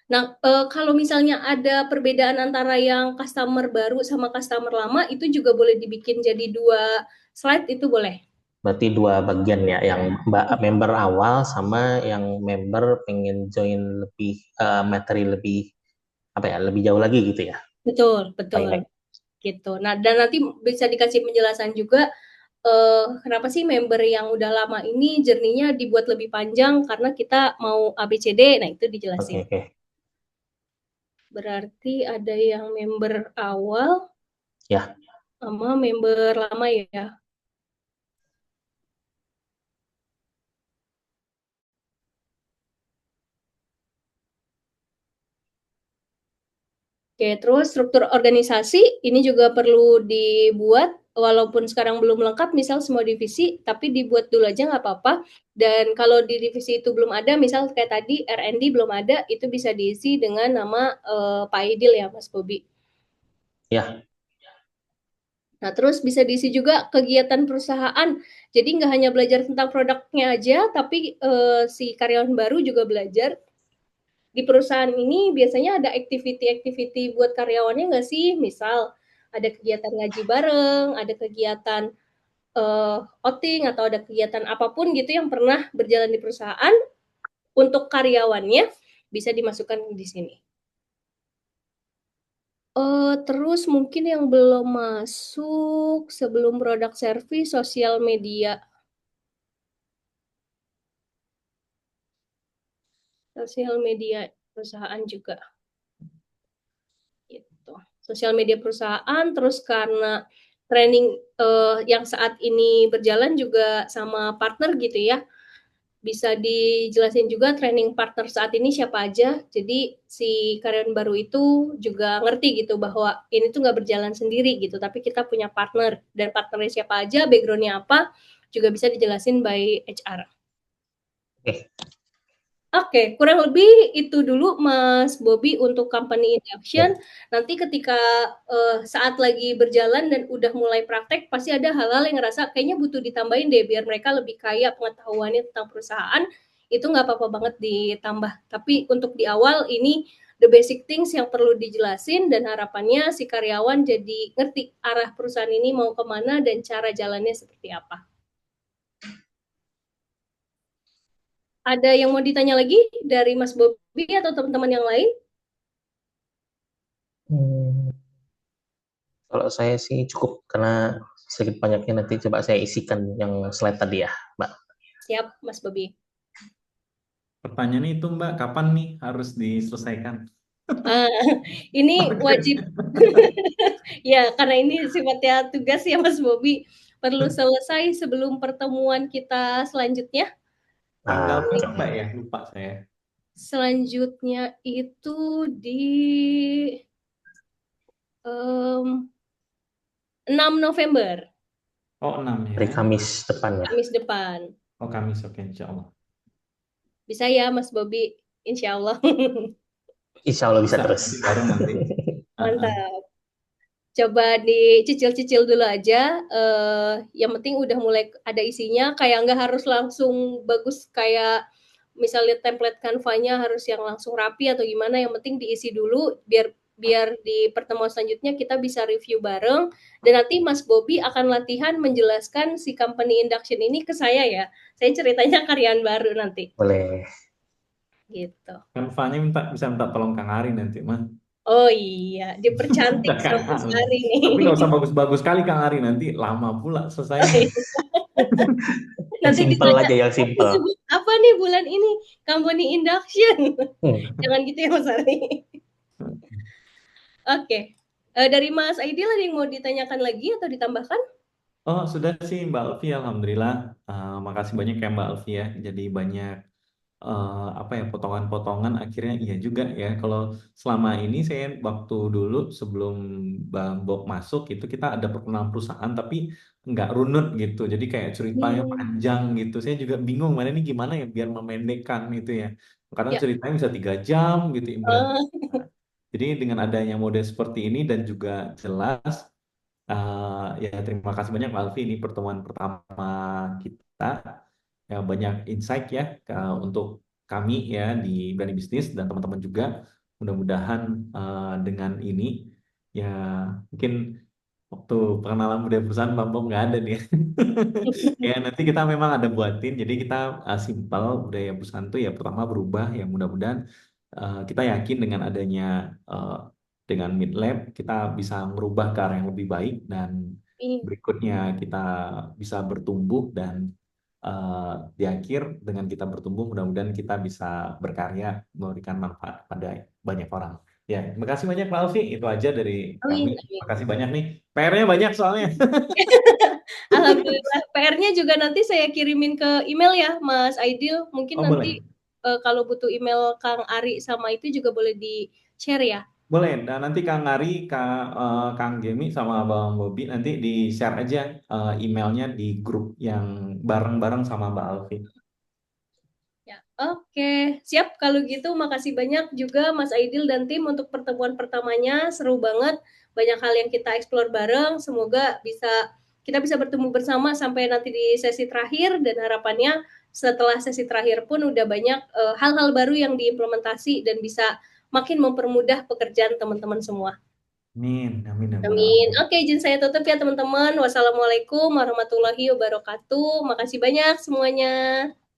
Nah, kalau misalnya ada perbedaan antara yang customer baru sama customer lama, itu juga boleh dibikin jadi 2 slide, itu boleh. Berarti 2 bagian ya, yang member awal sama yang member pengen join lebih materi lebih lebih jauh lagi gitu ya. Betul. Baik. Gitu. Nah, dan nanti bisa dikasih penjelasan juga kenapa sih member yang udah lama ini journey-nya dibuat lebih panjang karena kita mau ABCD. Nah, itu dijelasin. Oke. Berarti ada yang member awal ya sama member lama ya. Oke, terus struktur organisasi ini juga perlu dibuat, walaupun sekarang belum lengkap, misal semua divisi, tapi dibuat dulu aja nggak apa-apa. Dan kalau di divisi itu belum ada, misal kayak tadi R&D belum ada, itu bisa diisi dengan nama Pak Aidil ya, Mas Bobi. Ya. Nah, terus bisa diisi juga kegiatan perusahaan. Jadi nggak hanya belajar tentang produknya aja, tapi si karyawan baru juga belajar. Di perusahaan ini biasanya ada activity-activity buat karyawannya nggak sih? Misal ada kegiatan ngaji bareng, ada kegiatan outing, atau ada kegiatan apapun gitu yang pernah berjalan di perusahaan untuk karyawannya bisa dimasukkan di sini. Terus mungkin yang belum masuk sebelum produk service, sosial media. Sosial media perusahaan juga. Gitu. Sosial media perusahaan, terus karena training yang saat ini berjalan juga sama partner gitu ya. Bisa dijelasin juga training partner saat ini siapa aja. Jadi si karyawan baru itu juga ngerti gitu bahwa ini tuh nggak berjalan sendiri gitu, tapi kita punya partner, dan partnernya siapa aja, backgroundnya apa, juga bisa dijelasin by HR. Oke. Oke, kurang lebih itu dulu Mas Bobby untuk company induction. Nanti ketika saat lagi berjalan dan udah mulai praktek, pasti ada hal-hal yang ngerasa kayaknya butuh ditambahin deh biar mereka lebih kaya pengetahuannya tentang perusahaan. Itu nggak apa-apa banget ditambah. Tapi untuk di awal ini the basic things yang perlu dijelasin, dan harapannya si karyawan jadi ngerti arah perusahaan ini mau kemana dan cara jalannya seperti apa. Ada yang mau ditanya lagi dari Mas Bobby atau teman-teman yang lain? Kalau saya sih cukup, karena sedikit banyaknya nanti coba saya isikan yang slide tadi ya, Mbak. Siap, Mas Bobby. Pertanyaannya itu Mbak, kapan nih harus diselesaikan? Ini wajib. Ya, karena ini sifatnya tugas ya Mas Bobby. Perlu selesai sebelum pertemuan kita selanjutnya. Tanggal Oke. berapa ya? Lupa saya. Selanjutnya itu di 6 November. Oh, 6 Hari ya. Kamis depan ya. Kamis depan. Oh, Kamis, oke, insya Allah. Bisa ya Mas Bobby, insya Allah. Insya Allah bisa Bisa, terus. nanti bareng nanti. Mantap. Coba dicicil-cicil dulu aja. Yang penting udah mulai ada isinya. Kayak nggak harus langsung bagus kayak misalnya template Canva-nya harus yang langsung rapi atau gimana. Yang penting diisi dulu biar di pertemuan selanjutnya kita bisa review bareng. Dan nanti Mas Bobby akan latihan menjelaskan si company induction ini ke saya ya. Saya ceritanya karyawan baru nanti. Boleh. Gitu. Canva-nya bisa minta tolong Kang Ari nanti, Mas. Oh iya, dipercantik Kang sama Ari. Sari nih. Tapi nggak usah bagus-bagus kali Kang Ari, nanti lama pula selesai. Yang Nanti simple ditanya, aja, yang simple. disebut apa nih bulan ini? Company induction. Jangan gitu ya Mas Ari. Oke. Dari Mas Aidil ada yang mau ditanyakan lagi atau ditambahkan? Oh, sudah sih Mbak Alfi, Alhamdulillah. Makasih banyak ya Mbak Alfi ya. Jadi banyak apa ya, potongan-potongan akhirnya iya juga ya. Kalau selama ini saya waktu dulu sebelum Bang Bob masuk itu kita ada perkenalan perusahaan tapi nggak runut gitu. Jadi kayak ceritanya panjang gitu. Saya juga bingung mana ini gimana ya biar memendekkan itu ya. Kadang Ya. ceritanya bisa 3 jam gitu ibaratnya. Jadi dengan adanya model seperti ini dan juga jelas, ya terima kasih banyak Mbak Alfi, ini pertemuan pertama kita. Ya, banyak insight ya untuk kami ya di Berani Bisnis dan teman-teman juga. Mudah-mudahan dengan ini ya mungkin waktu pengenalan budaya perusahaan Bang Bob nggak ada nih. Ya nanti kita memang ada buatin. Jadi kita simpel budaya perusahaan itu ya pertama berubah ya, mudah-mudahan kita yakin dengan adanya uh, dengan MidLab kita bisa merubah ke arah yang lebih baik, dan berikutnya kita bisa bertumbuh, dan di akhir dengan kita bertumbuh mudah-mudahan kita bisa berkarya memberikan manfaat pada banyak orang. Ya, terima kasih banyak Pak Alfi. Itu aja dari kami. Terima kasih banyak nih. PR-nya banyak soalnya. Alhamdulillah. PR-nya juga nanti saya kirimin ke email ya Mas Aidil. Mungkin Oh, nanti boleh. kalau butuh email Kang Ari sama itu juga boleh di-share ya. Boleh, dan nanti Kang Ari, Kang Gemi sama Bang Bobi nanti di-share aja emailnya di grup yang bareng-bareng sama Mbak Alfi. Ya, Oke, siap kalau gitu. Makasih banyak juga Mas Aidil dan tim untuk pertemuan pertamanya. Seru banget. Banyak hal yang kita explore bareng. Semoga kita bisa bertemu bersama sampai nanti di sesi terakhir, dan harapannya setelah sesi terakhir pun udah banyak hal-hal baru yang diimplementasi dan bisa makin mempermudah pekerjaan teman-teman semua. Amin, amin, amin. Amin. Oke, izin saya tutup ya teman-teman. Wassalamualaikum warahmatullahi wabarakatuh. Makasih banyak semuanya.